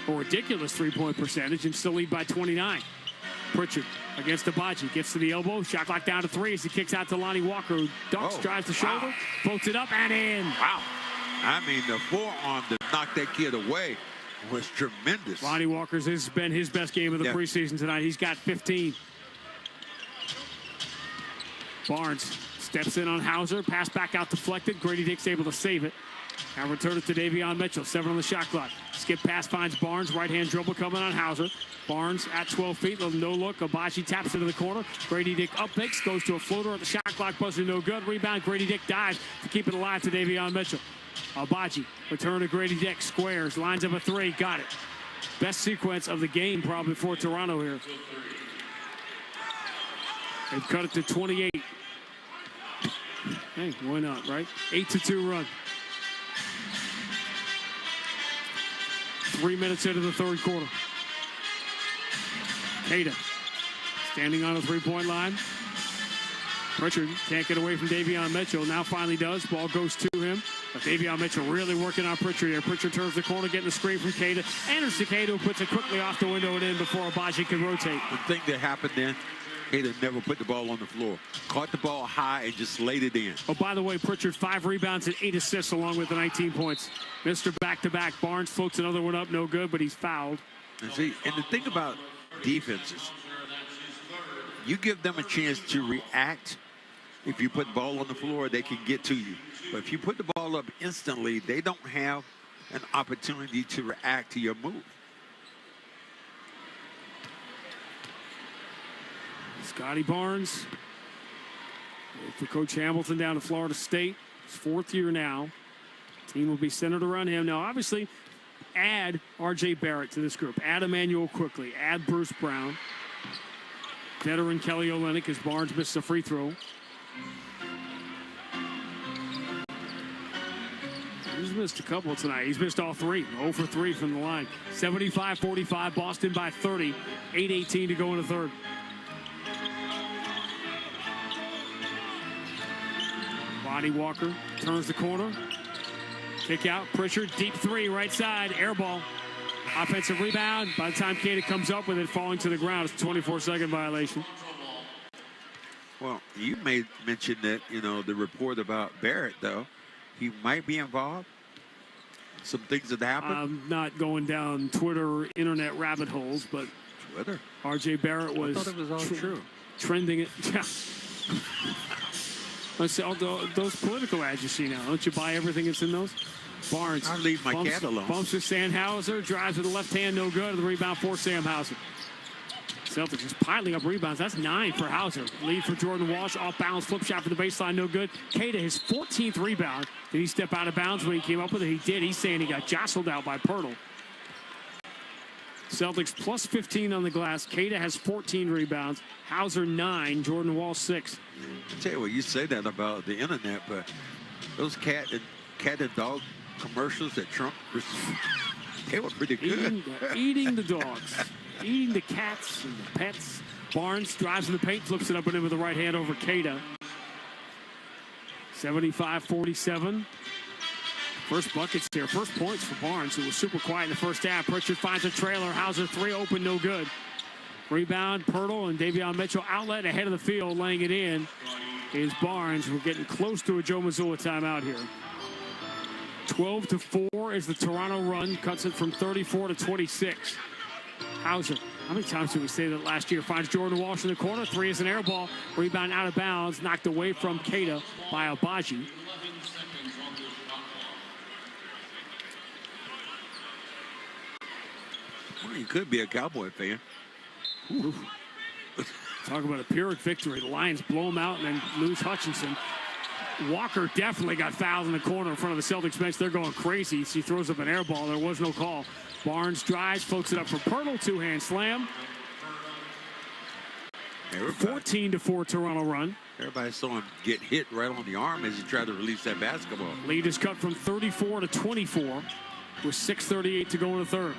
Speaker 20: a ridiculous 3-point percentage, and still lead by 29. Pritchard against Abaji. Gets to the elbow. Shot clock down to 3 as he kicks out to Lonnie Walker, who ducks, drives the shoulder, floats it up and in.
Speaker 2: Wow. I mean, the forearm to knock that kid away was tremendous.
Speaker 20: Lonnie Walker's has been his best game of the preseason tonight. He's got 15. Barnes steps in on Hauser. Pass back out deflected. Grady Dick's able to save it. And return it to Davion Mitchell. 7 on the shot clock. Skip pass finds Barnes. Right-hand dribble coming on Hauser. Barnes at 12 feet. No look. Abachi taps into the corner. Grady Dick up picks. Goes to a floater at the shot clock buzzer. No good. Rebound. Grady Dick dives to keep it alive to Davion Mitchell. Abachi. Return to Grady Dick. Squares. Lines up a 3. Got it. Best sequence of the game probably for Toronto here. They've cut it to 28. Hey, why not, right? 8-2 run. 3 minutes into the third quarter. Cada standing on a three-point line. Pritchard can't get away from Davion Mitchell. Now finally does. Ball goes to him. But Davion Mitchell really working on Pritchard here. Pritchard turns the corner, getting the screen from Cada. Enters to Cada, who puts it quickly off the window and in before Agbaji can rotate.
Speaker 2: The thing that happened then, Cada never put the ball on the floor. Caught the ball high and just laid it in.
Speaker 20: Oh, by the way, Pritchard 5 rebounds and 8 assists along with the 19 points. Mr. Back-to-back. Barnes floats another one up, no good, but he's fouled.
Speaker 2: And see, and the thing about defenses, you give them a chance to react. If you put the ball on the floor, they can get to you. But if you put the ball up instantly, they don't have an opportunity to react to your move.
Speaker 20: Scotty Barnes for Coach Hamilton down to Florida State. His 4th year now. Team will be centered around him. Now, obviously, add R.J. Barrett to this group. Add Emmanuel quickly. Add Bruce Brown. Veteran Kelly Olynyk as Barnes missed a free throw. He's missed a couple tonight. He's missed all 3. 0 for 3 from the line. 75-45, Boston by 30. 8:18 to go in the third. Lonnie Walker turns the corner. Kick out, Pritchard, deep 3, right side, air ball. Offensive rebound. By the time Cada comes up with it, falling to the ground, it's a 24-second violation.
Speaker 2: Well, you made mention that, the report about Barrett, though. He might be involved. Some things that happened.
Speaker 20: I'm not going down Twitter or internet rabbit holes, but
Speaker 2: Twitter.
Speaker 20: R.J. Barrett was,
Speaker 2: I thought it was all true.
Speaker 20: Trending it. Yeah. Let's see, all those political ads you see now. Don't you buy everything that's in those? Barnes.
Speaker 2: I'll leave my cat alone.
Speaker 20: Bumps with Sandhauser. Drives with the left hand, no good. The rebound for Sam Hauser. Celtics just piling up rebounds. That's 9 for Hauser. Lead for Jordan Walsh. Off balance. Flip shot for the baseline. No good. Cada, his 14th rebound. Did he step out of bounds when he came up with it? He did. He's saying he got jostled out by Pirtle. Celtics plus 15 on the glass. Cada has 14 rebounds. Hauser 9. Jordan Walsh 6.
Speaker 2: I tell you what, you say that about the internet, but those cat and dog commercials that Trump, they were pretty good.
Speaker 20: Eating the dogs. Eating the cats and the pets. Barnes drives in the paint, flips it up and in with the right hand over Cada. 75-47. First buckets here. First points for Barnes, who was super quiet in the first half. Pritchard finds a trailer. Hauser 3 open, no good. Rebound, Pirtle and Davion Mitchell outlet ahead of the field, laying it in is Barnes. We're getting close to a Joe Mazzulla timeout here. 12-4 is the Toronto run. Cuts it from 34 to 26. Hauser, how many times did we say that last year? Finds Jordan Walsh in the corner. 3 is an air ball. Rebound out of bounds. Knocked away from Cada by Agbaji.
Speaker 2: Well, you could be a Cowboy fan.
Speaker 20: Ooh. Talk about a Pyrrhic victory. The Lions blow them out and then lose Hutchinson. Walker definitely got fouled in the corner in front of the Celtics bench. They're going crazy. He throws up an air ball. There was no call. Barnes drives, floats it up for Pirtle. 2-hand slam. 14-4 Toronto run.
Speaker 2: Everybody saw him get hit right on the arm as he tried to release that basketball.
Speaker 20: Lead is cut from 34 to 24 with 6:38 to go in the third.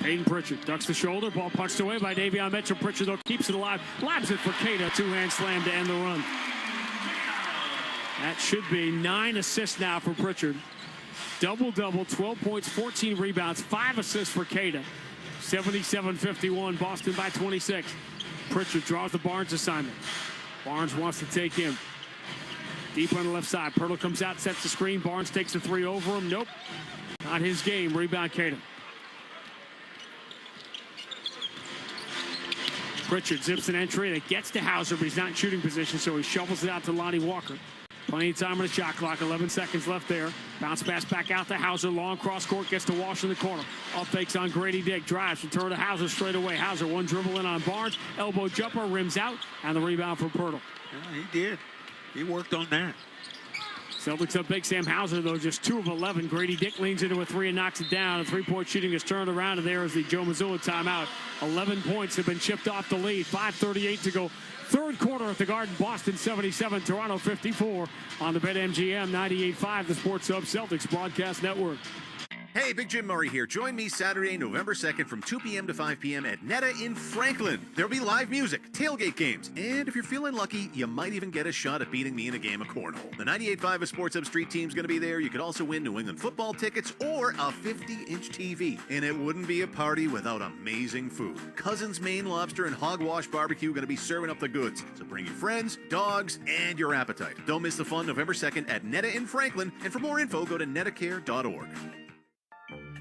Speaker 20: Peyton Pritchard ducks the shoulder. Ball punched away by Davion Mitchell. Pritchard, though, keeps it alive. Lobs it for Cada. 2-hand slam to end the run. That should be 9 assists now for Pritchard. Double-double, 12 points, 14 rebounds, 5 assists for Cada. 77-51, Boston by 26. Pritchard draws the Barnes assignment. Barnes wants to take him. Deep on the left side. Pirtle comes out, sets the screen. Barnes takes the 3 over him. Nope. Not his game. Rebound Cada. Pritchard zips an entry that gets to Hauser, but he's not in shooting position, so he shovels it out to Lonnie Walker. Plenty of time on the shot clock. 11 seconds left there. Bounce pass back out to Hauser. Long cross court. Gets to Walsh in the corner. Up fakes on Grady Dick. Drives. Return to Hauser straight away. Hauser one dribble in on Barnes. Elbow jumper. Rims out. And the rebound for Pirtle.
Speaker 2: Yeah, he did. He worked on that.
Speaker 20: Celtics up big. Sam Hauser, though, just 2 of 11. Grady Dick leans into a 3 and knocks it down. A 3-point shooting is turned around, and there is the Joe Mazzulla timeout. 11 points have been chipped off the lead. 5:38 to go. Third quarter at the Garden. Boston 77, Toronto 54 on the BetMGM 98.5, the Sports Hub Celtics Broadcast Network.
Speaker 22: Hey, Big Jim Murray here. Join me Saturday, November 2nd from 2 p.m. to 5 p.m. at Netta in Franklin. There'll be live music, tailgate games, and if you're feeling lucky, you might even get a shot at beating me in a game of cornhole. The 98.5 Sports Hub Street team's going to be there. You could also win New England football tickets or a 50-inch TV. And it wouldn't be a party without amazing food. Cousins Maine Lobster and Hogwash Barbecue going to be serving up the goods. So bring your friends, dogs, and your appetite. Don't miss the fun November 2nd at Netta in Franklin. And for more info, go to nettacare.org.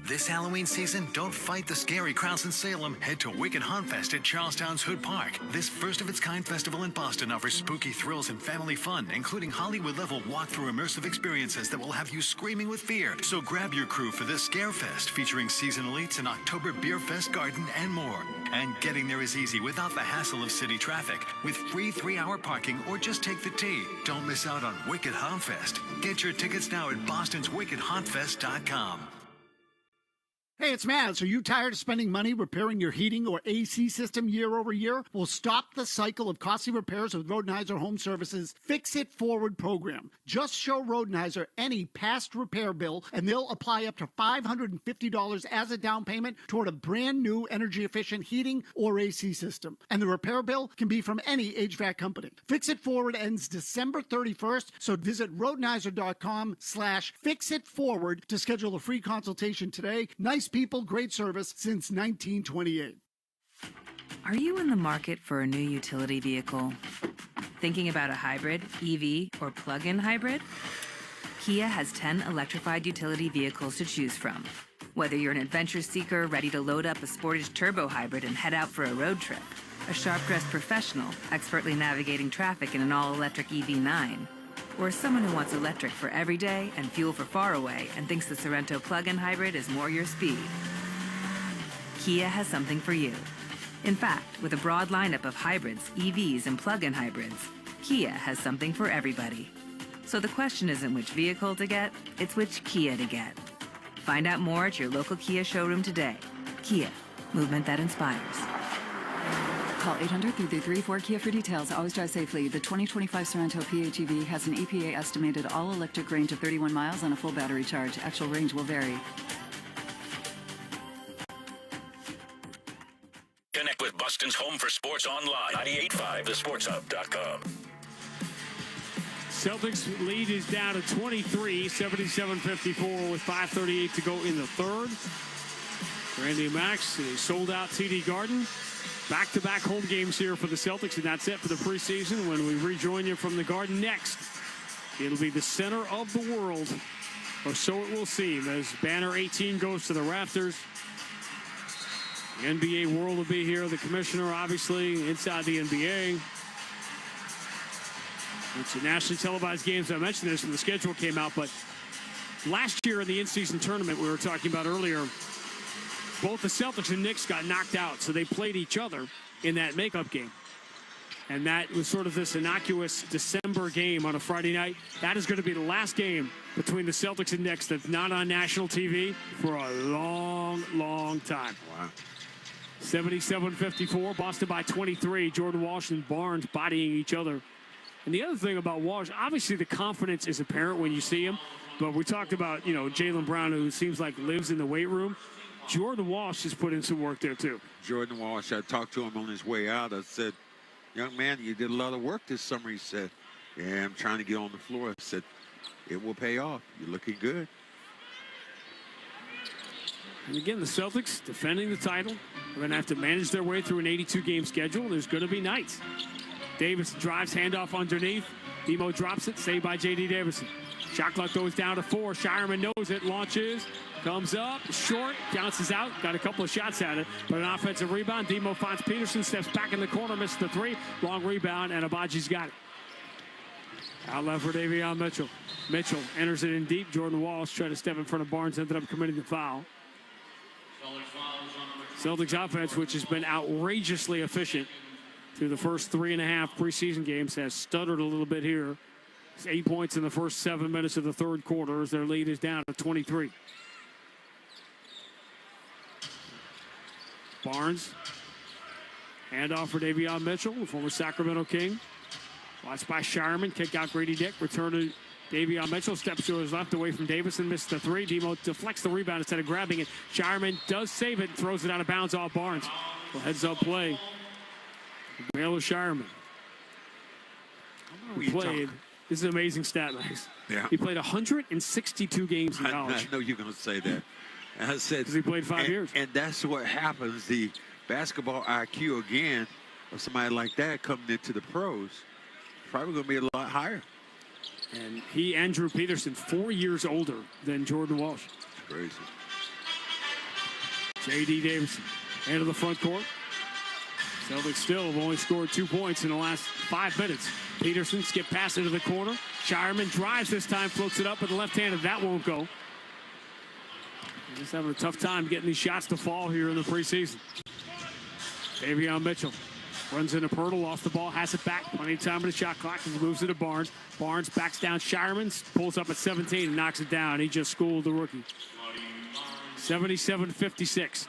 Speaker 5: This Halloween season, don't fight the scary crowds in Salem. Head to Wicked Hauntfest at Charlestown's Hood Park. This first-of-its-kind festival in Boston offers spooky thrills and family fun, including Hollywood-level walk-through immersive experiences that will have you screaming with fear. So grab your crew for this Scare Fest, featuring seasonal eats, an October Beer Fest garden, and more. And getting there is easy without the hassle of city traffic, with free 3-hour parking or just take the T. Don't miss out on Wicked Hauntfest. Get your tickets now at bostonswickedhauntfest.com.
Speaker 15: Hey, it's Maz. Are you tired of spending money repairing your heating or AC system year over year? Well, stop the cycle of costly repairs with Rodenheiser Home Services Fix It Forward program. Just show Rodenheiser any past repair bill, and they'll apply up to $550 as a down payment toward a brand new energy-efficient heating or AC system. And the repair bill can be from any HVAC company. Fix It Forward ends December 31st, so visit Rodenheiser.com/fixitforward to schedule a free consultation today. Nice people, great service since 1928.
Speaker 6: Are you in the market for a new utility vehicle? Thinking about a hybrid, EV, or plug-in hybrid? Kia has 10 electrified utility vehicles to choose from. Whether you're an adventure seeker ready to load up a Sportage turbo hybrid and head out for a road trip, a sharp-dressed professional expertly navigating traffic in an all-electric EV9, or someone who wants electric for every day and fuel for far away and thinks the Sorento plug-in hybrid is more your speed, Kia has something for you. In fact, with a broad lineup of hybrids, EVs, and plug-in hybrids, Kia has something for everybody. So the question isn't which vehicle to get, it's which Kia to get. Find out more at your local Kia showroom today. Kia, movement that inspires.
Speaker 7: Call 800-334 Kia for details. Always drive safely. The 2025 Sorento PHEV has an EPA estimated all-electric range of 31 miles on a full battery charge. Actual range will vary.
Speaker 19: Connect with Boston's home for sports online. 98.5thesportshub.com.
Speaker 20: Celtics lead is down to 23, 77-54 with 5:38 to go in the third. Randy Max, a sold-out TD Garden. Back-to-back home games here for the Celtics, and that's it for the preseason. When we rejoin you from the Garden next, it'll be the center of the world, or so it will seem, as banner 18 goes to the Raptors. The NBA world will be here. The commissioner, obviously, inside the NBA. It's a nationally televised games. I mentioned this when the schedule came out, but last year in the in-season tournament we were talking about earlier, both the Celtics and Knicks got knocked out, so they played each other in that makeup game. And that was sort of this innocuous December game on a Friday night. That is going to be the last game between the Celtics and Knicks that's not on national TV for a long, long time.
Speaker 2: Wow.
Speaker 20: 77-54, Boston by 23. Jordan Walsh and Barnes bodying each other. And the other thing about Walsh, obviously the confidence is apparent when you see him. But we talked about, Jaylen Brown, who seems like lives in the weight room. Jordan Walsh has put in some work there, too.
Speaker 2: Jordan Walsh, I talked to him on his way out. I said, young man, you did a lot of work this summer. He said, yeah, I'm trying to get on the floor. I said, it will pay off. You're looking good.
Speaker 20: And again, the Celtics defending the title. They're going to have to manage their way through an 82-game schedule. There's going to be nights. Davis drives, handoff underneath. Demo drops it, saved by J.D. Davison. Shot clock goes down to 4. Shireman knows it, launches, comes up, short, bounces out. Got a couple of shots at it, but an offensive rebound. Demo finds Peterson, steps back in the corner, misses the 3. Long rebound, and Abaji's got it. Out left for Davion Mitchell. Mitchell enters it in deep. Jordan Walsh tried to step in front of Barnes, ended up committing the foul. Celtics offense, which has been outrageously efficient through the first 3.5 preseason games, has stuttered a little bit here. It's 8 points in the first 7 minutes of the third quarter as their lead is down to 23. Barnes. Handoff for Davion Mitchell, the former Sacramento King. Watched by Shireman. Kick out Grady Dick. Return to Davion Mitchell steps to his left away from Davison, missed the three. Demo deflects the rebound instead of grabbing it. Shireman does save it and throws it out of bounds off Barnes. Well, heads up play. Baylor Shireman. He played. This is an amazing stat, Max.
Speaker 2: Yeah.
Speaker 20: He played 162 games in college.
Speaker 2: I know you're going to say that. I said,
Speaker 20: because he played 5 years.
Speaker 2: And that's what happens. The basketball IQ, again, of somebody like that coming into the pros, probably going to be a lot higher.
Speaker 20: And he and Drew Peterson, 4 years older than Jordan Walsh.
Speaker 2: Crazy.
Speaker 20: J.D. Davison into the front court. Celtics still have only scored 2 points in the last 5 minutes. Peterson skip pass into the corner. Shireman drives this time, floats it up with the left-handed. That won't go. Just having a tough time getting these shots to fall here in the preseason. Davion Mitchell runs into Pirtle, off the ball, has it back. Plenty of time in the shot clock as he moves it to Barnes. Barnes backs down Shireman, pulls up at 17 and knocks it down. He just schooled the rookie. 77-56.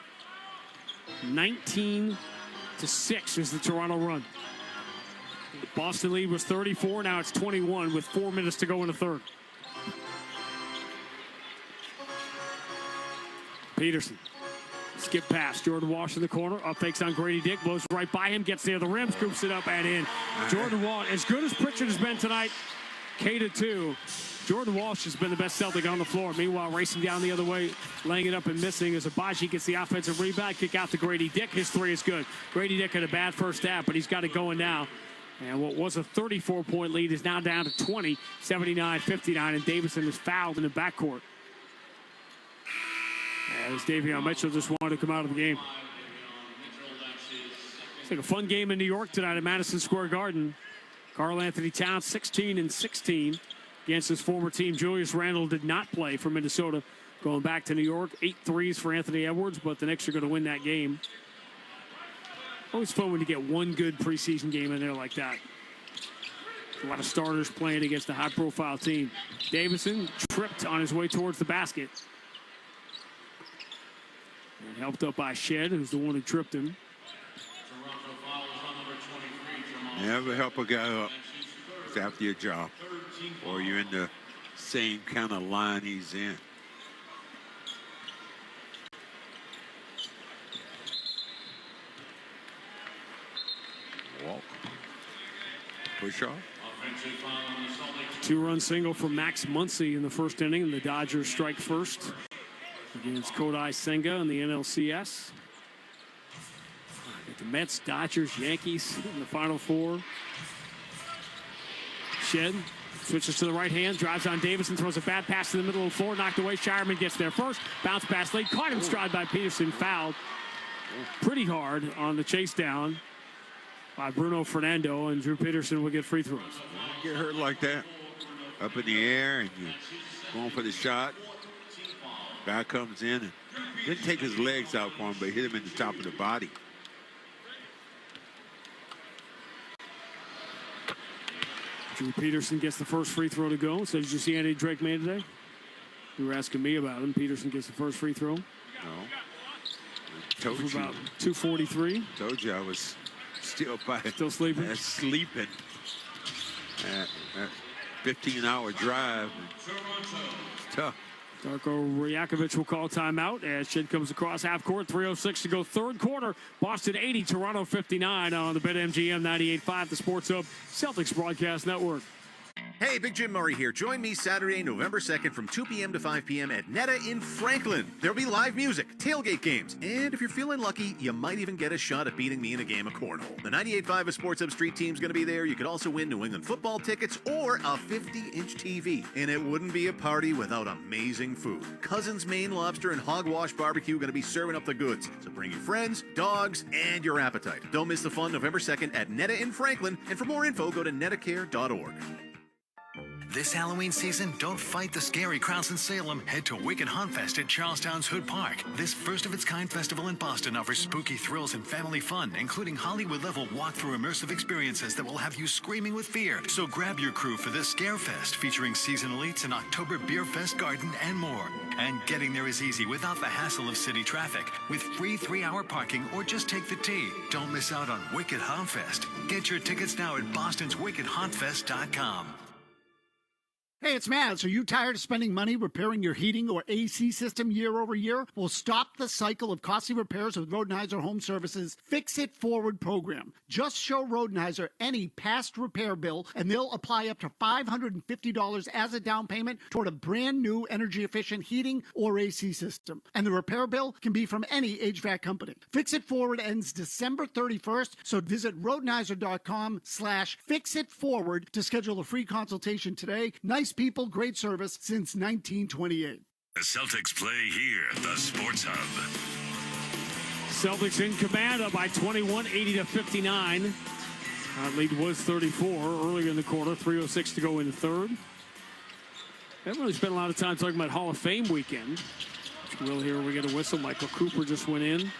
Speaker 20: 19-6 is the Toronto run. Boston lead was 34. Now it's 21 with 4 minutes to go in the third. Peterson. Skip pass. Jordan Walsh in the corner. Up fakes on Grady Dick. Blows right by him. Gets near the rim. Scoops it up and in. Jordan Walsh, as good as Pritchard has been tonight, K-2. Jordan Walsh has been the best Celtic on the floor. Meanwhile, racing down the other way, laying it up and missing as Abaji gets the offensive rebound. Kick out to Grady Dick. His three is good. Grady Dick had a bad first half, but he's got it going now. And what was a 34-point lead is now down to 20, 79-59, and Davison is fouled in the backcourt. As Davion Mitchell just wanted to come out of the game. It's like a fun game in New York tonight at Madison Square Garden. Karl Anthony Towns 16-16 against his former team. Julius Randle did not play for Minnesota going back to New York. 8 threes for Anthony Edwards, but the Knicks are going to win that game. Always fun when you get one good preseason game in there like that. A lot of starters playing against a high-profile team. Davison tripped on his way towards the basket. And helped up by Shed, who's the one who tripped him.
Speaker 2: Never help a guy up. It's after your job. Or you're in the same kind of line he's in. Walk. Push off.
Speaker 20: 2-run single from Max Muncy in the first inning, and the Dodgers strike first against Kodai Senga in the NLCS. The Mets, Dodgers, Yankees in the Final Four. Shed switches to the right hand, drives on Davison, throws a bad pass to the middle of the floor, knocked away. Shireman gets there first. Bounce pass late, caught him stride by Peterson, fouled pretty hard on the chase down by Bruno Fernando, and Drew Peterson will get free throws.
Speaker 2: Get hurt like that, up in the air, and you're going for the shot. Guy comes in and didn't take his legs out for him, but hit him in the top of the body.
Speaker 20: Drew Peterson gets the first free throw to go. So did you see Andy Drake made today? You were asking me about him. Peterson gets the first free throw.
Speaker 2: No. Told you.
Speaker 20: About 2:43.
Speaker 2: Told you I was still
Speaker 20: sleeping.
Speaker 2: Sleeping. That 15-hour drive. It's tough.
Speaker 20: Darko Rajakovic will call timeout as Shed comes across half court. 3:06 to go, third quarter. Boston 80, Toronto 59 on the BetMGM 98.5, the Sports Hub Celtics Broadcast Network.
Speaker 22: Hey, Big Jim Murray here. Join me Saturday, November 2nd from 2 p.m. to 5 p.m. at Netta in Franklin. There'll be live music, tailgate games, and if you're feeling lucky, you might even get a shot at beating me in a game of cornhole. The 98.5 of Sports Hub Street team's going to be there. You could also win New England football tickets or a 50-inch TV. And it wouldn't be a party without amazing food. Cousins Maine Lobster and Hogwash Barbecue going to be serving up the goods. So bring your friends, dogs, and your appetite. Don't miss the fun November 2nd at Netta in Franklin. And for more info, go to nettacare.org.
Speaker 5: This Halloween season, don't fight the scary crowds in Salem. Head to Wicked Haunt Fest at Charlestown's Hood Park. This first-of-its-kind festival in Boston offers spooky thrills and family fun, including Hollywood-level walk-through immersive experiences that will have you screaming with fear. So grab your crew for this Scare Fest, featuring seasonal eats, an October Beer Fest garden, and more. And getting there is easy without the hassle of city traffic. With free 3-hour parking or just take the T. Don't miss out on Wicked Haunt Fest. Get your tickets now at bostonswickedhauntfest.com.
Speaker 15: Hey, it's Mads. Are you tired of spending money repairing your heating or AC system year over year? Well, stop the cycle of costly repairs with Rodenhiser Home Services Fix It Forward program. Just show Rodenhiser any past repair bill, and they'll apply up to $550 as a down payment toward a brand new energy-efficient heating or AC system. And the repair bill can be from any HVAC company. Fix It Forward ends December 31st, so visit Rodenhiser.com/fixitforward to schedule a free consultation today. Nice people, great service since 1928.
Speaker 19: The Celtics play here at the Sports Hub.
Speaker 20: Celtics in command, up by 21, 80-59. Lead was 34 earlier in the quarter. 3:06 to go in the third. Haven't really spent a lot of time talking about Hall of Fame weekend. We'll hear we get a whistle. Michael Cooper just went in.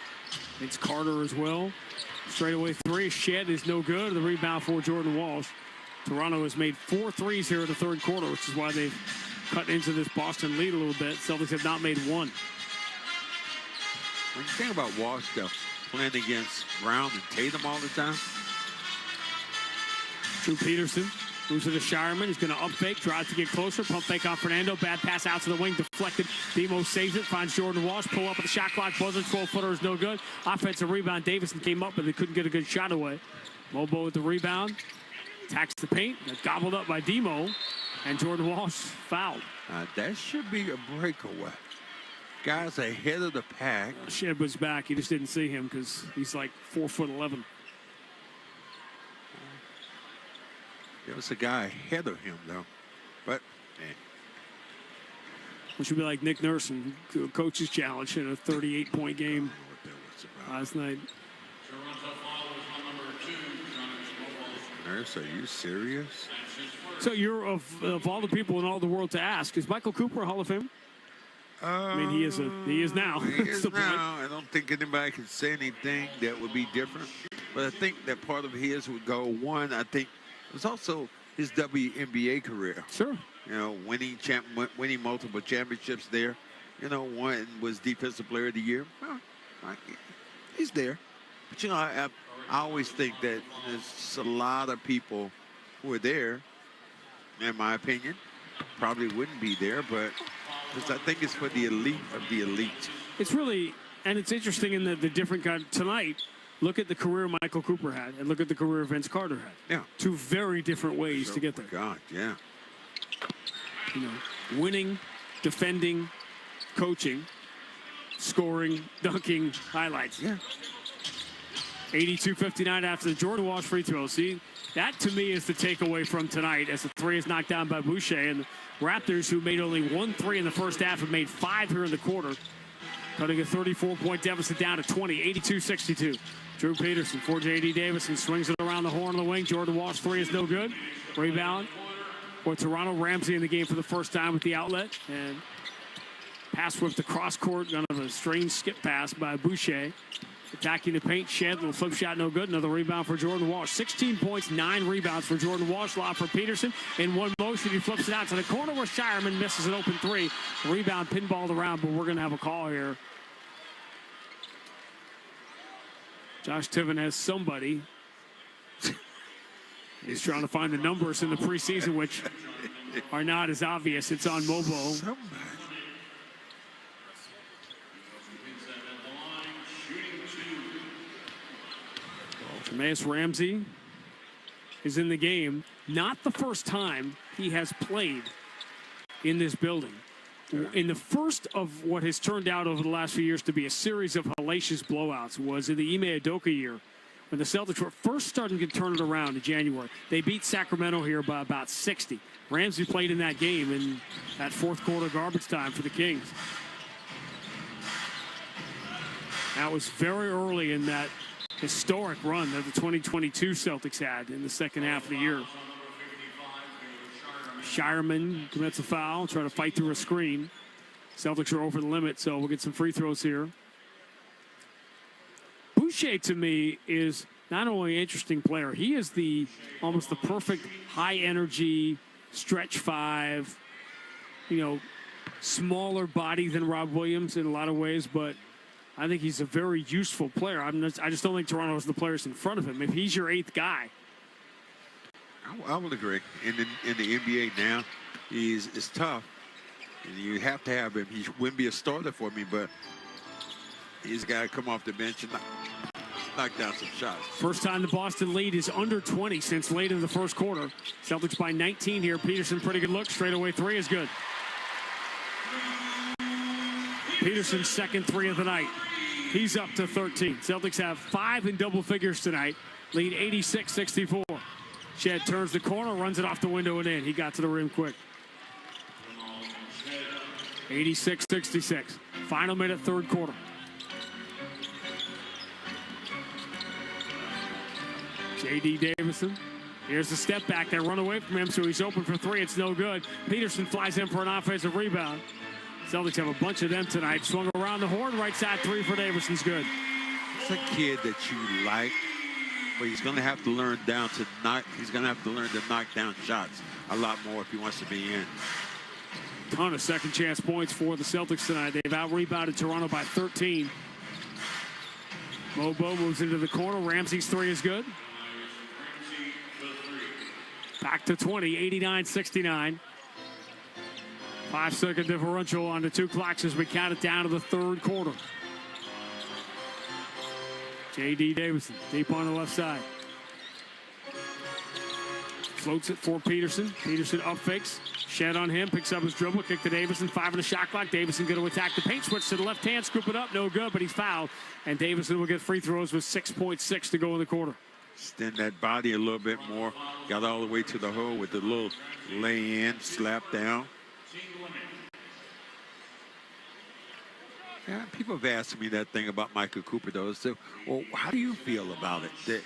Speaker 20: It's Carter as well. Straightaway three. Shed is no good. The rebound for Jordan Walsh. Toronto has made 4 threes here in the third quarter, which is why they've cut into this Boston lead a little bit. Celtics have not made one.
Speaker 2: When you think about Walsh, though, playing against Brown and Tatum all the time.
Speaker 20: Drew Peterson moves to the Shireman. He's going to up fake, drive to get closer. Pump fake on Fernando. Bad pass out to the wing, deflected. Demo saves it, finds Jordan Walsh. Pull up at the shot clock buzzer. 12-footer is no good. Offensive rebound. Davison came up, but they couldn't get a good shot away. Mobo with the rebound. Attacks the paint. Gobbled up by Demo. And Jordan Walsh fouled.
Speaker 2: That should be a breakaway. Guys ahead of the pack.
Speaker 20: Shed was back. He just didn't see him because he's like 4'11".
Speaker 2: There was a guy ahead of him, though. But, man.
Speaker 20: Which would be like Nick Nurse and a coach's challenge in a 38-point game last night.
Speaker 2: Nurse, are you serious?
Speaker 20: So you're of all the people in all the world to ask, is Michael Cooper a Hall of Fame? I mean, he is now.
Speaker 2: He is now. I don't think anybody can say anything that would be different. But I think that part of his would go. One, I think it was also his WNBA career.
Speaker 20: Sure.
Speaker 2: You know, winning multiple championships there. You know, one was Defensive Player of the Year. Well, he's there. But, you know, I always think that there's just a lot of people who are there, in my opinion, probably wouldn't be there, but I think it's for the elite of the elite.
Speaker 20: It's really, and it's interesting in the different kind. Tonight, look at the career Michael Cooper had, and look at the career Vince Carter had.
Speaker 2: Yeah.
Speaker 20: 2 very different ways to get there.
Speaker 2: God, yeah.
Speaker 20: You know, winning, defending, coaching, scoring, dunking, highlights.
Speaker 2: Yeah.
Speaker 20: 82-59 after the Jordan Walsh free throw. See, that to me is the takeaway from tonight as the three is knocked down by Boucher. And the Raptors, who made only 1 3 in the first half, have made 5 here in the quarter. Cutting a 34-point deficit down to 20, 82-62. Drew Peterson for J.D. Davison swings it around the horn of the wing. Jordan Walsh three is no good. Rebound for Toronto. Ramsey in the game for the first time with the outlet. And pass whipped the cross court. Kind of a strange skip pass by Boucher. Attacking the paint, Shed, little flip shot, no good. Another rebound for Jordan Walsh. 16 points, 9 rebounds for Jordan Walsh. Lob for Peterson. In one motion, he flips it out to the corner where Shireman misses an open three. Rebound pinballed around, but we're going to have a call here. Josh Tiven has somebody. He's trying to find the numbers in the preseason, which are not as obvious. It's on Mobo. Jermaine Ramsey is in the game. Not the first time he has played in this building. In the first of what has turned out over the last few years to be a series of hellacious blowouts was in the Ime Udoka year when the Celtics were first starting to turn it around in January. They beat Sacramento here by about 60. Ramsey played in that game in that fourth quarter garbage time for the Kings. That was very early in that historic run that the 2022 Celtics had in the second half of the year. Shireman commits a foul, trying to fight through a screen. Celtics are over the limit, so we'll get some free throws here. Boucher, to me, is not only an interesting player, he is almost the perfect high-energy stretch five, smaller body than Rob Williams in a lot of ways, but I think he's a very useful player. I just don't think Toronto has the players in front of him. If he's your 8th guy.
Speaker 2: I would agree. In the NBA now, It's tough. You have to have him. He wouldn't be a starter for me, but he's got to come off the bench and knock down some shots.
Speaker 20: First time the Boston lead is under 20 since late in the first quarter. Celtics by 19 here. Peterson, pretty good look. Straightaway three is good. Peterson's second three of the night. He's up to 13. Celtics have 5 in double figures tonight. Lead 86-64. Shed turns the corner, runs it off the window and in. He got to the rim quick. 86-66. Final minute, third quarter. J.D. Davison. Here's the step back. They run away from him, so he's open for three. It's no good. Peterson flies in for an offensive rebound. Celtics have a bunch of them tonight. Swung around the horn. Right side three for Davison's good.
Speaker 2: It's a kid that you like, but he's going to have to learn He's going to have to learn to knock down shots a lot more if he wants to be in.
Speaker 20: Ton of second chance points for the Celtics tonight. They've out-rebounded Toronto by 13. Mobo moves into the corner. Ramsey's three is good. Back to 20, 89-69. 5-second differential on the two clocks as we count it down to the third quarter. J.D. Davison deep on the left side. Floats it for Peterson. Peterson up fakes. Shed on him, picks up his dribble, kick to Davison, 5 in the shot clock. Davison going to attack the paint, switch to the left hand, scoop it up, no good, but he's fouled. And Davison will get free throws with 6.6 to go in the quarter.
Speaker 2: Extend that body a little bit more. Got all the way to the hole with the little lay in, slap down. Yeah, people have asked me that thing about Michael Cooper, though. So, well, how do you feel about it? Do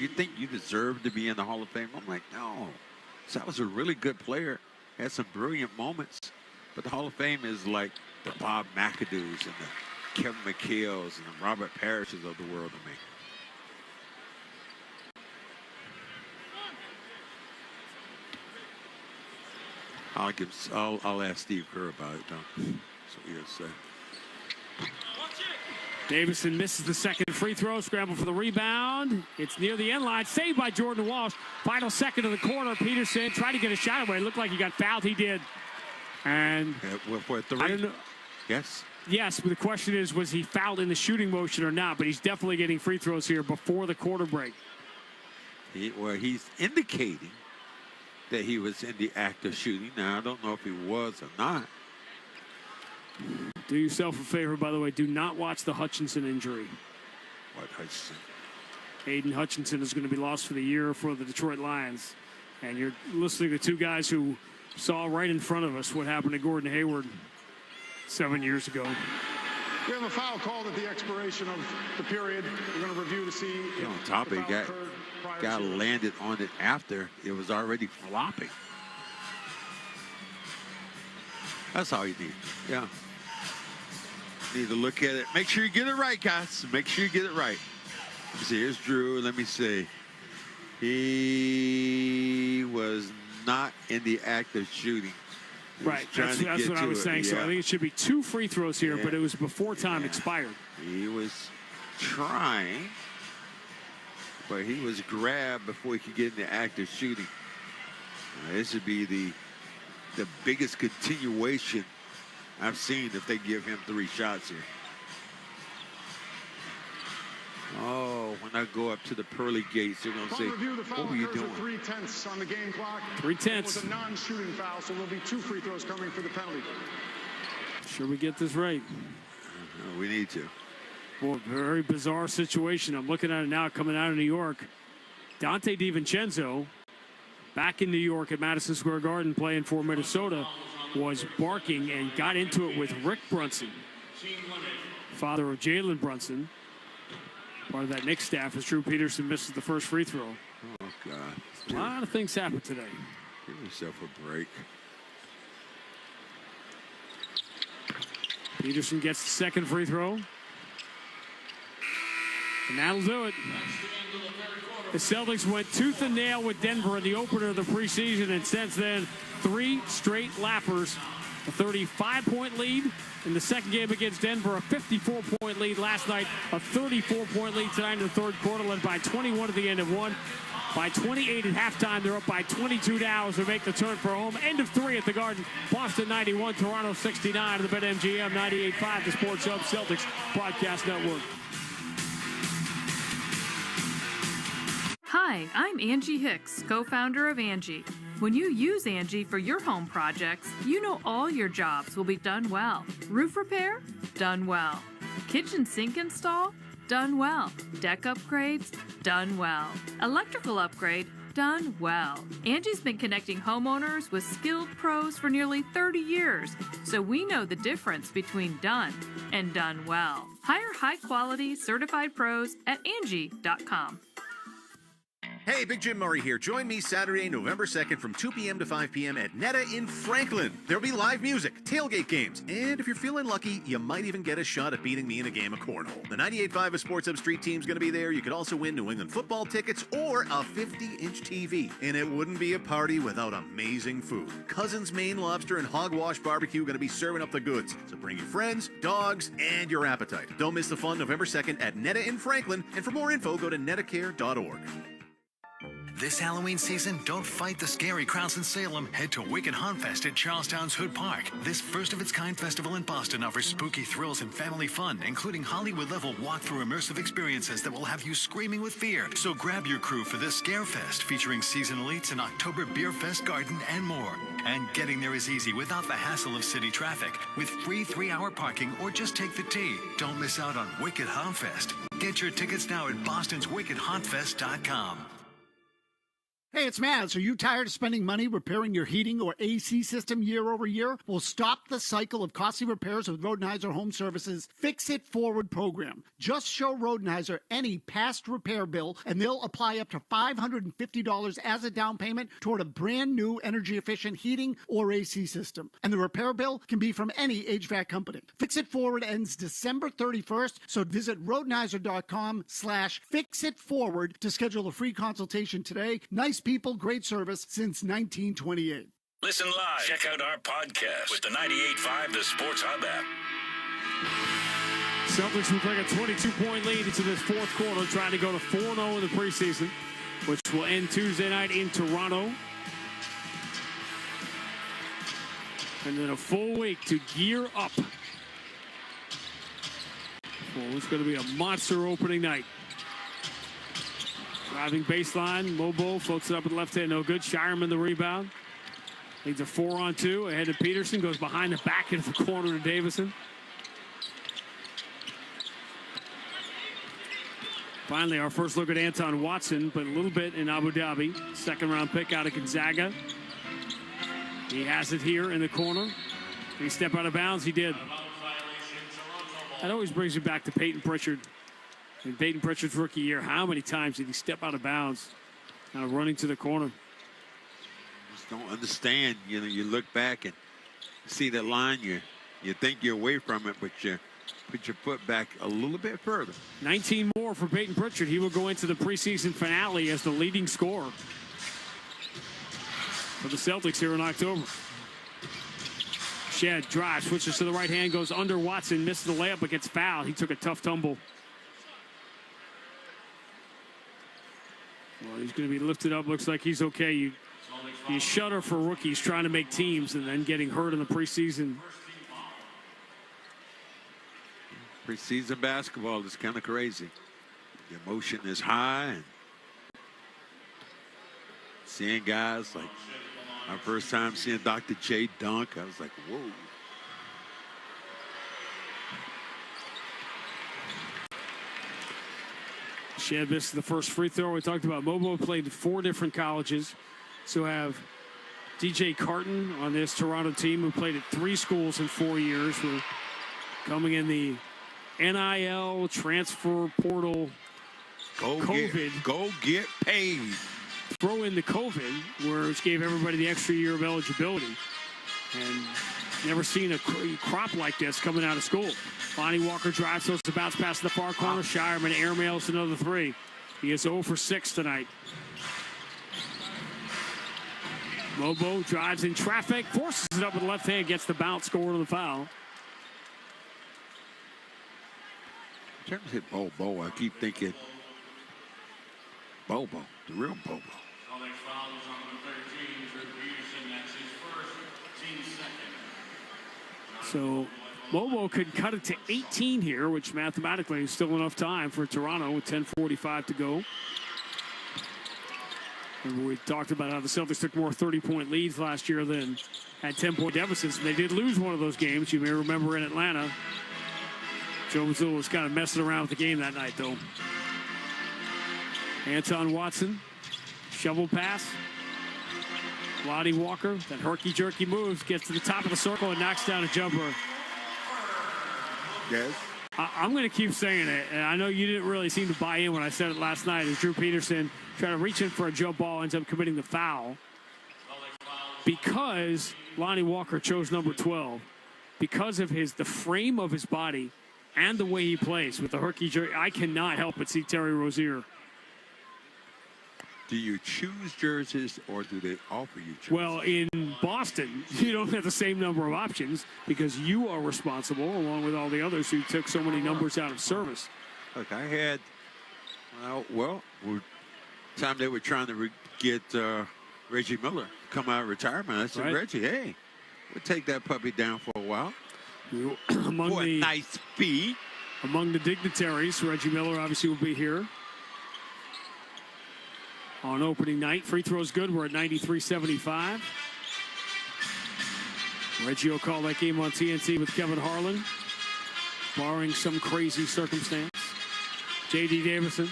Speaker 2: you think you deserve to be in the Hall of Fame? I'm like, no. So that was a really good player. Had some brilliant moments. But the Hall of Fame is like the Bob McAdoo's and the Kevin McHale's and the Robert Parishes of the world to me. I'll ask Steve Kerr about it, though. That's what he'll say.
Speaker 20: Davison misses the second free throw. Scramble for the rebound. It's near the end line. Saved by Jordan Walsh. Final second of the quarter. Peterson tried to get a shot away. It looked like he got fouled. He did. And I don't know.
Speaker 2: Yes.
Speaker 20: Yes, but the question is, was he fouled in the shooting motion or not? But he's definitely getting free throws here before the quarter break.
Speaker 2: He's indicating that he was in the act of shooting. Now, I don't know if he was or not.
Speaker 20: Do yourself a favor, by the way. Do not watch the Hutchinson injury.
Speaker 2: What Hutchinson?
Speaker 20: Aiden Hutchinson is going to be lost for the year for the Detroit Lions. And you're listening to two guys who saw right in front of us what happened to Gordon Hayward 7 years ago.
Speaker 9: We have a foul called at the expiration of the period. We're going to review to see if
Speaker 2: on top of it, got landed on it after it was already flopping. That's all you need. Yeah. Need to look at it. Make sure you get it right, guys. Make sure you get it right. See, here's Drew. Let me see. He was not in the act of shooting.
Speaker 20: Right, that's what I was saying. Yeah. So I think it should be 2 free throws here, but it was before time expired.
Speaker 2: He was trying, but he was grabbed before he could get in the act of shooting. This would be the biggest continuation I've seen if they give him 3 shots here. Oh, when I go up to the pearly gates, they're going to say, what were you doing?
Speaker 9: 3/10 on the game clock.
Speaker 20: 3/10.
Speaker 9: It was a non-shooting foul, so there'll be 2 free throws coming for the penalty.
Speaker 20: Sure we get this right.
Speaker 2: We need to.
Speaker 20: Well, very bizarre situation. I'm looking at it now coming out of New York. Dante DiVincenzo, back in New York at Madison Square Garden playing for Minnesota, was barking and got into it with Rick Brunson, father of Jalen Brunson. Part of that Knicks staff as Drew Peterson misses the first free throw.
Speaker 2: Oh, God.
Speaker 20: A lot of things happened today.
Speaker 2: Give yourself a break.
Speaker 20: Peterson gets the second free throw. And that'll do it. The Celtics went tooth and nail with Denver in the opener of the preseason, and since then, 3 straight lappers. A 35-point lead in the second game against Denver, a 54-point lead last night, a 34-point lead tonight in the third quarter, led by 21 at the end of one. by 28 at halftime. They're up by 22 now as they make the turn for home. End of 3 at the Garden. Boston 91, Toronto 69 on the BetMGM 98.5, the Sports Hub Celtics Broadcast Network.
Speaker 1: Hi, I'm Angie Hicks, co-founder of Angie. When you use Angie for your home projects, you know all your jobs will be done well. Roof repair? Done well. Kitchen sink install? Done well. Deck upgrades? Done well. Electrical upgrade? Done well. Angie's been connecting homeowners with skilled pros for nearly 30 years, so we know the difference between done and done well. Hire high-quality, certified pros at Angie.com.
Speaker 22: Hey, Big Jim Murray here. Join me Saturday, November 2nd from 2 p.m. to 5 p.m. at Netta in Franklin. There'll be live music, tailgate games, and if you're feeling lucky, you might even get a shot at beating me in a game of cornhole. The 98.5 Sports Hub Street team's going to be there. You could also win New England football tickets or a 50-inch TV. And it wouldn't be a party without amazing food. Cousins Maine Lobster and Hogwash Barbecue going to be serving up the goods. So bring your friends, dogs, and your appetite. Don't miss the fun November 2nd at Netta in Franklin. And for more info, go to nettacare.org.
Speaker 5: This Halloween season, don't fight the scary crowds in Salem. Head to Wicked Hauntfest at Charlestown's Hood Park. This first-of-its-kind festival in Boston offers spooky thrills and family fun, including Hollywood-level walk-through immersive experiences that will have you screaming with fear. So grab your crew for this Scare Fest, featuring seasonal eats, an October Beer Fest garden, and more. And getting there is easy without the hassle of city traffic. With free 3-hour parking or just take the T. Don't miss out on Wicked Hauntfest. Get your tickets now at bostonswickedhauntfest.com.
Speaker 15: Hey, it's Maz. Are you tired of spending money repairing your heating or AC system year over year? Well, stop the cycle of costly repairs with Rodenhiser Home Services Fix It Forward program. Just show Rodenhiser any past repair bill, and they'll apply up to $550 as a down payment toward a brand new energy-efficient heating or AC system. And the repair bill can be from any HVAC company. Fix It Forward ends December 31st, so visit Rodenhiser.com/fixitforward to schedule a free consultation today. Nice people, great service since 1928.
Speaker 19: Listen live. Check out our podcast with the 98.5 The Sports Hub app.
Speaker 20: Celtics will bring a 22-point lead into this fourth quarter, trying to go to 4-0 in the preseason, which will end Tuesday night in Toronto. And then a full week to gear up. Well, it's going to be a monster opening night. Driving baseline, Mobo floats it up with the left hand, no good. Shireman the rebound. Leads a 4-on-2 ahead of Peterson, goes behind the back into the corner to Davison. Finally, our first look at Anton Watson, but a little bit in Abu Dhabi. Second-round pick out of Gonzaga. He has it here in the corner. Did he step out of bounds? He did. That always brings me back to Peyton Pritchard. In Peyton Pritchard's rookie year, how many times did he step out of bounds, kind of running to the corner?
Speaker 2: Just don't understand. You know, you look back and see that line, you think you're away from it, but you put your foot back a little bit further.
Speaker 20: 19 more for Peyton Pritchard. He will go into the preseason finale as the leading scorer for the Celtics here in October. Shed drives, switches to the right hand, goes under Watson, misses the layup, but gets fouled. He took a tough tumble. Well, he's going to be lifted up. Looks like he's okay. You shudder for rookies trying to make teams and then getting hurt in the preseason.
Speaker 2: Preseason basketball is kind of crazy. The emotion is high. And seeing guys like my first time seeing Dr. J dunk, I was like, whoa.
Speaker 20: Shad missed the first free throw. We talked about Mobo played 4 different colleges. So have DJ Carton on this Toronto team who played at 3 schools in 4 years. We're coming in the NIL transfer portal.
Speaker 2: Go get paid.
Speaker 20: Throw in the COVID, which gave everybody the extra year of eligibility. And never seen a crop like this coming out of school. Lonnie Walker drives, throws the bounce pass in the far corner. Shireman airmails another 3. He is 0 for 6 tonight. Mobo drives in traffic, forces it up with the left hand, gets the bounce, scoring the foul.
Speaker 2: In terms of Bobo, I keep thinking Bobo, the real Bobo.
Speaker 20: Celtics foul is on number 13, Drew Peterson. That's his first, team second. So Bobo could cut it to 18 here, which mathematically is still enough time for Toronto with 10:45 to go. Remember, we talked about how the Celtics took more 30-point leads last year than had 10-point deficits. They did lose one of those games. You may remember in Atlanta. Joe Mazzulla was kind of messing around with the game that night, though. Anton Watson, shovel pass. Lonnie Walker, that herky-jerky moves, gets to the top of the circle and knocks down a jumper.
Speaker 2: Yes.
Speaker 20: I'm going to keep saying it, and I know you didn't really seem to buy in when I said it last night, as Drew Peterson tried to reach in for a jump ball, ends up committing the foul. Because Lonnie Walker chose number 12, because of the frame of his body and the way he plays with the herky-jerky, I cannot help but see Terry Rozier.
Speaker 2: Do you choose jerseys or do they offer you jerseys?
Speaker 20: Well, in Boston, you don't have the same number of options because you are responsible, along with all the others who took so many numbers out of service.
Speaker 2: Look, I had, time they were trying to get Reggie Miller come out of retirement. I said, right. Reggie, hey, we'll take that puppy down for a while. For a nice fee.
Speaker 20: Among the dignitaries, Reggie Miller obviously will be here on opening night. Free throws good. We're at 93-75. Reggie will call that game on TNT with Kevin Harlan, barring some crazy circumstance. J.D. Davison.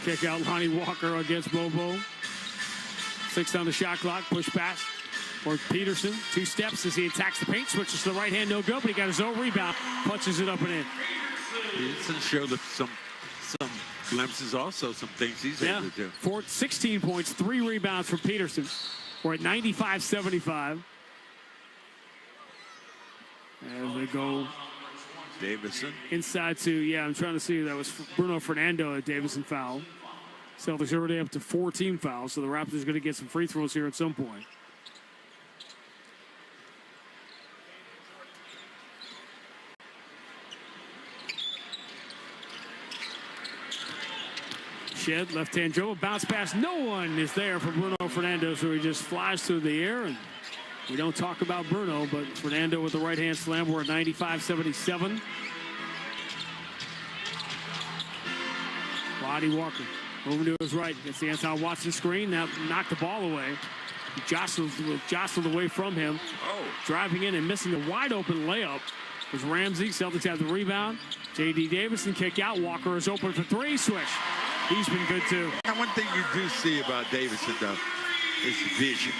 Speaker 20: Kick out Lonnie Walker against Bobo. 6 on the shot clock. Push pass for Peterson. 2 steps as he attacks the paint. Switches to the right hand. No good, but he got his own rebound. Punches it up and in.
Speaker 2: Peterson showed some glimpses also, some things he's able to do.
Speaker 20: 16 points, 3 rebounds for Peterson. We're at 95-75. As they go
Speaker 2: Davison
Speaker 20: inside to, I'm trying to see, that was Bruno Fernando at Davison foul. Celtics already up to 14 fouls, so the Raptors are going to get some free throws here at some point. Shed, left-hand dribble, bounce pass. No one is there for Bruno Fernando, so he just flies through the air. And we don't talk about Bruno, but Fernando with the right-hand slam. We're at 95-77. Lonnie Walker moving to his right. Gets the Anton Watson screen. Now knocked the ball away. Jostled away from him. Driving in and missing a wide-open layup was Ramsey. Celtics have the rebound. J.D. Davison kick out. Walker is open for 3. Swish. He's been good, too.
Speaker 2: And one thing you do see about Davison, though, is vision.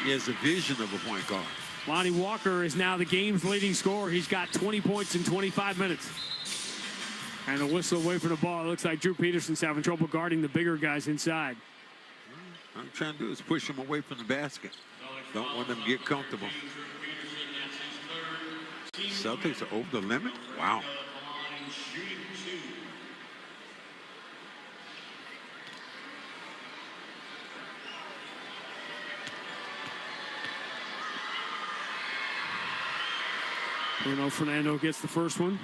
Speaker 2: He has a vision of a point guard.
Speaker 20: Lonnie Walker is now the game's leading scorer. He's got 20 points in 25 minutes. And a whistle away from the ball. It looks like Drew Peterson's having trouble guarding the bigger guys inside.
Speaker 2: What I'm trying to do is push him away from the basket. Don't want them to get comfortable. Celtics are over the limit? Wow.
Speaker 20: Bruno Fernando gets the first one.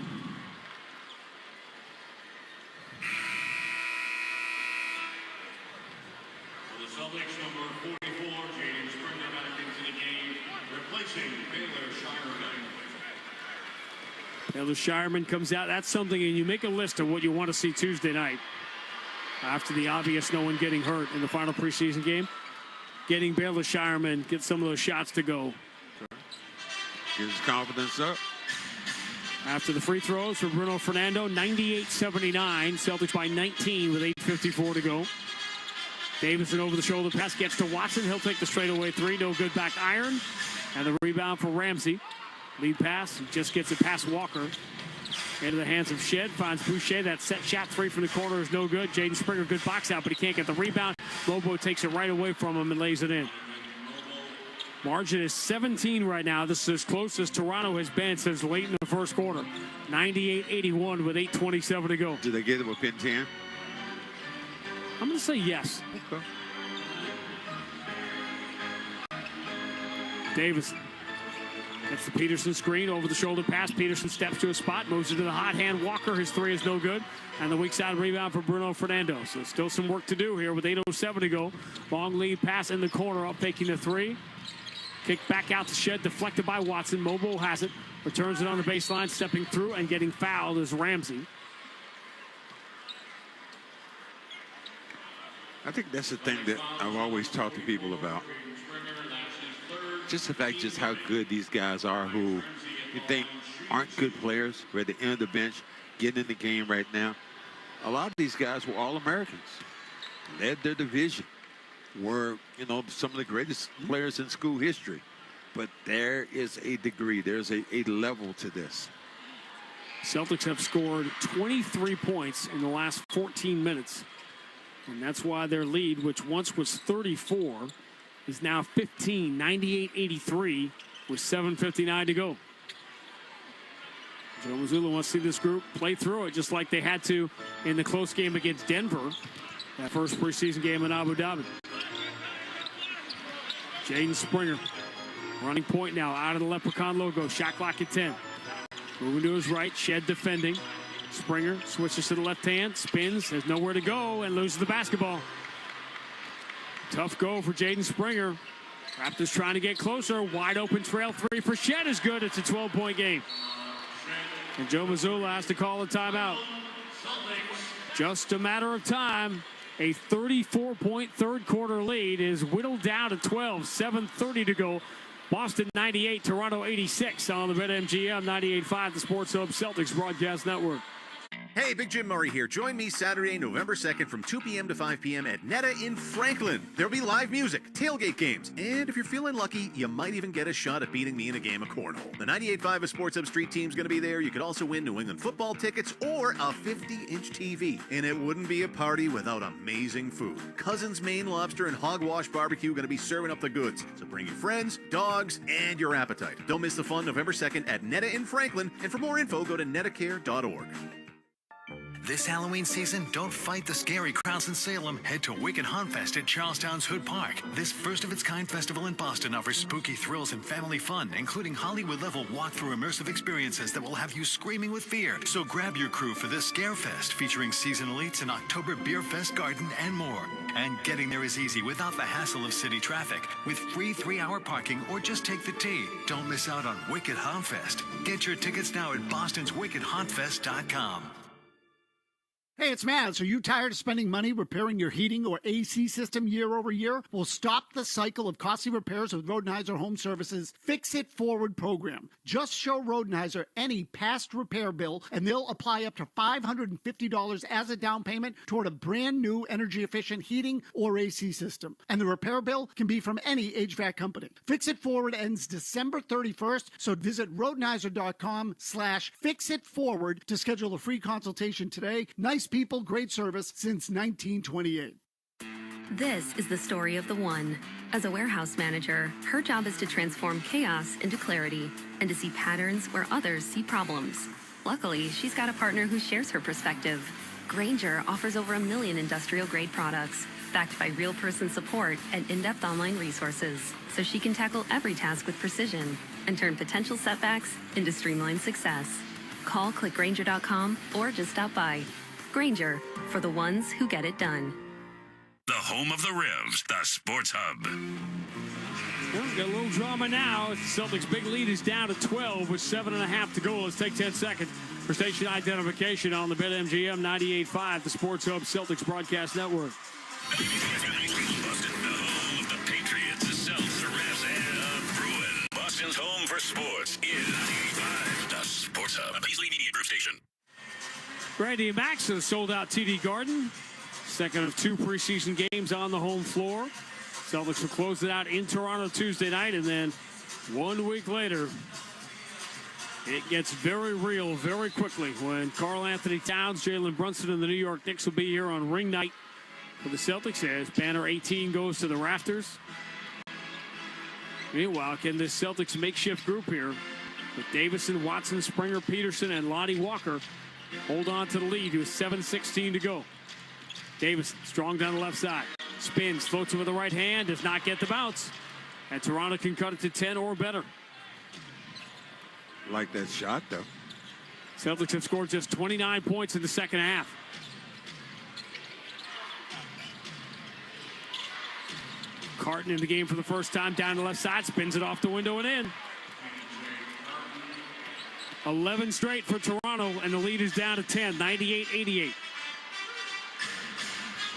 Speaker 19: For the Celtics, number 44, Jaden Springer back into the game, replacing Baylor Shireman.
Speaker 20: Baylor Shireman comes out. That's something, and you make a list of what you want to see Tuesday night. After the obvious no one getting hurt in the final preseason game, getting Baylor Shireman, get some of those shots to go.
Speaker 2: Get his confidence up.
Speaker 20: After the free throws for Bruno Fernando, 98-79. Celtics by 19 with 8:54 to go. Davison over the shoulder pass gets to Watson. He'll take the straightaway 3. No good, back iron. And the rebound for Ramsey. Lead pass, just gets it past Walker. Into the hands of Shed, finds Boucher. That set shot 3 from the corner is no good. Jaden Springer, good box out, but he can't get the rebound. Bobo takes it right away from him and lays it in. Margin is 17 right now. This is as close as Toronto has been since late in the first quarter. 98-81 with 8:27 to go.
Speaker 2: Do they get it within 10?
Speaker 20: I'm going to say yes.
Speaker 2: Okay.
Speaker 20: Davison It's the Peterson screen, over the shoulder pass. Peterson steps to a spot, moves it to the hot hand. Walker, his three is no good. And the weak side rebound for Bruno Fernando. So still some work to do here with 8:07 to go. Long lead pass in the corner, up faking the three. Kick back out to Shed, deflected by Watson. Mobile has it, returns it on the baseline, stepping through and getting fouled is Ramsey.
Speaker 2: I think that's the thing that I've always talked to people about. Just the fact just how good these guys are who you think aren't good players, who are at the end of the bench, getting in the game right now. A lot of these guys were All-Americans, led their division, were, you know, some of the greatest players in school history. But there is a degree, there's a level to this.
Speaker 20: Celtics have scored 23 points in the last 14 minutes. And that's why their lead, which once was 34, is now 15, 98-83, with 7:59 to go. Joe Mazzulla wants to see this group play through it just like they had to in the close game against Denver, that first preseason game in Abu Dhabi. Jaden Springer, running point now, out of the Leprechaun logo, shot clock at 10. Moving to his right, Shed defending. Springer switches to the left hand, spins, has nowhere to go, and loses the basketball. Tough go for Jaden Springer. Raptors trying to get closer. Wide open trail three for Shed is good. It's a 12-point game. And Joe Mazzulla has to call a timeout. Just a matter of time. A 34-point third quarter lead is whittled down to 12. 7:30 to go. Boston 98, Toronto 86 on the BetMGM 98.5, the Sports Hub Celtics Broadcast Network.
Speaker 22: Hey, Big Jim Murray here. Join me Saturday, November 2nd from 2 p.m. to 5 p.m. at Netta in Franklin. There'll be live music, tailgate games, and if you're feeling lucky, you might even get a shot at beating me in a game of cornhole. The 98.5 Sports Hub Street team's going to be there. You could also win New England football tickets or a 50-inch TV. And it wouldn't be a party without amazing food. Cousins Maine Lobster and Hogwash Barbecue are going to be serving up the goods. So bring your friends, dogs, and your appetite. Don't miss the fun November 2nd at Netta in Franklin. And for more info, go to nettacare.org.
Speaker 5: This Halloween season, don't fight the scary crowds in Salem. Head to Wicked Hauntfest at Charlestown's Hood Park. This first-of-its-kind festival in Boston offers spooky thrills and family fun, including Hollywood-level walk-through immersive experiences that will have you screaming with fear. So grab your crew for this Scare Fest, featuring season elites, an October Beer Fest garden, and more. And getting there is easy without the hassle of city traffic, with free 3-hour parking or just take the T. Don't miss out on Wicked Hauntfest. Get your tickets now at bostonswickedhauntfest.com.
Speaker 15: Hey, it's Maz. Are you tired of spending money repairing your heating or AC system year over year? Well, stop the cycle of costly repairs with Rodenizer Home Services Fix It Forward program. Just show Rodenizer any past repair bill, and they'll apply up to $550 as a down payment toward a brand new energy-efficient heating or AC system. And the repair bill can be from any HVAC company. Fix It Forward ends December 31st, so visit rodenizer.com/fixitforward to schedule a free consultation today. Nice people, great service since 1928.
Speaker 10: This is the story of the one. As a warehouse manager, her job is to transform chaos into clarity and to see patterns where others see problems. Luckily, she's got a partner who shares her perspective. Grainger offers over 1 million industrial-grade products, backed by real person support and in-depth online resources, so she can tackle every task with precision and turn potential setbacks into streamlined success. Call clickgrainger.com or just stop by. Grainger, for the ones who get it done.
Speaker 19: The home of the Revs, the Sports Hub.
Speaker 20: Well, we got a little drama now. The Celtics' big lead is down to 12 with 7.5 to go. Let's take 10 seconds for station identification on the BetMGM 98.5, the Sports Hub Celtics Broadcast Network.
Speaker 19: Boston, the home of the Patriots, the Celtics, the Revs, and the Bruins. Boston's home for sports is 98.5, the Sports Hub, a Beasley Media Group station.
Speaker 20: Randy and Max in a sold-out TD Garden. Second of 2 preseason games on the home floor. Celtics will close it out in Toronto Tuesday night, and then 1 week later, it gets very real very quickly when Karl Anthony Towns, Jalen Brunson, and the New York Knicks will be here on ring night for the Celtics as banner 18 goes to the rafters. Meanwhile, can this Celtics makeshift group here with Davison, Watson, Springer, Peterson, and Lonnie Walker hold on to the lead with 7:16 to go. Davis strong down the left side. Spins, floats it with the right hand, does not get the bounce. And Toronto can cut it to 10 or better.
Speaker 2: Like that shot, though.
Speaker 20: Celtics have scored just 29 points in the second half. Carton in the game for the first time, down the left side, spins it off the window and in. 11 straight for Toronto, and the lead is down to 10, 98-88.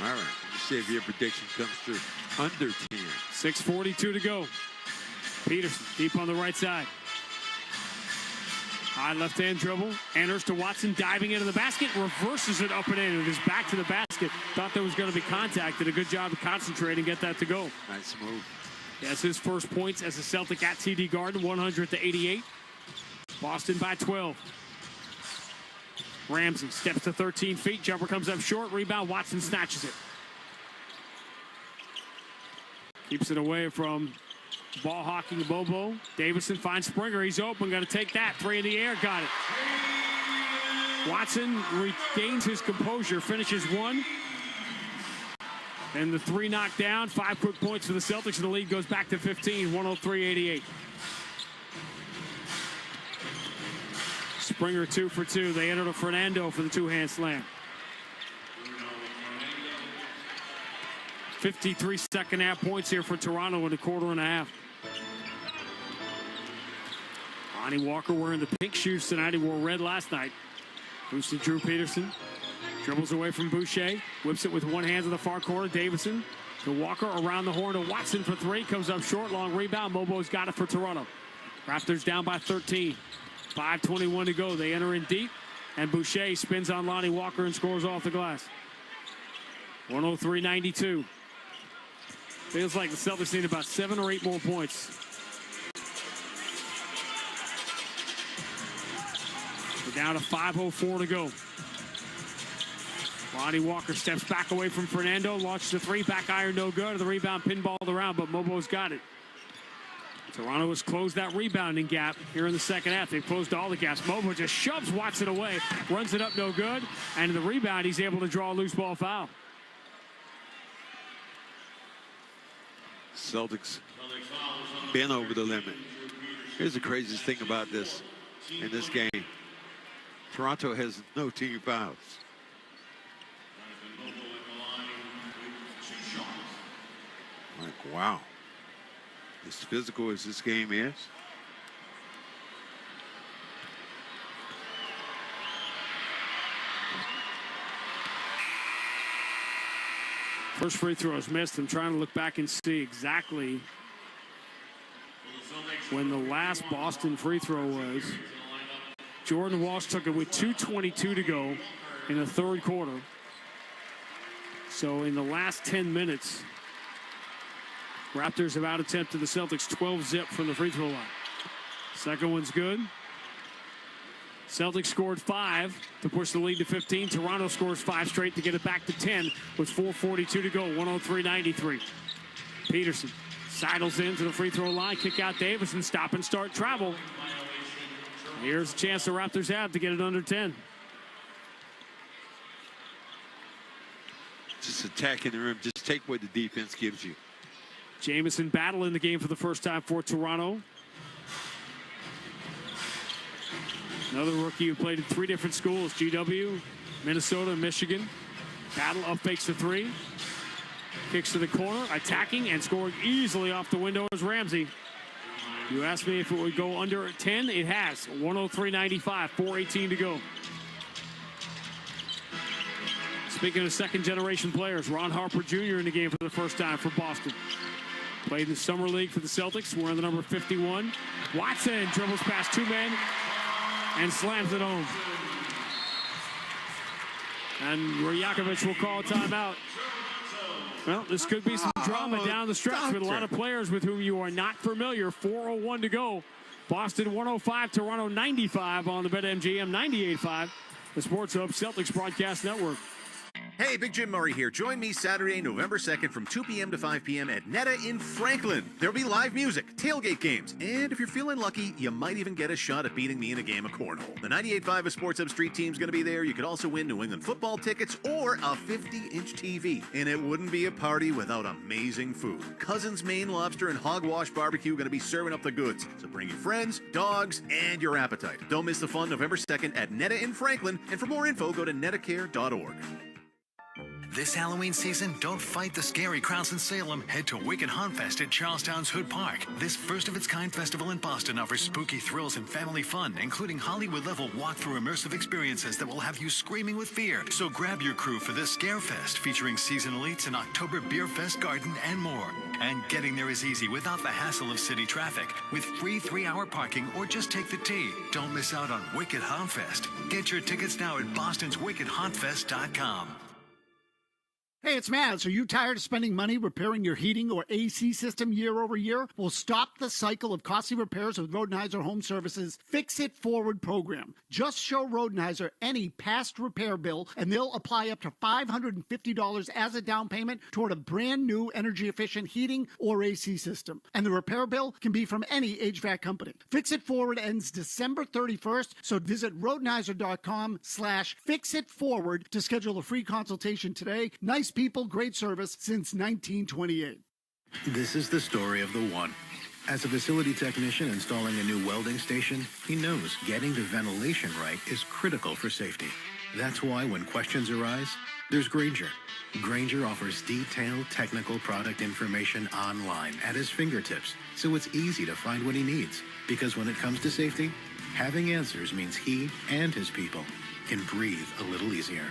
Speaker 2: All right, let's see if your prediction comes through. Under 10.
Speaker 20: 6:42 to go. Peterson deep on the right side. High left-hand dribble. Enters to Watson, diving into the basket. Reverses it up and in. It is back to the basket. Thought there was going to be contact. Did a good job of concentrating, get that to go.
Speaker 2: Nice move.
Speaker 20: That's his first points as a Celtic at TD Garden, 100-88. Boston by 12. Ramsey steps to 13 feet. Jumper comes up short. Rebound. Watson snatches it. Keeps it away from ball hawking Bobo. Davison finds Springer. He's open. Going to take that. 3 in the air. Got it. Watson regains his composure. Finishes 1. And the 3 knocked down. 5 quick points for the Celtics. And the lead goes back to 15. 103-88. Springer 2 for 2. They enter to Fernando for the 2-hand slam. 53 second half points here for Toronto in a quarter and a half. Lonnie Walker wearing the pink shoes tonight. He wore red last night. Boost to Drew Peterson. Dribbles away from Boucher. Whips it with one hand to the far corner. Davison to Walker around the horn to Watson for 3. Comes up short. Long rebound. Mobo's got it for Toronto. Raptors down by 13. 5:21 to go. They enter in deep. And Boucher spins on Lonnie Walker and scores off the glass. 103-92. Feels like the Celtics need about 7 or 8 more points. We're down to 5:04 to go. Lonnie Walker steps back away from Fernando. Launches the 3. Back iron no good. The rebound pinballed around, but Mobo's got it. Toronto has closed that rebounding gap here in the second half. They've closed all the gaps. Mobo just shoves Watson away. Runs it up no good. And in the rebound, he's able to draw a loose ball foul.
Speaker 2: Celtics been over the limit. Here's the craziest thing about this in this game. Toronto has no team fouls. Like, wow. As physical as this game is.
Speaker 20: First free throw is missed. I'm trying to look back and see exactly when the last Boston free throw was. Jordan Walsh took it with 2:22 to go in the third quarter. So in the last 10 minutes, Raptors have out-attempted the Celtics 12-zip from the free throw line. Second one's good. Celtics scored 5 to push the lead to 15. Toronto scores 5 straight to get it back to 10 with 4:42 to go, 103-93. Peterson sidles into the free throw line, kick out Davison, stop and start travel. Here's a chance the Raptors have to get it under 10.
Speaker 2: Just attacking the rim. Just take what the defense gives you.
Speaker 20: Jamison battle in the game for the first time for Toronto. Another rookie who played in 3 different schools, GW, Minnesota, and Michigan. Battle up fakes the 3. Kicks to the corner, attacking and scoring easily off the window is Ramsey. You asked me if it would go under 10. It has. 103-95, 4:18 to go. Speaking of second-generation players, Ron Harper Jr. in the game for the first time for Boston. Played in the Summer League for the Celtics, wearing the number 51. Watson dribbles past 2 men and slams it home. And Rajakovic will call a timeout. Well, this could be some drama down the stretch with a lot of players with whom you are not familiar. 4:01 to go. Boston 105, Toronto 95 on the BetMGM 98.5, the Sports Hub Celtics Broadcast Network.
Speaker 22: Hey, Big Jim Murray here. Join me Saturday, November 2nd from 2 p.m. to 5 p.m. at Netta in Franklin. There'll be live music, tailgate games, and if you're feeling lucky, you might even get a shot at beating me in a game of cornhole. The 98.5 of Sports Hub Street team's going to be there. You could also win New England football tickets or a 50-inch TV. And it wouldn't be a party without amazing food. Cousins Maine Lobster and Hogwash Barbecue are going to be serving up the goods. So bring your friends, dogs, and your appetite. Don't miss the fun November 2nd at Netta in Franklin. And for more info, go to nettacare.org.
Speaker 5: This Halloween season, don't fight the scary crowds in Salem. Head to Wicked Haunt Fest at Charlestown's Hood Park. This first-of-its-kind festival in Boston offers spooky thrills and family fun, including Hollywood-level walk-through immersive experiences that will have you screaming with fear. So grab your crew for this Scare Fest, featuring seasonal eats, an October Beer Fest garden, and more. And getting there is easy without the hassle of city traffic. With free 3-hour parking or just take the T. Don't miss out on Wicked Haunt Fest. Get your tickets now at bostonswickedhauntfest.com.
Speaker 15: Hey, it's Maz. Are you tired of spending money repairing your heating or AC system year over year? Well, stop the cycle of costly repairs with Rodenhiser Home Services Fix It Forward program. Just show Rodenhiser any past repair bill, and they'll apply up to $550 as a down payment toward a brand new energy-efficient heating or AC system. And the repair bill can be from any HVAC company. Fix It Forward ends December 31st, so visit Rodenhiser.com/fixitforward to schedule a free consultation today. Nice people, great service since 1928.
Speaker 12: This is the story of the one. As a facility technician installing a new welding station, he knows getting the ventilation right is critical for safety. That's why when questions arise, there's Grainger. Grainger offers detailed technical product information online at his fingertips, so it's easy to find what he needs. Because when it comes to safety, having answers means he and his people can breathe a little easier.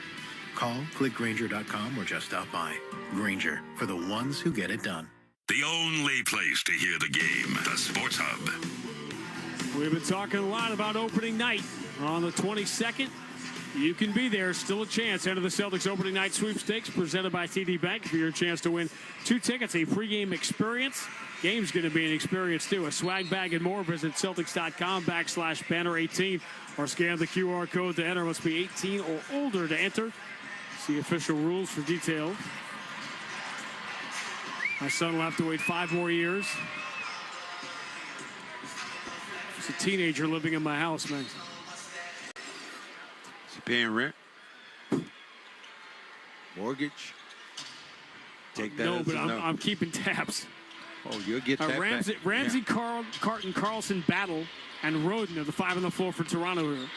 Speaker 12: Call, click Grainger.com, or just stop by. Grainger, for the ones who get it done.
Speaker 19: The only place to hear the game, the Sports Hub.
Speaker 20: We've been talking a lot about opening night on the 22nd. You can be there. Still a chance. Enter the Celtics opening night sweepstakes presented by TD Bank for your chance to win 2 tickets, a pregame experience. Game's going to be an experience, too. A swag bag and more. Visit Celtics.com/banner18 or scan the QR code to enter. Must be 18 or older to enter. See official rules for details. My son will have to wait 5 more years. He's a teenager living in my house, man.
Speaker 2: Is he paying rent? Mortgage? Take that.
Speaker 20: No, but I'm keeping tabs.
Speaker 2: Oh, you'll get that
Speaker 20: Ramsey,
Speaker 2: back.
Speaker 20: Carton, Carlson, Battle, and Roden are the 5 on the floor for Toronto here.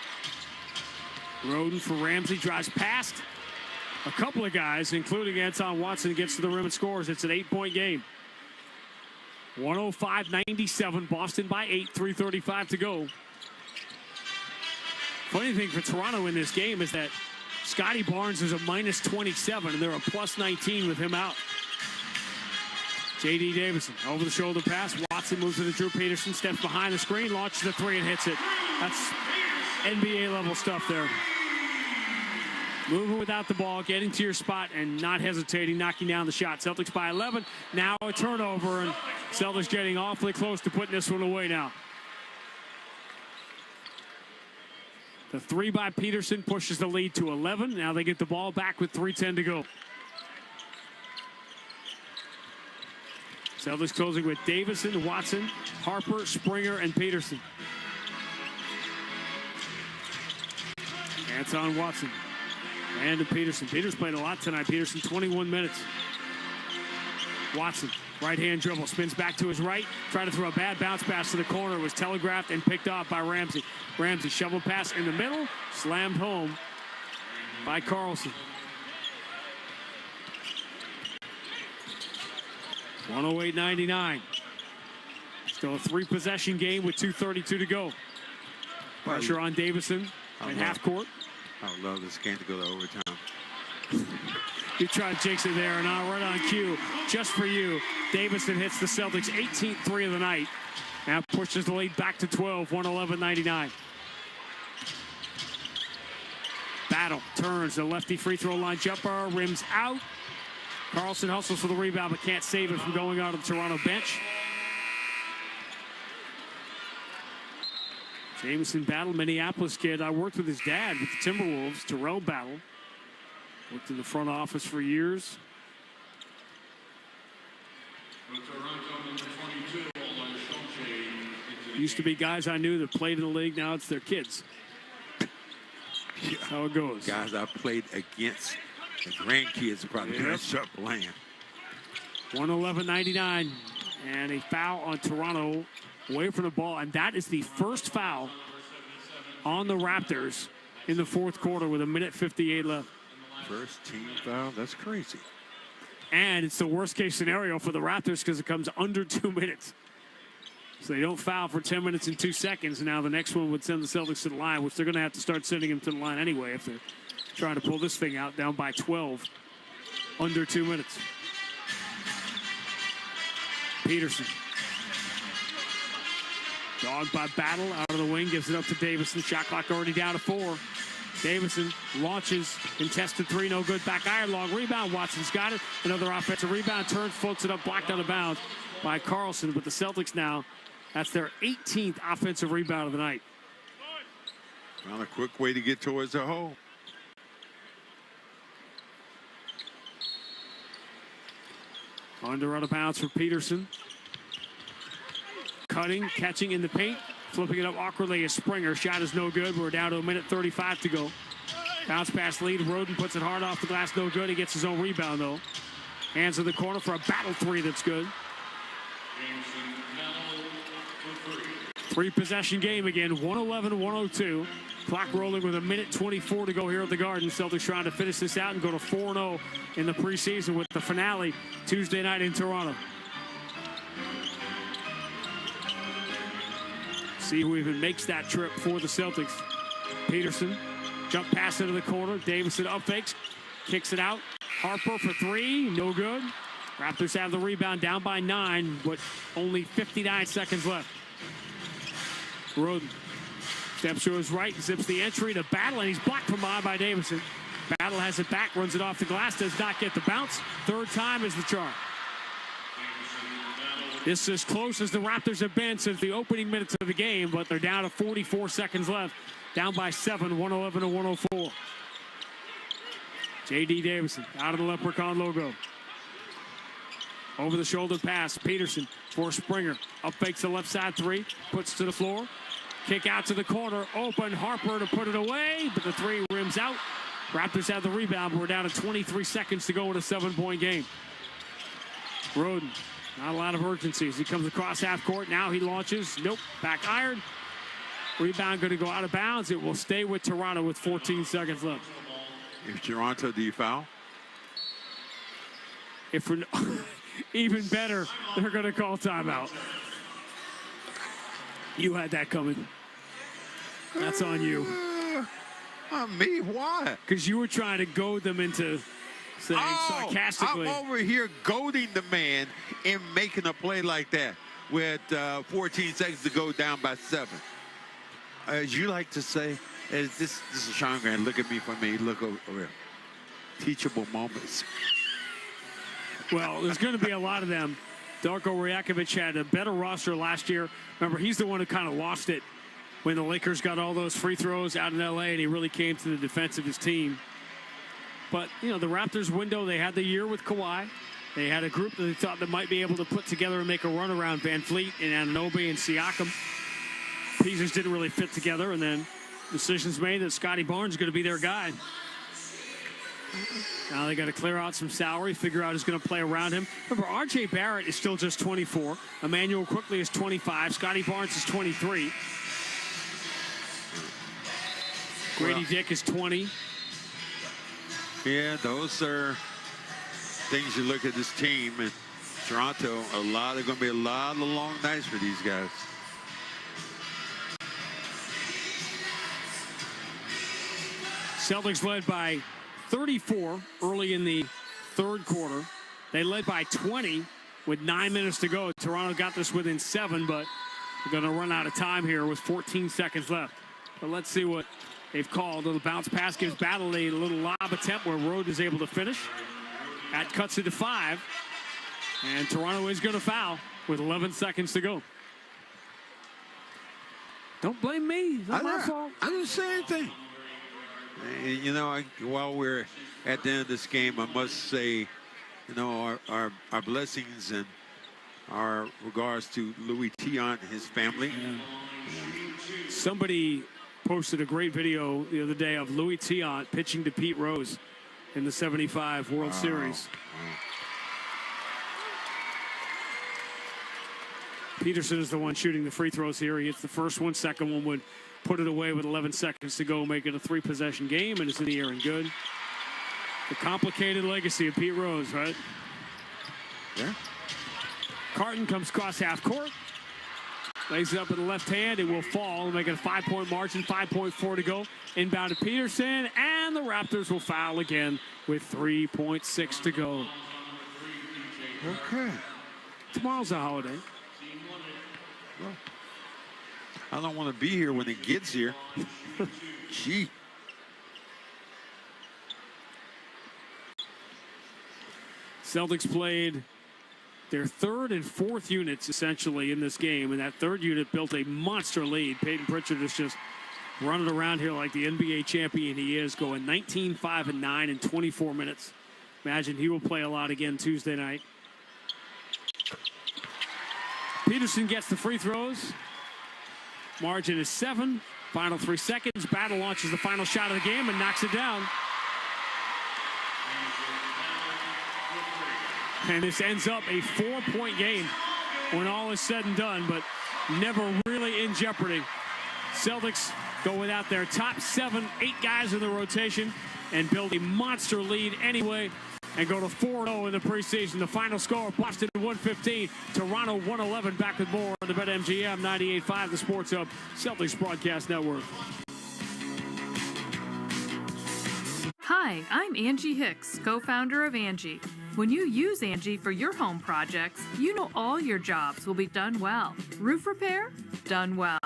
Speaker 20: Roden for Ramsey, drives past a couple of guys, including Anton Watson, gets to the rim and scores. It's an 8-point game. 105-97, Boston by 8, 3:35 to go. Funny thing for Toronto in this game is that Scotty Barnes is a -27, and they're a +19 with him out. J.D. Davison, over the shoulder pass. Watson moves to the Drew Peterson, steps behind the screen, launches the 3 and hits it. That's NBA level stuff there. Moving without the ball, getting to your spot and not hesitating, knocking down the shot. Celtics by 11. Now a turnover, and Celtics getting awfully close to putting this one away now. The 3 by Peterson pushes the lead to 11. Now they get the ball back with 3:10 to go. Celtics closing with Davison, Watson, Harper, Springer, and Peterson. Anton Watson and to Peterson. Peters played a lot tonight. Peterson, 21 minutes. Watson, right-hand dribble, spins back to his right, tried to throw a bad bounce pass to the corner. It was telegraphed and picked off by Ramsey. Ramsey, shovel pass in the middle, slammed home by Carlson. 108-99. Still a 3-possession game with 2:32 to go. Pressure on Davison at half court.
Speaker 2: I would love this game to go to overtime.
Speaker 20: You tried to jinx it there, and now right on cue, just for you, Davison hits the Celtics' 18th 3 of the night. Now pushes the lead back to 12, 111-99. Battle turns the lefty free throw line jumper, rims out. Carlson hustles for the rebound, but can't save it from going out of the Toronto bench. Jameson Battle, Minneapolis kid. I worked with his dad with the Timberwolves, Terrell Battle. Worked in the front office for years. Used to be guys I knew that played in the league. Now it's their kids. That's how it goes.
Speaker 2: Guys I played against, the grandkids are probably going to start playing.
Speaker 20: 111-99. And a foul on Toronto away from the ball. And that is the first foul on the Raptors in the fourth quarter with 1:58 left.
Speaker 2: First team foul? That's crazy.
Speaker 20: And it's the worst case scenario for the Raptors because it comes under 2 minutes. So they don't foul for 10 minutes and 2 seconds. Now the next one would send the Celtics to the line, which they're going to have to start sending them to the line anyway if they're trying to pull this thing out down by 12. Under 2 minutes. Peterson. Dogged by Battle out of the wing, gives it up to Davison. Shot clock already down to 4. Davison launches, contested 3, no good. Back iron, long rebound. Watson's got it. Another offensive rebound, turns, floats it up, blocked out of bounds by Carlson. But the Celtics now, that's their 18th offensive rebound of the night.
Speaker 2: Found a quick way to get towards the hole.
Speaker 20: Under out of bounds for Peterson. Cutting, catching in the paint. Flipping it up awkwardly as Springer. Shot is no good. We're down to 1:35 to go. Bounce pass lead. Roden puts it hard off the glass. No good. He gets his own rebound, though. Hands in the corner for a Battle 3 that's good. 3-possession game again. 111-102. Clock rolling with 1:24 to go here at the Garden. Celtics trying to finish this out and go to 4-0 in the preseason with the finale Tuesday night in Toronto. See who even makes that trip for the Celtics. Peterson, jump pass into the corner. Davison up fakes, kicks it out. Harper for 3, no good. Raptors have the rebound, down by 9, but only 59 seconds left. Roden steps to his right, zips the entry to Battle, and he's blocked from behind by Davison. Battle has it back, runs it off the glass, does not get the bounce. Third time is the charm. This is as close as the Raptors have been since the opening minutes of the game, but they're down to 44 seconds left. Down by 7, 111-104. J.D. Davison out of the Leprechaun logo. Over the shoulder pass, Peterson for Springer. Up fakes the left side 3, puts to the floor. Kick out to the corner, open, Harper to put it away, but the 3 rims out. Raptors have the rebound, but we're down to 23 seconds to go in a 7-point game. Roden. Not a lot of urgency as he comes across half court. Now he launches. Nope. Back iron. Rebound going to go out of bounds. It will stay with Toronto with 14 seconds left.
Speaker 2: If Toronto, do you foul?
Speaker 20: If we're even better, they're going to call timeout. You had that coming. That's on you.
Speaker 2: On me? Why?
Speaker 20: Because you were trying to goad them into saying sarcastically.
Speaker 2: I'm over here goading the man in making a play like that with 14 seconds to go, down by 7. As you like to say, this is Sean Grant. Look at me for me. Look over here. Teachable moments.
Speaker 20: Well, there's going to be a lot of them. Darko Rajakovic had a better roster last year. Remember, he's the one who kind of lost it when the Lakers got all those free throws out in L.A. and he really came to the defense of his team. But, you know, the Raptors window, they had the year with Kawhi. They had a group that they thought that might be able to put together and make a run around Van Fleet and Anunoby and Siakam. Pieces didn't really fit together, and then decisions made that Scotty Barnes is going to be their guy. Now they got to clear out some salary, figure out who's going to play around him. Remember, R.J. Barrett is still just 24. Emmanuel Quickly is 25. Scotty Barnes is 23. Grady Dick is 20.
Speaker 2: Yeah, those are things you look at this team. And Toronto, going to be a lot of long nights for these guys.
Speaker 20: Celtics led by 34 early in the third quarter. They led by 20 with 9 minutes to go. Toronto got this within 7, but they're going to run out of time here with 14 seconds left. But let's see what they've called. A little bounce pass gives Battle a little lob attempt where Rode is able to finish. That cuts it to 5. And Toronto is going to foul with 11 seconds to go. Don't blame me. It's not my fault.
Speaker 2: I didn't say anything. you know, while we're at the end of this game, I must say, you know, our blessings and our regards to Louis Tiant and his family.
Speaker 20: Somebody posted a great video the other day of Louis Tiant pitching to Pete Rose in the 75 World Series. Peterson is the one shooting the free throws here. He hits the first one. Second one would put it away with 11 seconds to go, make it a 3-possession game, and it's in the air and good. The complicated legacy of Pete Rose, right?
Speaker 2: Yeah.
Speaker 20: Carton comes across half court. Lays it up with the left hand. It will fall, make it a 5-point margin, 5.4 to go. Inbound to Peterson, and the Raptors will foul again with 3.6 to go.
Speaker 2: Okay.
Speaker 20: Tomorrow's a holiday.
Speaker 2: Well, I don't want to be here when it gets here. Gee.
Speaker 20: Celtics played their third and fourth units essentially in this game, and that third unit built a monster lead. Peyton Pritchard is just running around here like the NBA champion he is, going 19, 5, and 9 in 24 minutes. Imagine he will play a lot again Tuesday night. Peterson gets the free throws. Margin is 7. Final 3 seconds. Battle launches the final shot of the game and knocks it down. And this ends up a 4-point game when all is said and done, but never really in jeopardy. Celtics go without their top 7, 8 guys in the rotation and build a monster lead anyway and go to 4-0 in the preseason. The final score, Boston 115, Toronto 111. Back with more on the BetMGM 98.5, the Sports Hub, Celtics Broadcast Network.
Speaker 1: Hi, I'm Angie Hicks, co-founder of Angie. When you use Angie for your home projects, you know all your jobs will be done well. Roof repair? Done well.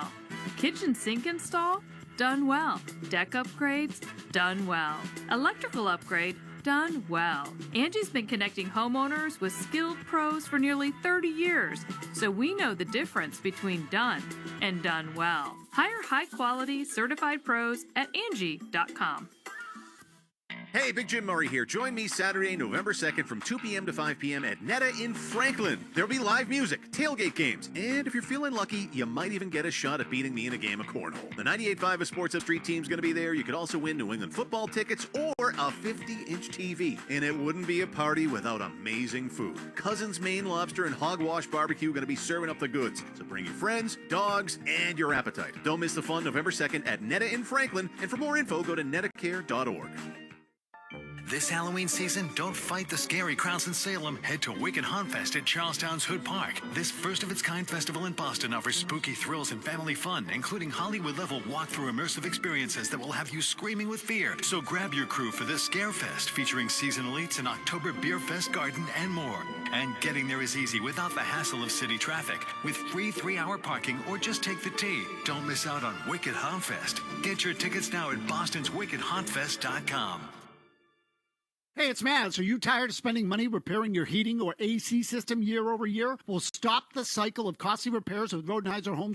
Speaker 1: Kitchen sink install? Done well. Deck upgrades? Done well. Electrical upgrade? Done well. Angie's been connecting homeowners with skilled pros for nearly 30 years, so we know the difference between done and done well. Hire high-quality, certified pros at Angie.com.
Speaker 22: Hey, Big Jim Murray here. Join me Saturday, November 2nd from 2 p.m. to 5 p.m. at Netta in Franklin. There'll be live music, tailgate games, and if you're feeling lucky, you might even get a shot at beating me in a game of cornhole. The 98.5 Sports Up Street team's going to be there. You could also win New England football tickets or a 50-inch TV. And it wouldn't be a party without amazing food. Cousins Maine Lobster and Hogwash Barbecue are going to be serving up the goods. So bring your friends, dogs, and your appetite. Don't miss the fun November 2nd at Netta in Franklin. And for more info, go to nettacare.org.
Speaker 5: This Halloween season, don't fight the scary crowds in Salem. Head to Wicked Hauntfest at Charlestown's Hood Park. This first-of-its-kind festival in Boston offers spooky thrills and family fun, including Hollywood-level walk-through immersive experiences that will have you screaming with fear. So grab your crew for this Scare Fest, featuring seasonal eats, an October Beer Fest garden, and more. And getting there is easy without the hassle of city traffic. With free 3-hour parking or just take the T. Don't miss out on Wicked Hauntfest. Get your tickets now at bostonswickedhauntfest.com.
Speaker 15: Hey, it's Maz. Are you tired of spending money repairing your heating or AC system year over year? Well, stop the cycle of costly repairs with Rodenizer Home